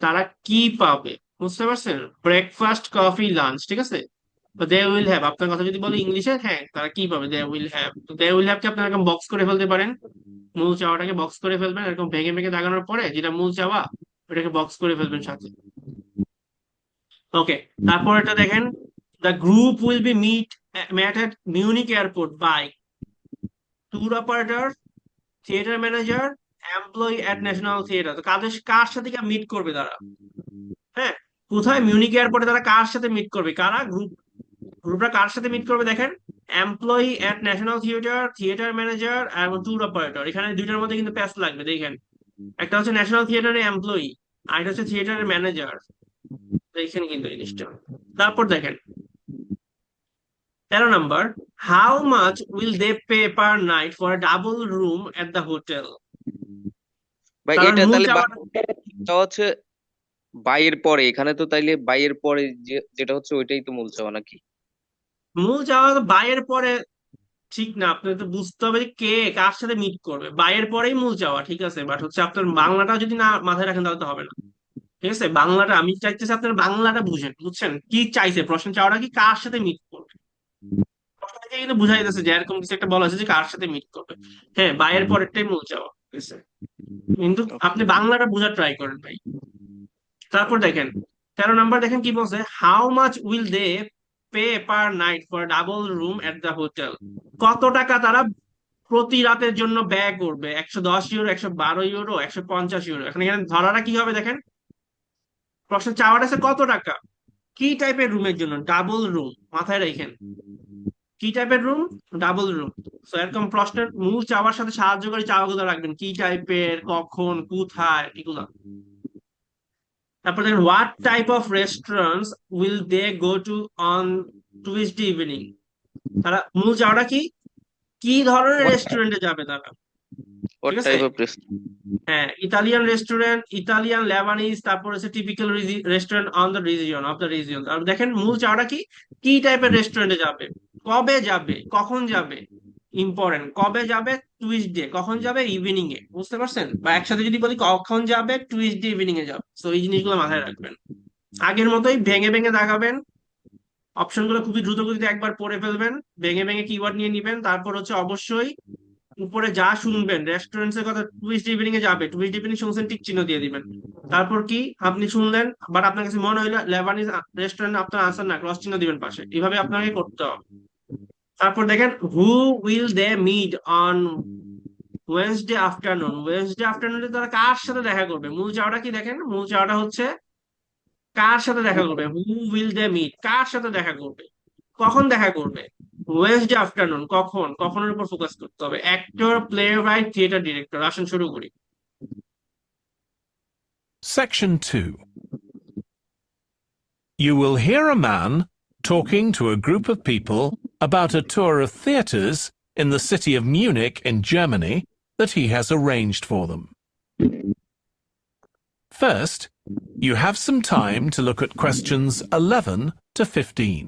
তারা কি পাবে। বুঝতে পারছেন? ব্রেকফাস্ট, কফি, লাঞ্চ, ঠিক আছে। তো দে উইল হ্যাভ, আপনার কথা যদি বলে ইংলিশে, হ্যাঁ তারা কি পাবে, দে উইল হ্যাভ। তো দে উইল হ্যাভ কে আপনারা এরকম বক্স করে ফেলতে পারেন। মূল চাওয়াটাকে বক্স করে ফেলবেন, এরকম ভেঙে ভেঙে দাগানোর পরে যেটা মূল চাওয়া ওটাকে বক্স করে ফেলবেন সাথে। ওকে, তারপর এটা দেখেন, the group will be met at Munich airport by tour operator, theatre manager, employee at national theatre. তো কার সাথে মিট করবে তারা? হ্যাঁ, কোথায়? মিউনিক এয়ারপোর্টে তারা কার সাথে মিট করবে? কারা? গ্রুপটা কার সাথে মিট করবে দেখেন, এমপ্লয়ি এট ন্যাশনাল থিয়েটার, থিয়েটার ম্যানেজার এবং ট্যুর অপারেটর। এখানে দুইটার মধ্যে কিন্তু প্যাচ লাগবে দেখেন। একটা হচ্ছে ন্যাশনাল থিয়েটারের এমপ্লয়ি, আর একটা হচ্ছে থিয়েটারের ম্যানেজার। দেখছেন কিন্তু জিনিসটা। তারপর দেখেন 13 number, how much will they pay per night for double room at the hotel. ভাই তার এটা মূল তাহলে চাওয়াটা চাওয়া হচ্ছে বাইয়ের পরে, এখানে তো তাইলে বাইয়ের পরে যেটা হচ্ছে ওইটাই তো মূল চাওয়া নাকি? মূল চাওয়া বাইয়ের পরে ঠিক না, আপনার তো বুঝতে হবে যে কে কার সাথে মিট করবে। বাইয়ের পরেই মূল চাওয়া, ঠিক আছে, বাট হচ্ছে আপনার বাংলাটা যদি না মাথায় রাখেন তাহলে তো হবে না। ঠিক আছে, বাংলাটা আমি চাইতেছি আপনার বাংলাটা বুঝছেন কি চাইছে, প্রশ্ন চাওয়াটা কি কার সাথে মিট করবে। প্রশ্ন থেকে কিন্তু বুঝাই যাচ্ছে যে এরকম কিছু একটা বলা হয়েছে যে কার সাথে মিট করবে। হ্যাঁ, বাইয়ের পরেরটাই মূল চাওয়া, ঠিক আছে, কিন্তু আপনি বাংলাটা বোঝার ট্রাই করেন ভাই। তারপর দেখেন 13 নাম্বার, দেখেন কি বলছে, how much will they pay per night for double room at the hotel. কত টাকা তারা প্রতি রাতের জন্য ব্যয় করবে? 110 ইউরো, 112 ইউরো, 150 ইউরো। এখানে ধরাটা কি হবে দেখেন, প্রশ্ন চাওয়াটা আছে কত টাকা, কি টাইপের রুমের জন্য, ডাবল রুম, মাথায় রাখেন কি টাইপের রুম, ডাবল রুম। তো এরকম প্রশ্নের মূল চাওয়ার সাথে সাহায্যকারী চাওয়াগুলো রাখবেন, কি টাইপের, কখন, কোথায়, এগুলা। তারপর দেখেন, what type of restaurants will they go to on Tuesday evening. তারা মূল চাওয়াটা কি, কি ধরনের রেস্টুরেন্টে যাবে তারা, ঠিক আছে। হ্যাঁ, ইতালিয়ান রেস্টুরেন্ট, ইতালিয়ান, লেবানিজ, তারপর হচ্ছে typical restaurant on the region of the region. আর দেখেন মূল চাওয়াটা কি, কি টাইপের রেস্টুরেন্টে যাবে, কবে যাবে, কখন যাবে, ইম্পর্টেন্ট। কবে যাবে? টুইসডে। কখন যাবে? ইভিনিং এ। বুঝতে পারছেন? বা একসাথে যদি বলি কখন যাবে, টুইসডে ইভিনিং এ যাবে। তো এই জিনিসগুলো মাথায় রাখবেন। আগের মতোই ভেঙে ভেঙে দাগাবেন, অপশনগুলো খুবই দ্রুত গতিতে একবার পড়ে ফেলবেন, ভেঙে ভেঙে কিওয়ার্ড নিয়ে নিবেন। তারপর হচ্ছে অবশ্যই উপরে যা শুনবেন, রেস্টুরেন্টস এর কথা টুইসডে ইভিনিং এ যাবে, টুইসডে ইভিনিং শুনছেন, টিক চিহ্ন দিয়ে দিবেন। তারপর কি আপনি শুনলেন বাট আপনার কাছে মনে হইলো লেবানিজ রেস্টুরেন্ট আপনার আনসার না, ক্রস চিহ্ন দিবেন পাশে। এইভাবে আপনাকে করতে হবে। তারপর দেখেন who will they meet on Wednesday afternoon. Wednesday আফটারনুনে তারা কার সাথে দেখা করবে? মূল চাওয়াটা কি দেখেন, মূল চাওয়াটা হচ্ছে কার সাথে দেখা করবে। হু উইল দে মিট, কার সাথে দেখা করবে, কখন দেখা করবে? Wednesday afternoon. কখন? কখনের উপর ফোকাস করতে হবে। Actor, play right, theatre director. আসেন শুরু করি। Section 2. You will hear a man talking to a group of people about a tour of theatres in the city of Munich in Germany that he has arranged for them. First, you have some time to look at questions 11 to 15.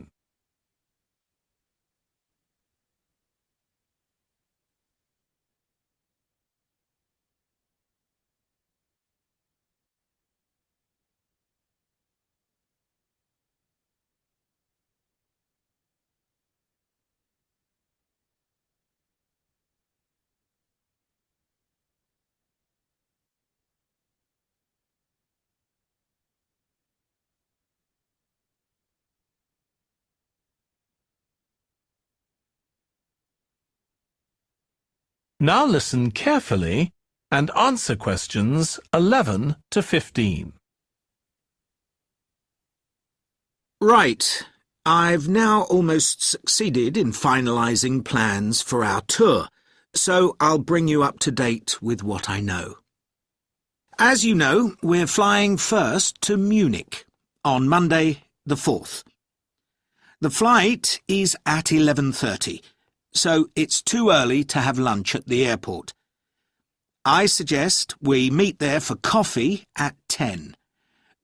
Now listen carefully and answer questions 11 to 15. Right. I've now almost succeeded in finalising plans for our tour, so I'll bring you up to date with what I know. As you know, we're flying first to Munich on Monday the 4th. The flight is at 11:30, so it's too early to have lunch at the airport. I suggest we meet there for coffee at 10.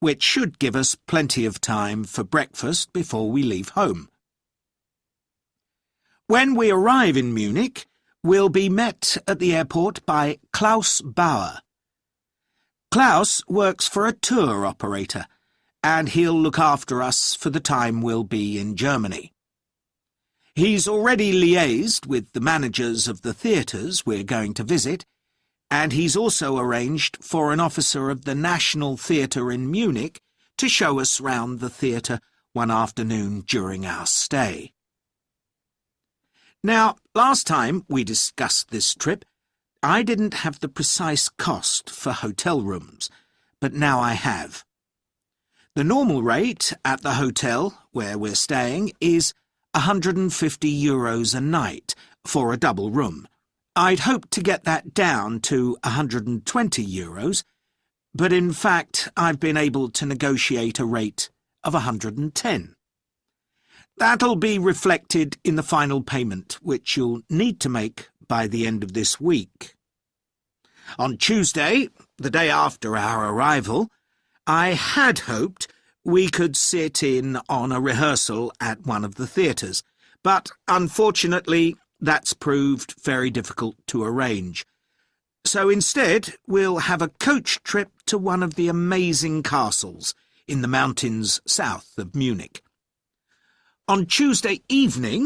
Which should give us plenty of time for breakfast before we leave home. When we arrive in Munich, we'll be met at the airport by Klaus Bauer. Klaus works for a tour operator, and he'll look after us for the time we'll be in Germany. He's already liaised with the managers of the theatres we're going to visit, and he's also arranged for an officer of the National Theatre in Munich to show us round the theatre one afternoon during our stay. Now, last time we discussed this trip, I didn't have the precise cost for hotel rooms, but now I have. The normal rate at the hotel where we're staying is €150 a night for a double room. I'd hoped to get that down to €120, but in fact I've been able to negotiate a rate of 110. That'll be reflected in the final payment, which you'll need to make by the end of this week. On Tuesday, the day after our arrival, I had hoped we could sit in on a rehearsal at one of the theatres, but unfortunately that's proved very difficult to arrange. So instead, we'll have a coach trip to one of the amazing castles in the mountains south of Munich. On Tuesday evening,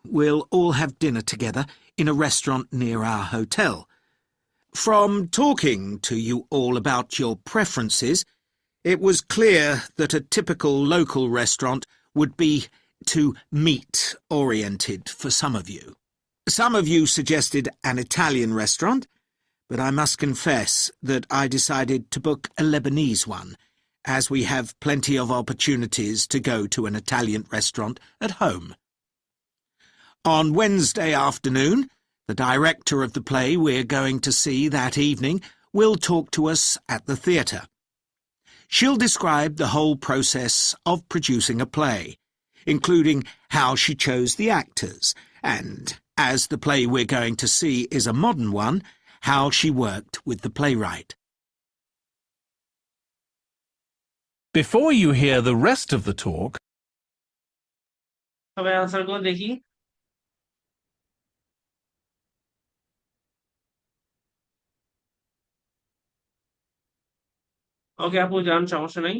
we'll all have dinner together in a restaurant near our hotel. From talking to you all about your preferences, it was clear that a typical local restaurant would be too meat-oriented for some of you. Some of you suggested an Italian restaurant, but I must confess that I decided to book a Lebanese one, as we have plenty of opportunities to go to an Italian restaurant at home. On Wednesday afternoon, the director of the play we're going to see that evening will talk to us at the theatre. She'll describe the whole process of producing a play, including how she chose the actors, and, as the play we're going to see is a modern one, how she worked with the playwright. Before you hear the rest of the talk, সবাই answer গুলো দেখি। ওকে আপু, যান, সমস্যা নাই।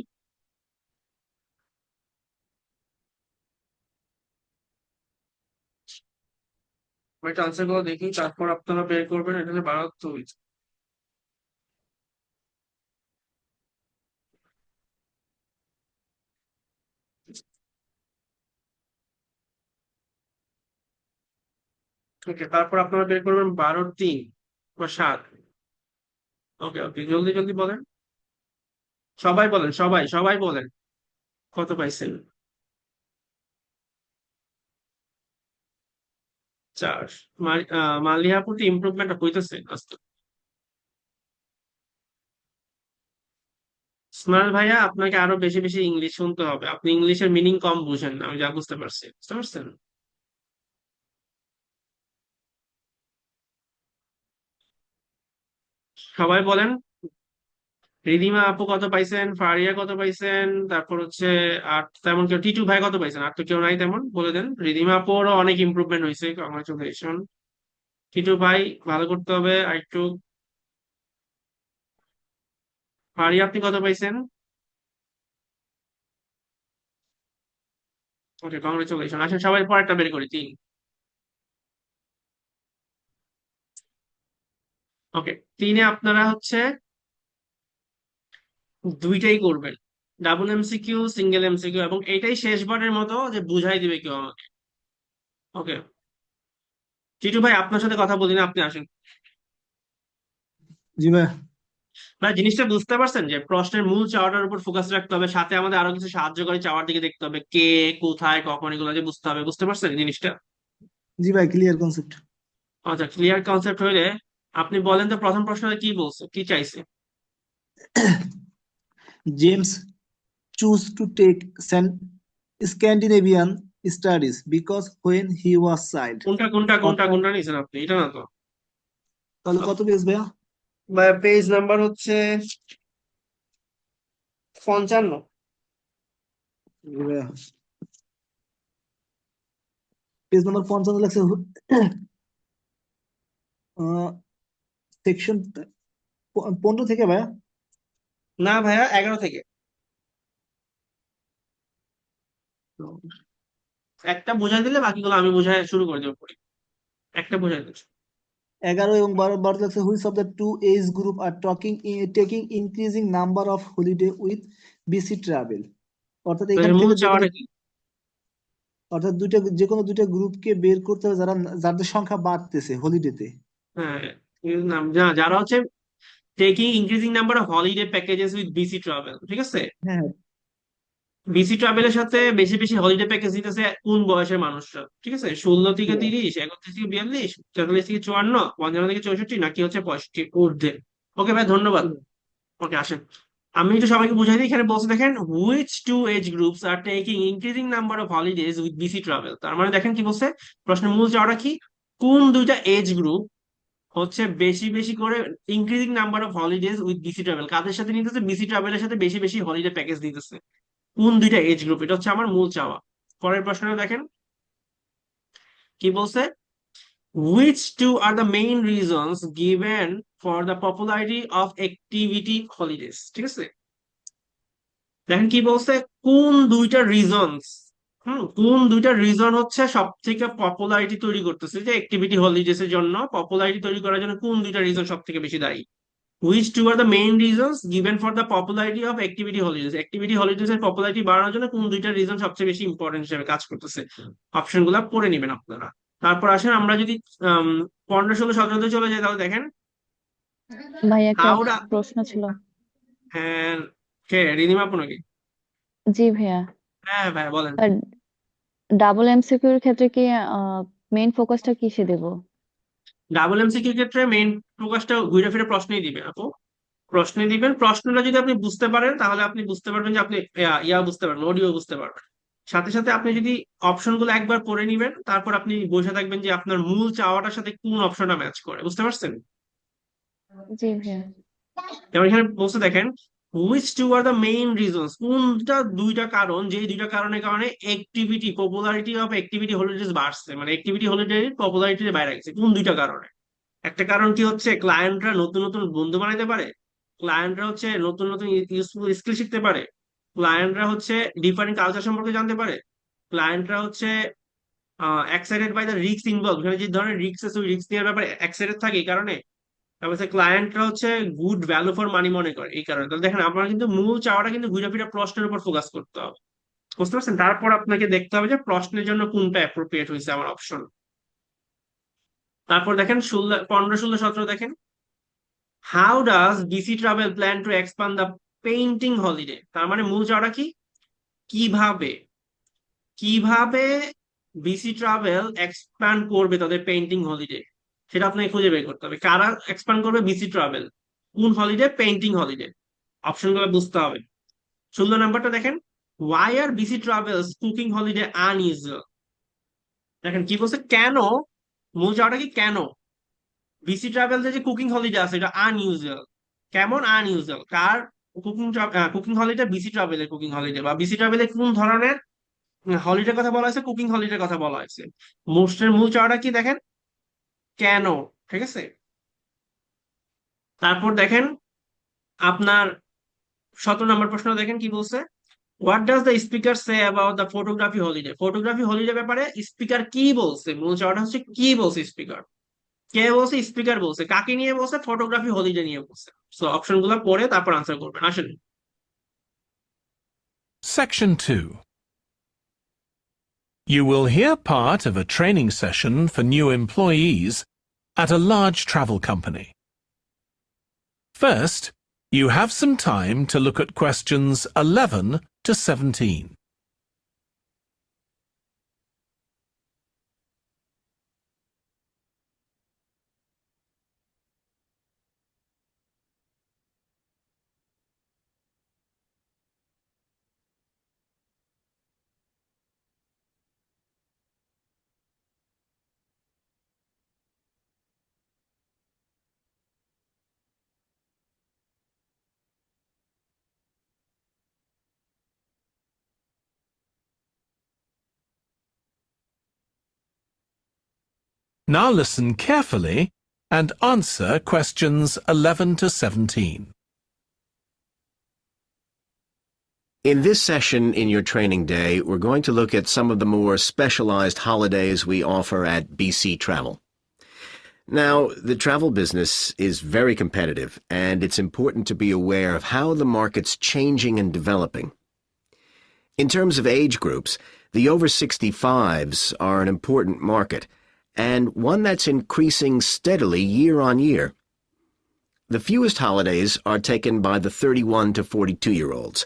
আমি একটা answer গুলো দেখি, তারপর আপনারা বের করবেন এখানে বাড়াতে হয়েছে। ওকে, তারপর আপনারা বের করবেন 12-3 বা 7। ওকে ওকে, জলদি জলদি বলেন, সবাই বলেন, সবাই সবাই বলেন কত পাইছেন। 4। মালিয়া আপুর ইমপ্রুভমেন্ট হইতেছে আস্তে। ইসমাইল ভাইয়া, আপনাকে আরো বেশি বেশি ইংলিশ শুনতে হবে, আপনি ইংলিশের মিনিং কম বুঝেন না, আমি যা বুঝতে পারছি, বুঝতে পারছেন। সবাই বলেন, রিদিমা আপু কত পাইছেন, ফারিয়া কত পাইছেন, তারপর হচ্ছে আর তেমন কেউ, টিটু ভাই কত পাইছেন, আর তো কেউ নাই তেমন, বলে দেন। রিদিমা আপুরও অনেক ইমপ্রুভমেন্ট হয়েছে, কংগ্রাচুলেশন। টিটু ভাই ভালো করতে হবে আর একটু। ফারিয়া আপনি কত পাইছেন? ওকে, কংগ্রাচুলেশন। আসেন সবাই পরেরটা বের করি, 3। ওকে, 3-এ আপনারা হচ্ছে দুইটাই করবেন, ডাবল এমসিকিউ, সিঙ্গেল এমসিকিউ, এবং এটাই শেষবারের মতো যে বুঝাই দিবে কেউ আমাকে। ওকে, টিটু ভাই আপনার সাথে কথা বলি না, আপনি আসেন। জি ভাই। ভাই জিনিসটা বুঝতে পারছেন যে প্রশ্নের মূল চাওয়াটার উপর ফোকাস রাখতে হবে, সাথে আমাদের আরো কিছু সাহায্যকারী চাওয়ার দিকে দেখতে হবে, কে, কোথায়, কখন, এগুলো যে বুঝতে হবে, বুঝতে পারছেন জিনিসটা। জি ভাই, ক্লিয়ার কনসেপ্ট। আচ্ছা, ক্লিয়ার কনসেপ্ট হইলে আপনি বলেন তো প্রথম প্রশ্নটা কি বলছে, কি চাইছে। James choose to take Scandinavian studies because when he was child. কোনটা কোনটা কোনটা অর্থাৎ কোনটা নিয়েছেন আপনি, এটা না তো। তাহলে কত পেজ ভাইয়া? পেজ নাম্বার হচ্ছে 55। জি ভাইয়া, পেজ নাম্বার 55 লাগছে। সেকশন 15 থেকে ভাইয়া। না ভাইয়া, 11 থেকে। একটা বোঝাই দিলে বাকিগুলো আমি বোঝাই শুরু করে দেবো পরে। একটা বোঝাই দিচ্ছি। 11 এবং 12 লাগছে which of the two age group are taking increasing number of holiday with BC travel. অর্থাৎ তো এখান এর মূল থেকে চাওয়াটা কি? অর্থাৎ যে কোনো দুইটা গ্রুপকে বের করতে হবে যাদের সংখ্যা বাড়তেছে হলিডেতে। হ্যাঁ, যারা হচ্ছে taking increasing number of holiday packages with BC travel, ঠিক আছে। হ্যাঁ বিসি ট্রাভেলের সাথে বেশি বেশি হলিডে প্যাকেজ দিতেছে কোন বয়সের মানুষরা, ঠিক আছে, 16 থেকে 30, 31 থেকে 42, 44 থেকে 54, 55 থেকে 64, নাকি হচ্ছে 65 ঊর্ধ্বে। ওকে ভাই, ধন্যবাদ। ওকে, আসেন আমি একটু সবাইকে বুঝাই দিই। এখানে বলছে দেখেন, which two age groups are taking increasing number of holidays with BC travel. তার মানে দেখেন কি বলছে, প্রশ্নের মূল চাওয়াটা কি, কোন দুইটা এজ গ্রুপ হচ্ছে বেশি বেশি করে increasing number of holidays with BC travel, কাদের সাথে নিতেছে, বিসি ট্রাভেলের সাথে বেশি বেশি হলিডে প্যাকেজ দিতেছে, কোন দুইটা এজ গ্রুপ, এটা হচ্ছে আমার মূল চাওয়া। পরের প্রশ্নটা দেখেন কি বলছে, which two are the main reasons given for the popularity of activity holidays, ঠিক আছে। দেখেন কি বলছে, কোন দুইটা রিজনস, কোন দুইটা রিজন হচ্ছে সব থেকে পপুলারিটি তৈরি করতেছে, যে অ্যাক্টিভিটি হলিডেজ এর জন্য পপুলারিটি তৈরি করার জন্য কোন দুইটা রিজন সব থেকে বেশি দায়ী। Which two are the main reasons given for the popularity of activity holidays? Activity holidays এর পপুলারিটি বাড়ানোর জন্য কোন দুইটা রিজন সবচেয়ে বেশি ইম্পর্টেন্ট হিসেবে কাজ করতেছে। অপশন গুলা পড়ে নেবেন আপনারা। তারপর আসেন আমরা যদি 15, 16, 17 চলে যাই, তাহলে দেখেন ভাই একটা হাওড়া। প্রশ্ন ছিল। হ্যাঁ, কে, রিদিমা আপু নাকি? জি ভাইয়া, হ্যাঁ ভাই বলেন। ডাবল এমসিকিউ এর ক্ষেত্রে কি মেইন ফোকাসটা কিসে দেব? ডাবল এমসিকিউ ক্ষেত্রে মেইন ফোকাসটা ঘুরে ফিরে প্রশ্নেই দিবেন আপু, প্রশ্নে দিবেন। প্রশ্নটা যদি আপনি বুঝতে পারেন তাহলে আপনি বুঝতে পারবেন যে আপনি বুঝতে পারবেন, অডিও বুঝতে পারবেন। সাথে সাথে আপনি যদি অপশন গুলো একবার পড়ে নিবেন, তারপর আপনি বসে থাকবেন যে আপনার মূল চাওয়াটার সাথে কোন অপশনটা ম্যাচ করে, বুঝতে পারছেন। জি ভাইয়া। যেমন এখানে বলছে দেখেন, which two are the main reasons, কোনটা দুইটা কারণ, যে দুইটা কারণের কারণে activity popularity of activity holidays বাড়ছে, মানে অ্যাক্টিভিটি হলিডেজ পপুলারিটি বাইরে গেছে, কোন দুইটা কারণে। একটা কারণ কি হচ্ছে, ক্লায়েন্টরা নতুন নতুন বন্ধু বানাইতে পারে, ক্লায়েন্টরা হচ্ছে নতুন নতুন ইউজফুল স্কিল শিখতে পারে, ক্লায়েন্টরা হচ্ছে ডিফারেন্ট কালচার সম্পর্কে জানতে পারে, ক্লায়েন্টরা হচ্ছে excited by the risk involve, এখানে যে ধরনের রিস্ক আছে ওই রিস্ক নেওয়ার ব্যাপারে এক্সাইটেড থাকে এই কারণে। তারপর ক্লায়েন্টরা হচ্ছে গুড ভ্যালু ফর মানি মনে করে এই কারণে। তাহলে দেখেন আপনার কিন্তু মূল চাওয়াটা কিন্তু ঘুরে ফিরে প্রশ্নের উপর ফোকাস করতে হবে, বুঝতে পারছেন? তারপর আপনাকে দেখতে হবে যে প্রশ্নের জন্য কোনটা অ্যাপ্রোপ্রিয়েট হয়েছে আমার অপশন। তারপর দেখেন 15, 16, 17 দেখেন, how does BC travel plan to expand the painting holiday. তার মানে মূল চাওয়াটা কি, কিভাবে কিভাবে বিসি ট্রাভেল এক্সপ্যান্ড করবে তাদের পেইন্টিং হলিডে, সেটা আপনাকে খুঁজে বের করতে হবে। কারা এক্সপ্যান্ড করবে? BC travel. কোন হলিডে? Painting holiday. অপশনগুলো বুঝতে হবে। 16 নাম্বারটা দেখেন, why are BC travels cooking holiday unusual. দেখেন কি বলছে, কেন, মূল চাওয়াটা কি, কেন বিসি ট্রাভেল যে কুকিং হলিডে আছে এটা আনইউজুয়াল। কেমন আনইউজুয়াল? কার কুকিং কুকিং হলিডে? বিসি ট্রাভেলের কুকিং হলিডে, বা বিসি ট্রাভেলের কোন ধরনের হলিডের কথা বলা হয়েছে? কুকিং হলিডের কথা বলা হয়েছে। মোস্টের মূল চাওয়াটা কি দেখেন, কেন, ঠিক আছে। তারপর দেখেন আপনার 17 নম্বর প্রশ্ন দেখেন কি বলছে, what does the speaker say about the photography holiday. Photography holiday ব্যাপারে স্পিকার কি বলছে? মূল চাওয়াটা হচ্ছে কি বলছে স্পিকার, কে বলছে? স্পিকার বলছে। কাকে নিয়ে বলছে? ফটোগ্রাফি হলিডে নিয়ে বলছে। সো অপশন গুলো পড়ে তারপর আনসার করবেন, আসেন। Section 2. You will hear part of a training session for new employees at a large travel company. First, you have some time to look at questions 11 to 17. Now listen carefully and answer questions 11 to 17. In this session in your training day, we're going to look at some of the more specialized holidays we offer at BC Travel. Now, the travel business is very competitive, and it's important to be aware of how the market's changing and developing. In terms of age groups, the over 65s are an important market, and one that's increasing steadily year on year. The fewest holidays are taken by the 31 to 42-year-olds,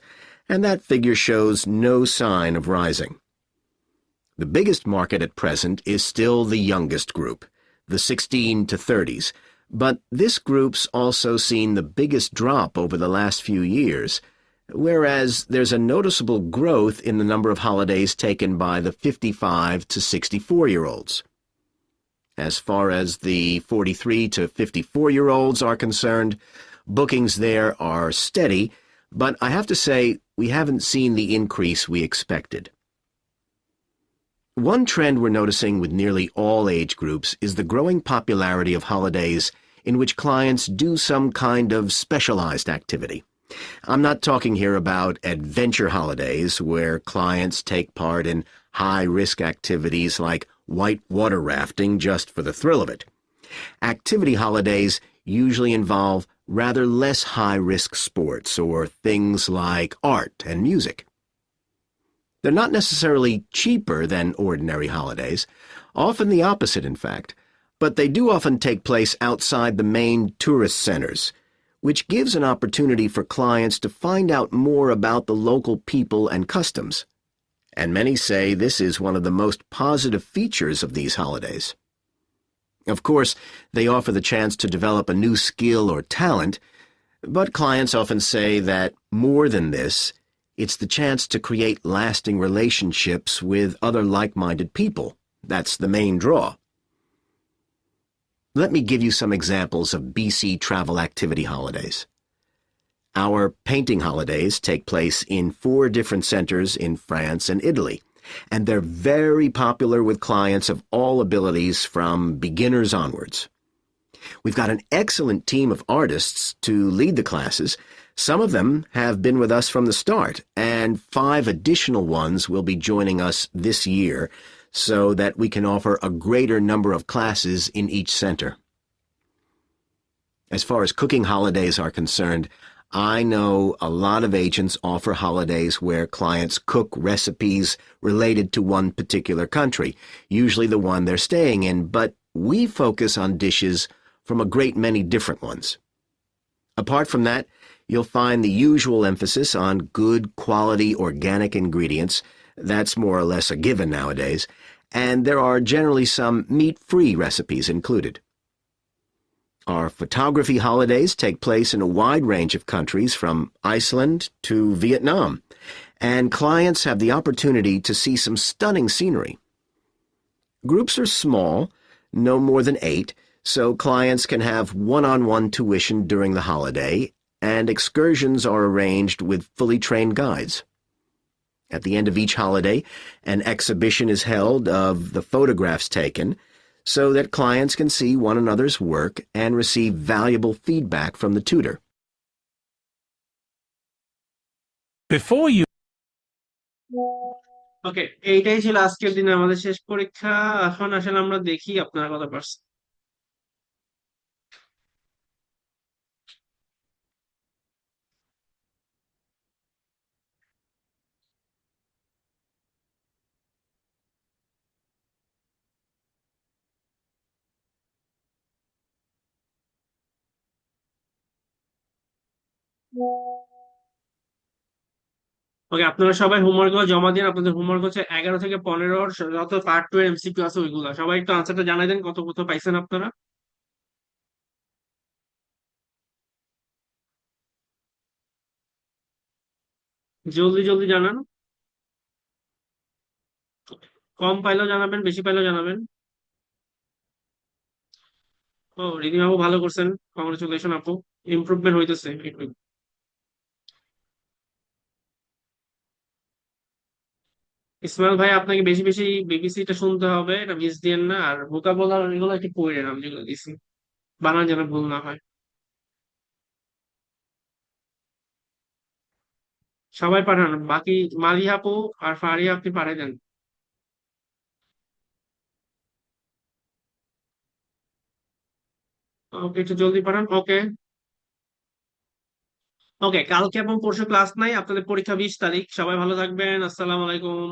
and that figure shows no sign of rising. The biggest market at present is still the youngest group, the 16 to 30s, but this group's also seen the biggest drop over the last few years, whereas there's a noticeable growth in the number of holidays taken by the 55 to 64-year-olds. As far as the 43 to 54-year-olds are concerned, bookings there are steady, but I have to say we haven't seen the increase we expected. One trend we're noticing with nearly all age groups is the growing popularity of holidays in which clients do some kind of specialized activity. I'm not talking here about adventure holidays where clients take part in high-risk activities like whitewater rafting just for the thrill of it. Activity holidays usually involve rather less high-risk sports or things like art and music. They're not necessarily cheaper than ordinary holidays, often the opposite in fact, but they do often take place outside the main tourist centers, which gives an opportunity for clients to find out more about the local people and customs. And many say this is one of the most positive features of these holidays. Of course, they offer the chance to develop a new skill or talent, but clients often say that more than this, it's the chance to create lasting relationships with other like-minded people. That's the main draw. Let me give you some examples of BC travel activity holidays. Our painting holidays take place in 4 different centers in France and Italy, and they're very popular with clients of all abilities from beginners onwards. We've got an excellent team of artists to lead the classes. Some of them have been with us from the start, and 5 additional ones will be joining us this year so that we can offer a greater number of classes in each center. As far as cooking holidays are concerned, I know a lot of agents offer holidays where clients cook recipes related to one particular country, usually the one they're staying in, but we focus on dishes from a great many different ones. Apart from that, you'll find the usual emphasis on good quality organic ingredients. That's more or less a given nowadays, and there are generally some meat-free recipes included. Our photography holidays take place in a wide range of countries from Iceland to Vietnam, and clients have the opportunity to see some stunning scenery. Groups are small, no more than 8, so clients can have one-on-one tuition during the holiday, and excursions are arranged with fully trained guides. At the end of each holiday, an exhibition is held of the photographs taken, so that clients can see one another's work and receive valuable feedback from the tutor. Before you ওকে, এইটাই ছিল আজকের দিনে আমাদের শেষ পরীক্ষা। এখন আসলে আমরা দেখি আপনারা কত পারছেন। ওকে, আপনারা সবাই হোমওয়ার্ক গুলো জমা দিন। আপনাদের হোমওয়ার্ক হচ্ছে 11 থেকে 15 যত পার্ট 2 এর এমসিকিউ আছে ওইগুলো। সবাই একটু আনসারটা জানাই দেন, কত কত পাইছেন আপনারা। জলদি জলদি জানান। কম পাইলেও জানাবেন, বেশি পাইলেও জানাবেন। ও, রিদিম আপু ভালো করছেন, কংগ্রেচুলেশন আপু, ইমপ্রুভমেন্ট হইতেছে একটু। ইসমাইল ভাই, আপনাকে বেশি বেশি বিবিসিটা শুনতে হবে, এটা মিস দিয়েন না। আর ভোকাবুলার এগুলো একটু পড়ে নাম যেগুলো দিছি, বানান যেন ভুল না হয়। সবাই পাঠান, বাকি মালিহা আপু আর ফারিয়া আপনি পাঠিয়ে দেন। ওকে, একটু জলদি পাঠান। ওকে ওকে, কালকে এবং পরশু ক্লাস নাই, আপনাদের পরীক্ষা 20 তারিখ। সবাই ভালো থাকবেন, আসসালামু আলাইকুম।